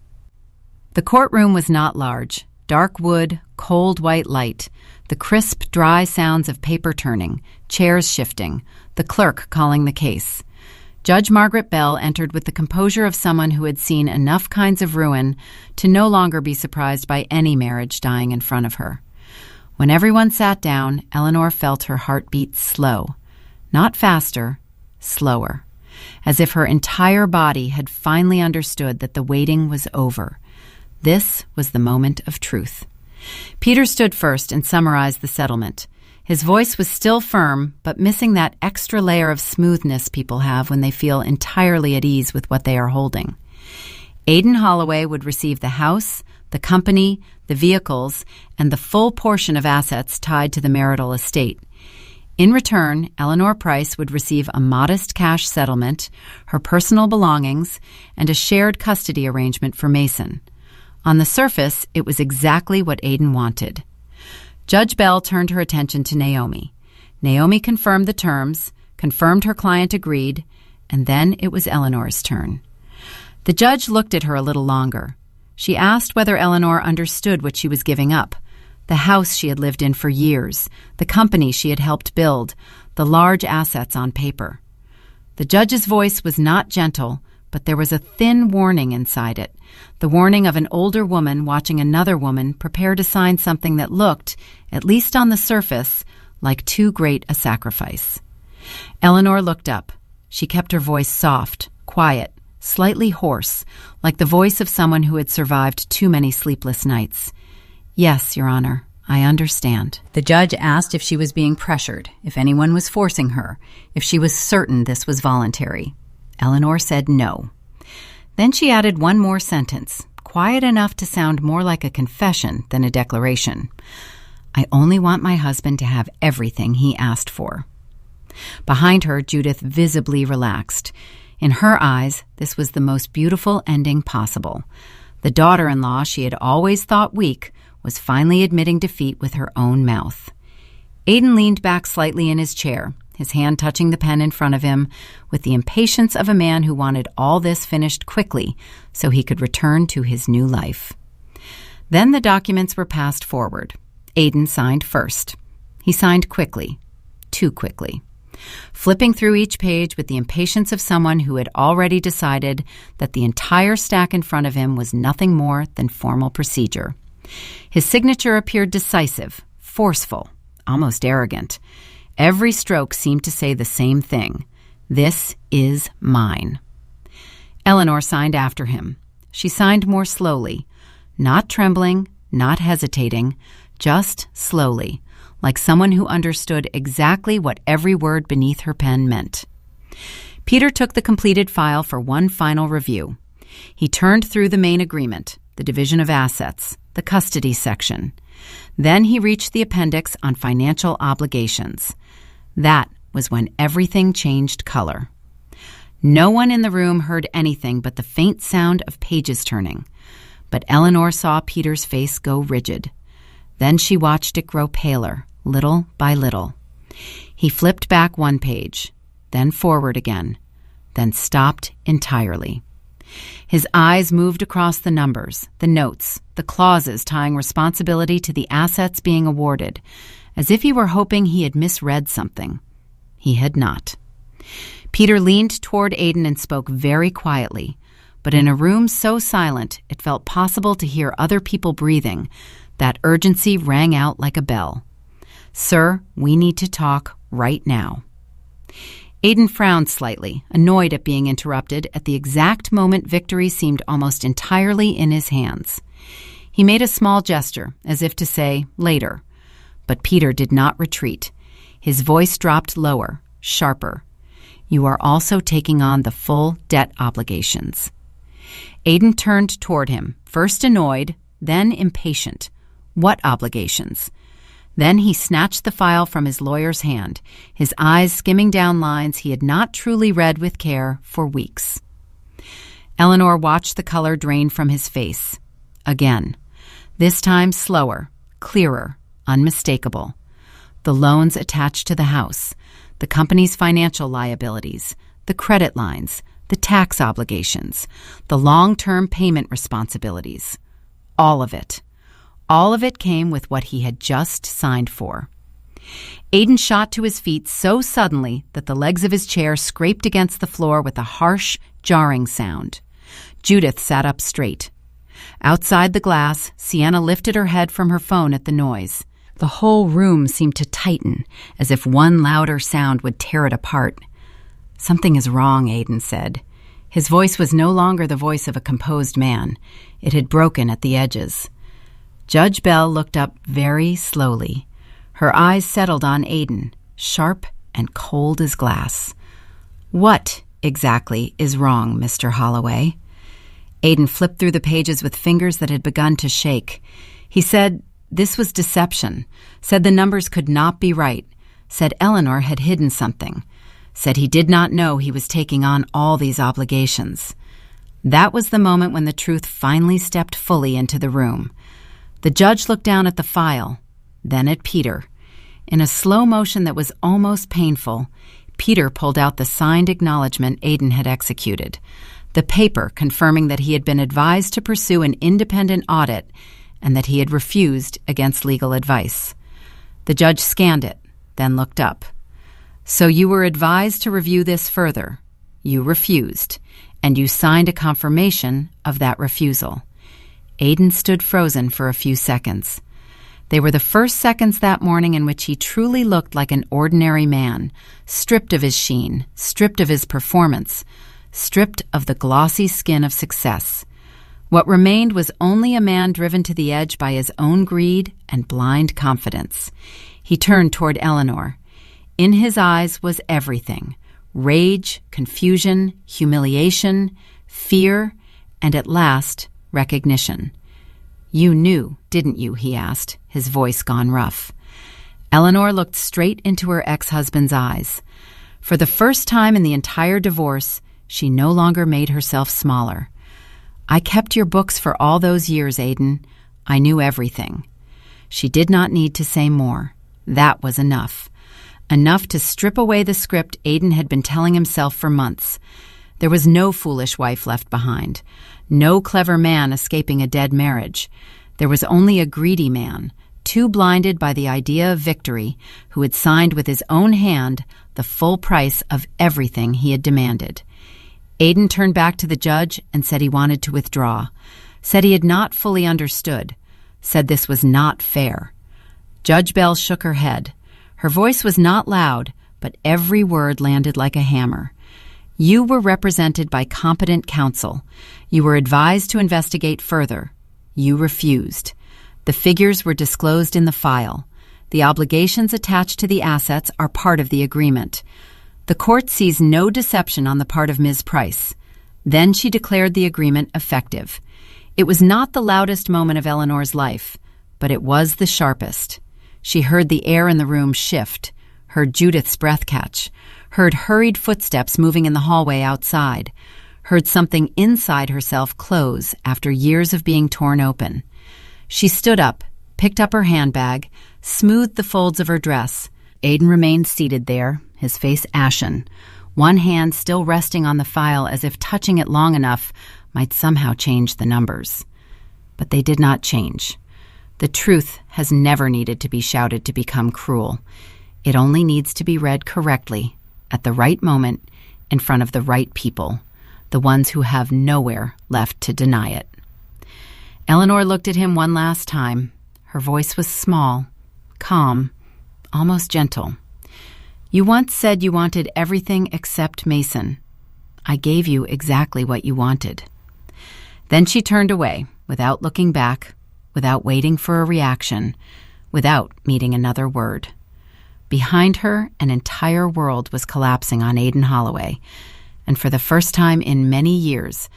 The courtroom was not large. Dark wood, cold white light, the crisp, dry sounds of paper turning, chairs shifting, the clerk calling the case. Judge Margaret Bell entered with the composure of someone who had seen enough kinds of ruin to no longer be surprised by any marriage dying in front of her. When everyone sat down, Eleanor felt her heart beat slow. Not faster, slower. As if her entire body had finally understood that the waiting was over. This was the moment of truth. Peter stood first and summarized the settlement. His voice was still firm, but missing that extra layer of smoothness people have when they feel entirely at ease with what they are holding. Aiden Holloway would receive the house, the company, the vehicles, and the full portion of assets tied to the marital estate. In return, Eleanor Price would receive a modest cash settlement, her personal belongings, and a shared custody arrangement for Mason. On the surface, it was exactly what Aiden wanted. Judge Bell turned her attention to Naomi. Naomi confirmed the terms, confirmed her client agreed, and then it was Eleanor's turn. The judge looked at her a little longer. She asked whether Eleanor understood what she was giving up. The house she had lived in for years, the company she had helped build, the large assets on paper. The judge's voice was not gentle, but there was a thin warning inside it, the warning of an older woman watching another woman prepare to sign something that looked, at least on the surface, like too great a sacrifice. Eleanor looked up. She kept her voice soft, quiet, slightly hoarse, like the voice of someone who had survived too many sleepless nights. "Yes, Your Honor, I understand." The judge asked if she was being pressured, if anyone was forcing her, if she was certain this was voluntary. Eleanor said no. Then she added one more sentence, quiet enough to sound more like a confession than a declaration. "I only want my husband to have everything he asked for." Behind her, Judith visibly relaxed. In her eyes, this was the most beautiful ending possible. The daughter-in-law she had always thought weak was finally admitting defeat with her own mouth. Aiden leaned back slightly in his chair, his hand touching the pen in front of him, with the impatience of a man who wanted all this finished quickly so he could return to his new life. Then the documents were passed forward. Aiden signed first. He signed quickly, too quickly. flipping through each page with the impatience of someone who had already decided that the entire stack in front of him was nothing more than formal procedure. His signature appeared decisive, forceful, almost arrogant. Every stroke seemed to say the same thing: "This is mine." Eleanor signed after him. She signed more slowly, not trembling, not hesitating, just slowly, like someone who understood exactly what every word beneath her pen meant. Peter took the completed file for one final review. He turned through the main agreement, the division of assets, the custody section. Then he reached the appendix on financial obligations. That was when everything changed color. No one in the room heard anything but the faint sound of pages turning. But Eleanor saw Peter's face go rigid. Then she watched it grow paler, little by little. He flipped back one page, then forward again, then stopped entirely. His eyes moved across the numbers, the notes, the clauses tying responsibility to the assets being awarded, as if he were hoping he had misread something. He had not. Peter leaned toward Aidan and spoke very quietly, but in a room so silent it felt possible to hear other people breathing. That urgency rang out like a bell. "Sir, we need to talk right now." Aidan frowned slightly, annoyed at being interrupted at the exact moment victory seemed almost entirely in his hands. He made a small gesture, as if to say, "Later." But Peter did not retreat. His voice dropped lower, sharper. "You are also taking on the full debt obligations." Aidan turned toward him, first annoyed, then impatient. What obligations? Then he snatched the file from his lawyer's hand, his eyes skimming down lines he had not truly read with care for weeks. Eleanor watched the color drain from his face. Again. This time slower, clearer, unmistakable. The loans attached to the house, the company's financial liabilities, the credit lines, the tax obligations, the long-term payment responsibilities. All of it. All of it came with what he had just signed for. Aidan shot to his feet so suddenly that the legs of his chair scraped against the floor with a harsh, jarring sound. Judith sat up straight. Outside the glass, Sienna lifted her head from her phone at the noise. The whole room seemed to tighten, as if one louder sound would tear it apart. "Something is wrong," Aidan said. His voice was no longer the voice of a composed man. It had broken at the edges. Judge Bell looked up very slowly. Her eyes settled on Aidan, sharp and cold as glass. "What exactly is wrong, Mr. Holloway?" Aidan flipped through the pages with fingers that had begun to shake. He said this was deception, said the numbers could not be right, said Eleanor had hidden something, said he did not know he was taking on all these obligations. That was the moment when the truth finally stepped fully into the room. The judge looked down at the file, then at Peter. In a slow motion that was almost painful, Peter pulled out the signed acknowledgement Aidan had executed, the paper confirming that he had been advised to pursue an independent audit and that he had refused against legal advice. The judge scanned it, then looked up. "So you were advised to review this further. You refused, and you signed a confirmation of that refusal." Aidan stood frozen for a few seconds. They were the first seconds that morning in which he truly looked like an ordinary man, stripped of his sheen, stripped of his performance, stripped of the glossy skin of success. What remained was only a man driven to the edge by his own greed and blind confidence. He turned toward Eleanor. In his eyes was everything: rage, confusion, humiliation, fear, and at last, recognition. "You knew, didn't you?" he asked, his voice gone rough. Eleanor looked straight into her ex-husband's eyes. For the first time in the entire divorce, she no longer made herself smaller. "I kept your books for all those years, Aidan. I knew everything." She did not need to say more. That was enough. Enough to strip away the script Aidan had been telling himself for months. There was no foolish wife left behind, no clever man escaping a dead marriage. There was only a greedy man, too blinded by the idea of victory, who had signed with his own hand the full price of everything he had demanded. Aiden turned back to the judge and said he wanted to withdraw, said he had not fully understood, said this was not fair. Judge Bell shook her head. Her voice was not loud, but every word landed like a hammer. You were represented by competent counsel. You were advised to investigate further. You refused. The figures were disclosed in the file. The obligations attached to the assets are part of the agreement. The court sees no deception on the part of Ms. Price. Then she declared the agreement effective. It was not the loudest moment of Eleanor's life, but it was the sharpest. She heard the air in the room shift, heard Judith's breath catch, heard hurried footsteps moving in the hallway outside, heard something inside herself close after years of being torn open. She stood up, picked up her handbag, smoothed the folds of her dress. Aiden remained seated there, his face ashen, one hand still resting on the file as if touching it long enough might somehow change the numbers. But they did not change. The truth has never needed to be shouted to become cruel. It only needs to be read correctly, at the right moment, in front of the right people, the ones who have nowhere left to deny it. Eleanor looked at him one last time. Her voice was small, calm, almost gentle. You once said you wanted everything except Mason. I gave you exactly what you wanted. Then she turned away, without looking back, without waiting for a reaction, without meeting another word. Behind her, an entire world was collapsing on Aiden Holloway, and for the first time in many years,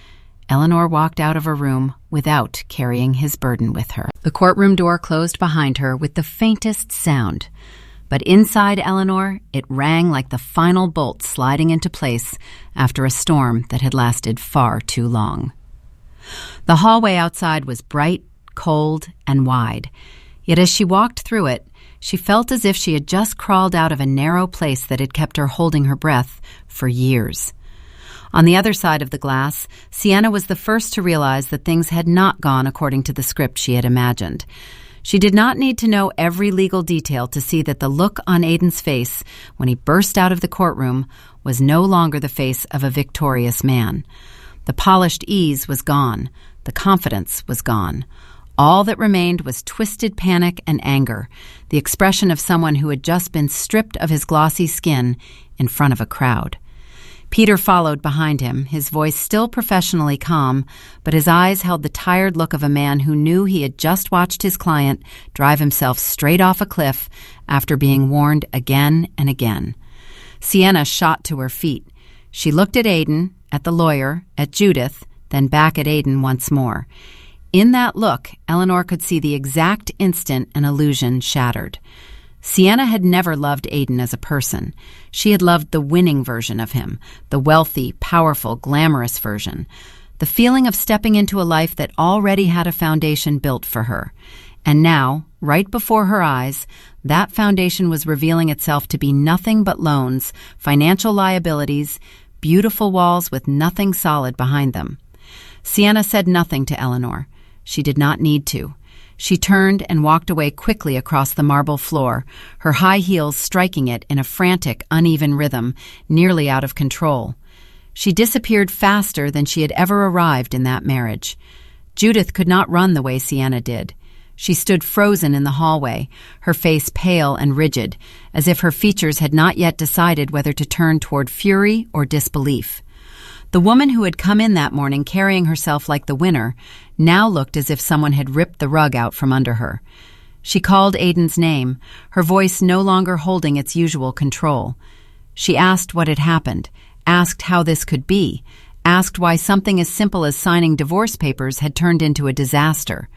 Eleanor walked out of a room without carrying his burden with her. The courtroom door closed behind her with the faintest sound, but inside Eleanor, it rang like the final bolt sliding into place after a storm that had lasted far too long. The hallway outside was bright, cold, and wide, yet as she walked through it, she felt as if she had just crawled out of a narrow place that had kept her holding her breath for years. On the other side of the glass, Sienna was the first to realize that things had not gone according to the script she had imagined. She did not need to know every legal detail to see that the look on Aiden's face when he burst out of the courtroom was no longer the face of a victorious man. The polished ease was gone. The confidence was gone. All that remained was twisted panic and anger, the expression of someone who had just been stripped of his glossy skin in front of a crowd. Peter followed behind him, his voice still professionally calm, but his eyes held the tired look of a man who knew he had just watched his client drive himself straight off a cliff after being warned again and again. Sienna shot to her feet. She looked at Aiden, at the lawyer, at Judith, then back at Aiden once more. In that look, Eleanor could see the exact instant an illusion shattered. Sienna had never loved Aiden as a person. She had loved the winning version of him, the wealthy, powerful, glamorous version, the feeling of stepping into a life that already had a foundation built for her. And now, right before her eyes, that foundation was revealing itself to be nothing but loans, financial liabilities, beautiful walls with nothing solid behind them. Sienna said nothing to Eleanor. She did not need to. She turned and walked away quickly across the marble floor, her high heels striking it in a frantic, uneven rhythm, nearly out of control. She disappeared faster than she had ever arrived in that marriage. Judith could not run the way Sienna did. She stood frozen in the hallway, her face pale and rigid, as if her features had not yet decided whether to turn toward fury or disbelief. The woman who had come in that morning carrying herself like the winner now looked as if someone had ripped the rug out from under her. She called Aiden's name, her voice no longer holding its usual control. She asked what had happened, asked how this could be, asked why something as simple as signing divorce papers had turned into a disaster.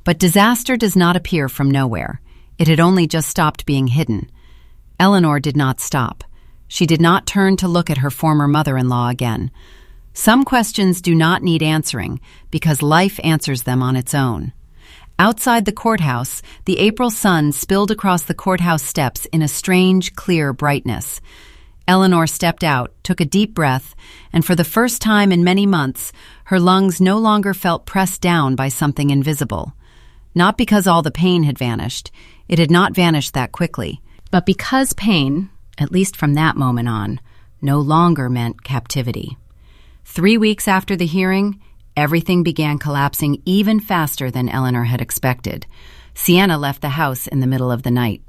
But disaster does not appear from nowhere. It had only just stopped being hidden. Eleanor did not stop. She did not turn to look at her former mother-in-law again. Some questions do not need answering because life answers them on its own. Outside the courthouse, the April sun spilled across the courthouse steps in a strange, clear brightness. Eleanor stepped out, took a deep breath, and for the first time in many months, her lungs no longer felt pressed down by something invisible. not because all the pain had vanished. It had not vanished that quickly, but because pain, at least from that moment on, no longer meant captivity. 3 weeks after the hearing, everything began collapsing even faster than Eleanor had expected. Sienna left the house in the middle of the night.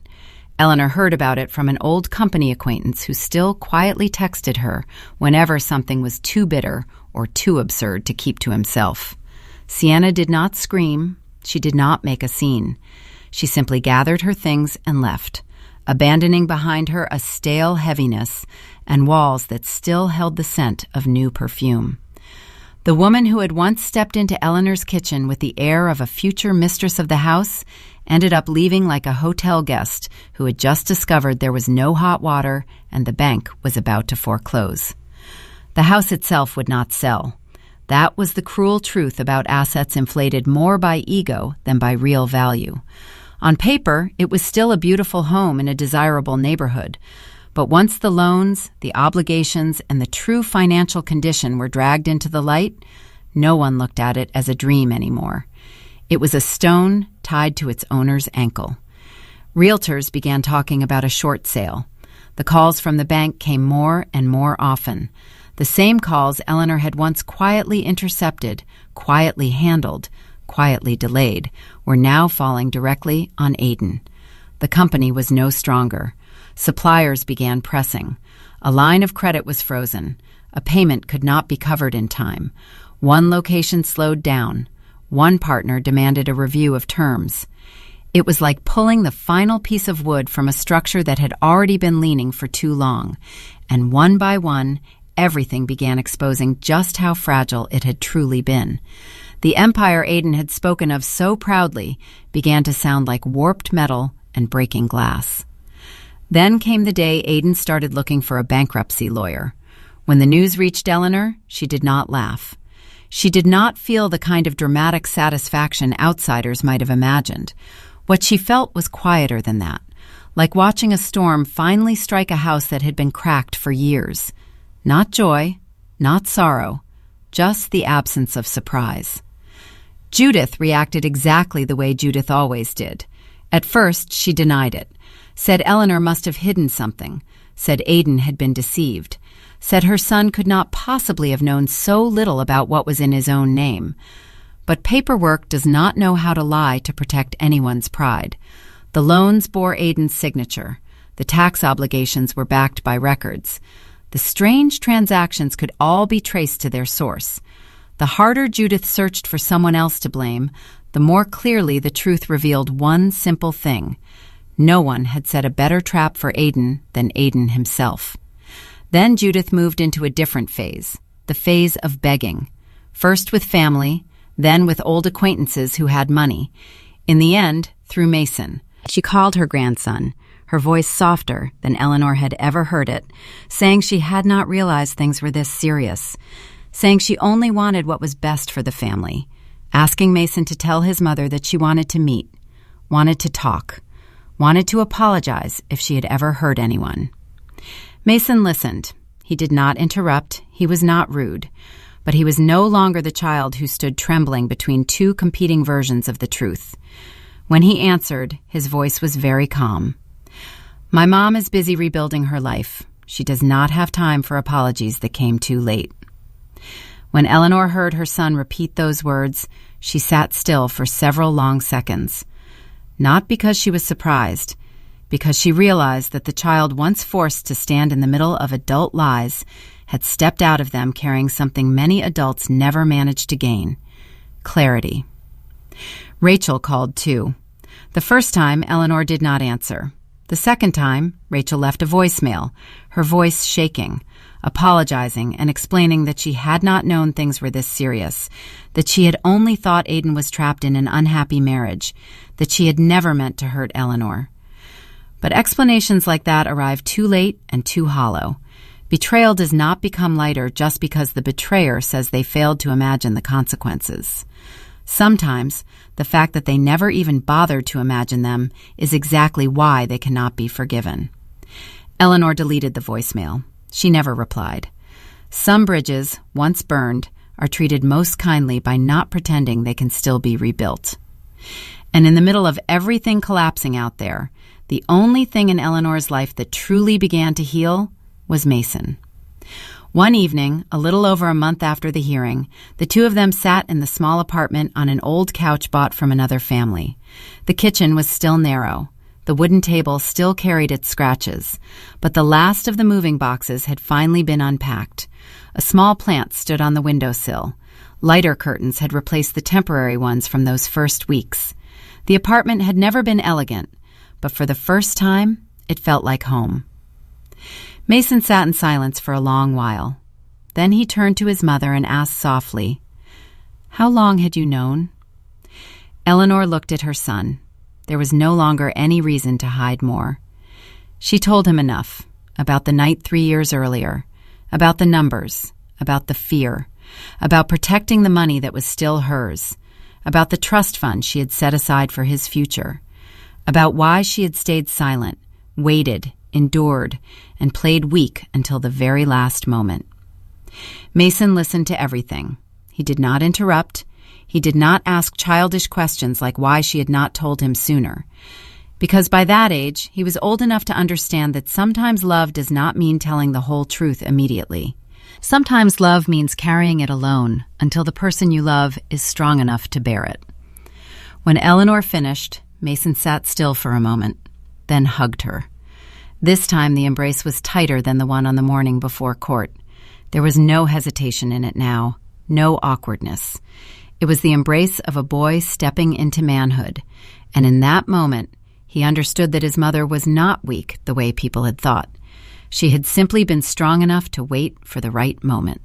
Eleanor heard about it from an old company acquaintance who still quietly texted her whenever something was too bitter or too absurd to keep to himself. Sienna did not scream. She did not make a scene. She simply gathered her things and left, abandoning behind her a stale heaviness and walls that still held the scent of new perfume. The woman who had once stepped into Eleanor's kitchen with the air of a future mistress of the house ended up leaving like a hotel guest who had just discovered there was no hot water and the bank was about to foreclose. The house itself would not sell. That was the cruel truth about assets inflated more by ego than by real value. On paper, it was still a beautiful home in a desirable neighborhood. But once the loans, the obligations, and the true financial condition were dragged into the light, no one looked at it as a dream anymore. It was a stone tied to its owner's ankle. Realtors began talking about a short sale. The calls from the bank came more and more often. The same calls Eleanor had once quietly intercepted, quietly handled, quietly delayed, were now falling directly on Aiden. The company was no stronger. Suppliers began pressing. A line of credit was frozen. A payment could not be covered in time. One location slowed down. One partner demanded a review of terms. It was like pulling the final piece of wood from a structure that had already been leaning for too long. And one by one, everything began exposing just how fragile it had truly been. The empire Aiden had spoken of so proudly began to sound like warped metal and breaking glass. Then came the day Aiden started looking for a bankruptcy lawyer. When the news reached Eleanor, she did not laugh. She did not feel the kind of dramatic satisfaction outsiders might have imagined. What she felt was quieter than that, like watching a storm finally strike a house that had been cracked for years. Not joy, not sorrow, just the absence of surprise. Judith reacted exactly the way Judith always did. At first, she denied it. Said Eleanor must have hidden something, said Aiden had been deceived, said her son could not possibly have known so little about what was in his own name. But paperwork does not know how to lie to protect anyone's pride. The loans bore Aiden's signature. The tax obligations were backed by records. The strange transactions could all be traced to their source. The harder Judith searched for someone else to blame, the more clearly the truth revealed one simple thing. No one had set a better trap for Aiden than Aiden himself. Then Judith moved into a different phase, the phase of begging. First with family, then with old acquaintances who had money. In the end, through Mason. She called her grandson, her voice softer than Eleanor had ever heard it, saying she had not realized things were this serious, saying she only wanted what was best for the family, asking Mason to tell his mother that she wanted to meet, wanted to talk, wanted to apologize if she had ever hurt anyone. Mason listened. He did not interrupt. He was not rude. But he was no longer the child who stood trembling between two competing versions of the truth. When he answered, his voice was very calm. My mom is busy rebuilding her life. She does not have time for apologies that came too late. When Eleanor heard her son repeat those words, she sat still for several long seconds. Not because she was surprised, because she realized that the child once forced to stand in the middle of adult lies had stepped out of them carrying something many adults never managed to gain: clarity. Rachel called too. The first time, Eleanor did not answer. The second time, Rachel left a voicemail, her voice shaking, apologizing and explaining that she had not known things were this serious, that she had only thought Aiden was trapped in an unhappy marriage, that she had never meant to hurt Eleanor. But explanations like that arrive too late and too hollow. Betrayal does not become lighter just because the betrayer says they failed to imagine the consequences. Sometimes, the fact that they never even bothered to imagine them is exactly why they cannot be forgiven. Eleanor deleted the voicemail. She never replied. Some bridges, once burned, are treated most kindly by not pretending they can still be rebuilt. And in the middle of everything collapsing out there, the only thing in Eleanor's life that truly began to heal was Mason. One evening, a little over a month after the hearing, the two of them sat in the small apartment on an old couch bought from another family. The kitchen was still narrow. The wooden table still carried its scratches, but the last of the moving boxes had finally been unpacked. A small plant stood on the windowsill. Lighter curtains had replaced the temporary ones from those first weeks. The apartment had never been elegant, but for the first time, it felt like home. Mason sat in silence for a long while. Then he turned to his mother and asked softly, "How long had you known?" Eleanor looked at her son. There was no longer any reason to hide more. She told him enough, about the night 3 years earlier, about the numbers, about the fear, about protecting the money that was still hers, about the trust fund she had set aside for his future, about why she had stayed silent, waited, endured, and played weak until the very last moment. Mason listened to everything. He did not interrupt. He did not ask childish questions like why she had not told him sooner. Because by that age, he was old enough to understand that sometimes love does not mean telling the whole truth immediately. Sometimes love means carrying it alone until the person you love is strong enough to bear it. When Eleanor finished, Mason sat still for a moment, then hugged her. This time the embrace was tighter than the one on the morning before court. There was no hesitation in it now, no awkwardness. It was the embrace of a boy stepping into manhood, and in that moment, he understood that his mother was not weak the way people had thought. She had simply been strong enough to wait for the right moment.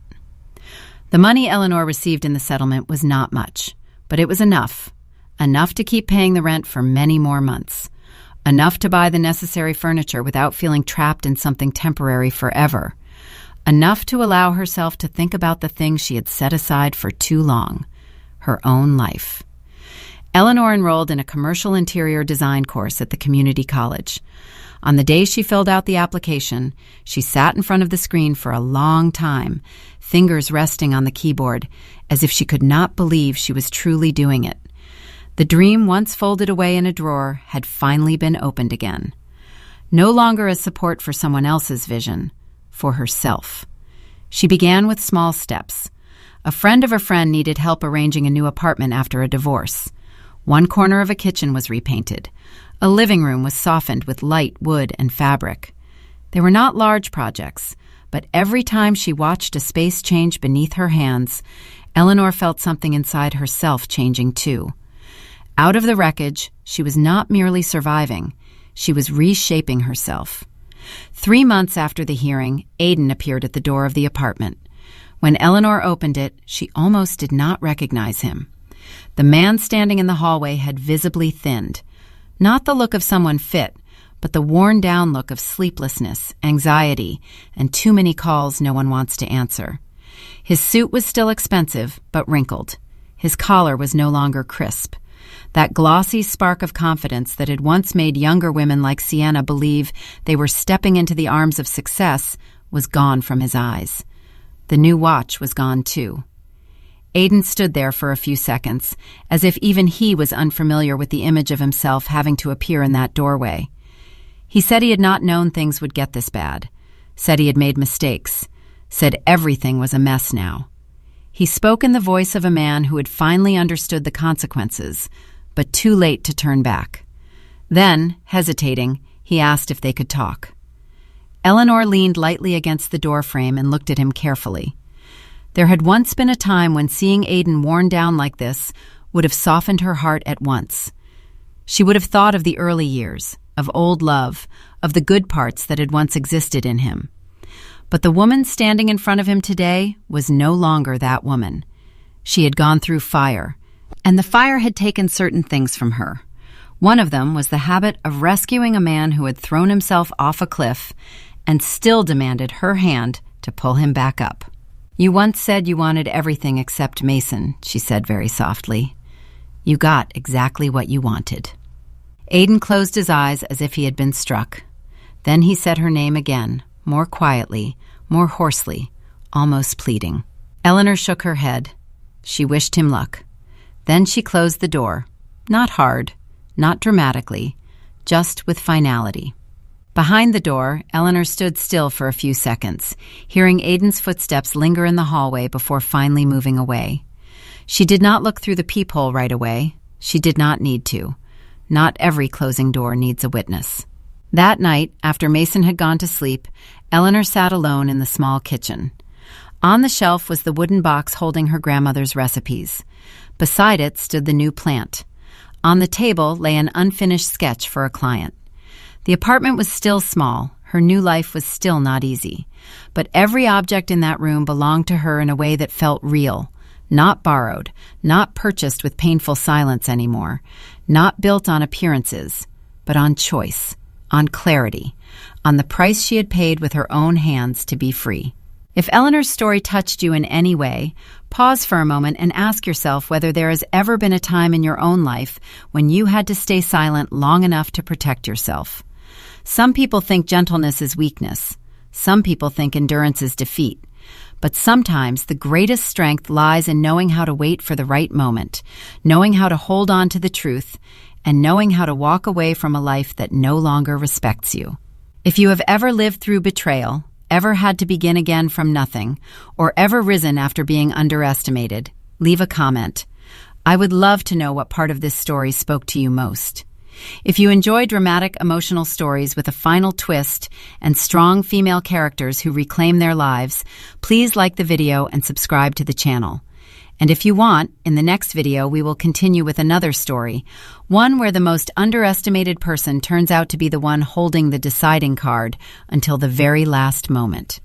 The money Eleanor received in the settlement was not much, but it was enough to keep paying the rent for many more months. Enough to buy the necessary furniture without feeling trapped in something temporary forever. Enough to allow herself to think about the things she had set aside for too long, her own life. Eleanor enrolled in a commercial interior design course at the community college. On the day she filled out the application, she sat in front of the screen for a long time, fingers resting on the keyboard, as if she could not believe she was truly doing it. The dream once folded away in a drawer had finally been opened again. No longer as support for someone else's vision, for herself. She began with small steps. A friend of a friend needed help arranging a new apartment after a divorce. One corner of a kitchen was repainted. A living room was softened with light wood and fabric. They were not large projects, but every time she watched a space change beneath her hands, Eleanor felt something inside herself changing too. Out of the wreckage, she was not merely surviving, she was reshaping herself. 3 months after the hearing, Aidan appeared at the door of the apartment. When Eleanor opened it, she almost did not recognize him. The man standing in the hallway had visibly thinned. Not the look of someone fit, but the worn-down look of sleeplessness, anxiety, and too many calls no one wants to answer. His suit was still expensive, but wrinkled. His collar was no longer crisp. That glossy spark of confidence that had once made younger women like Sienna believe they were stepping into the arms of success was gone from his eyes. The new watch was gone too. Aidan stood there for a few seconds, as if even he was unfamiliar with the image of himself having to appear in that doorway. He said he had not known things would get this bad, said he had made mistakes, said everything was a mess now. He spoke in the voice of a man who had finally understood the consequences, but too late to turn back. Then, hesitating, he asked if they could talk. Eleanor leaned lightly against the doorframe and looked at him carefully. There had once been a time when seeing Aidan worn down like this would have softened her heart at once. She would have thought of the early years, of old love, of the good parts that had once existed in him. But the woman standing in front of him today was no longer that woman. She had gone through fire, and the fire had taken certain things from her. One of them was the habit of rescuing a man who had thrown himself off a cliff and still demanded her hand to pull him back up. "You once said you wanted everything except Mason," she said very softly. "You got exactly what you wanted." Aidan closed his eyes as if he had been struck. Then he said her name again, more quietly, more hoarsely, almost pleading. Eleanor shook her head. She wished him luck. Then she closed the door, Not hard, not dramatically, just with finality. Behind the door, Eleanor stood still for a few seconds, hearing Aidan's footsteps linger in the hallway before finally moving away. She did not look through the peephole right away. She did not need to. Not every closing door needs a witness. That night, after Mason had gone to sleep, Eleanor sat alone in the small kitchen. On the shelf was the wooden box holding her grandmother's recipes. Beside it stood the new plant. On the table lay an unfinished sketch for a client. The apartment was still small. Her new life was still not easy. But every object in that room belonged to her in a way that felt real, not borrowed, not purchased with painful silence anymore, not built on appearances, but on choice, on clarity, on the price she had paid with her own hands to be free. If Eleanor's story touched you in any way, pause for a moment and ask yourself whether there has ever been a time in your own life when you had to stay silent long enough to protect yourself. Some people think gentleness is weakness. Some people think endurance is defeat. But sometimes the greatest strength lies in knowing how to wait for the right moment, knowing how to hold on to the truth, and knowing how to walk away from a life that no longer respects you. If you have ever lived through betrayal, ever had to begin again from nothing, or ever risen after being underestimated, leave a comment. I would love to know what part of this story spoke to you most. If you enjoy dramatic, emotional stories with a final twist and strong female characters who reclaim their lives, please like the video and subscribe to the channel. And if you want, in the next video we will continue with another story, one where the most underestimated person turns out to be the one holding the deciding card until the very last moment.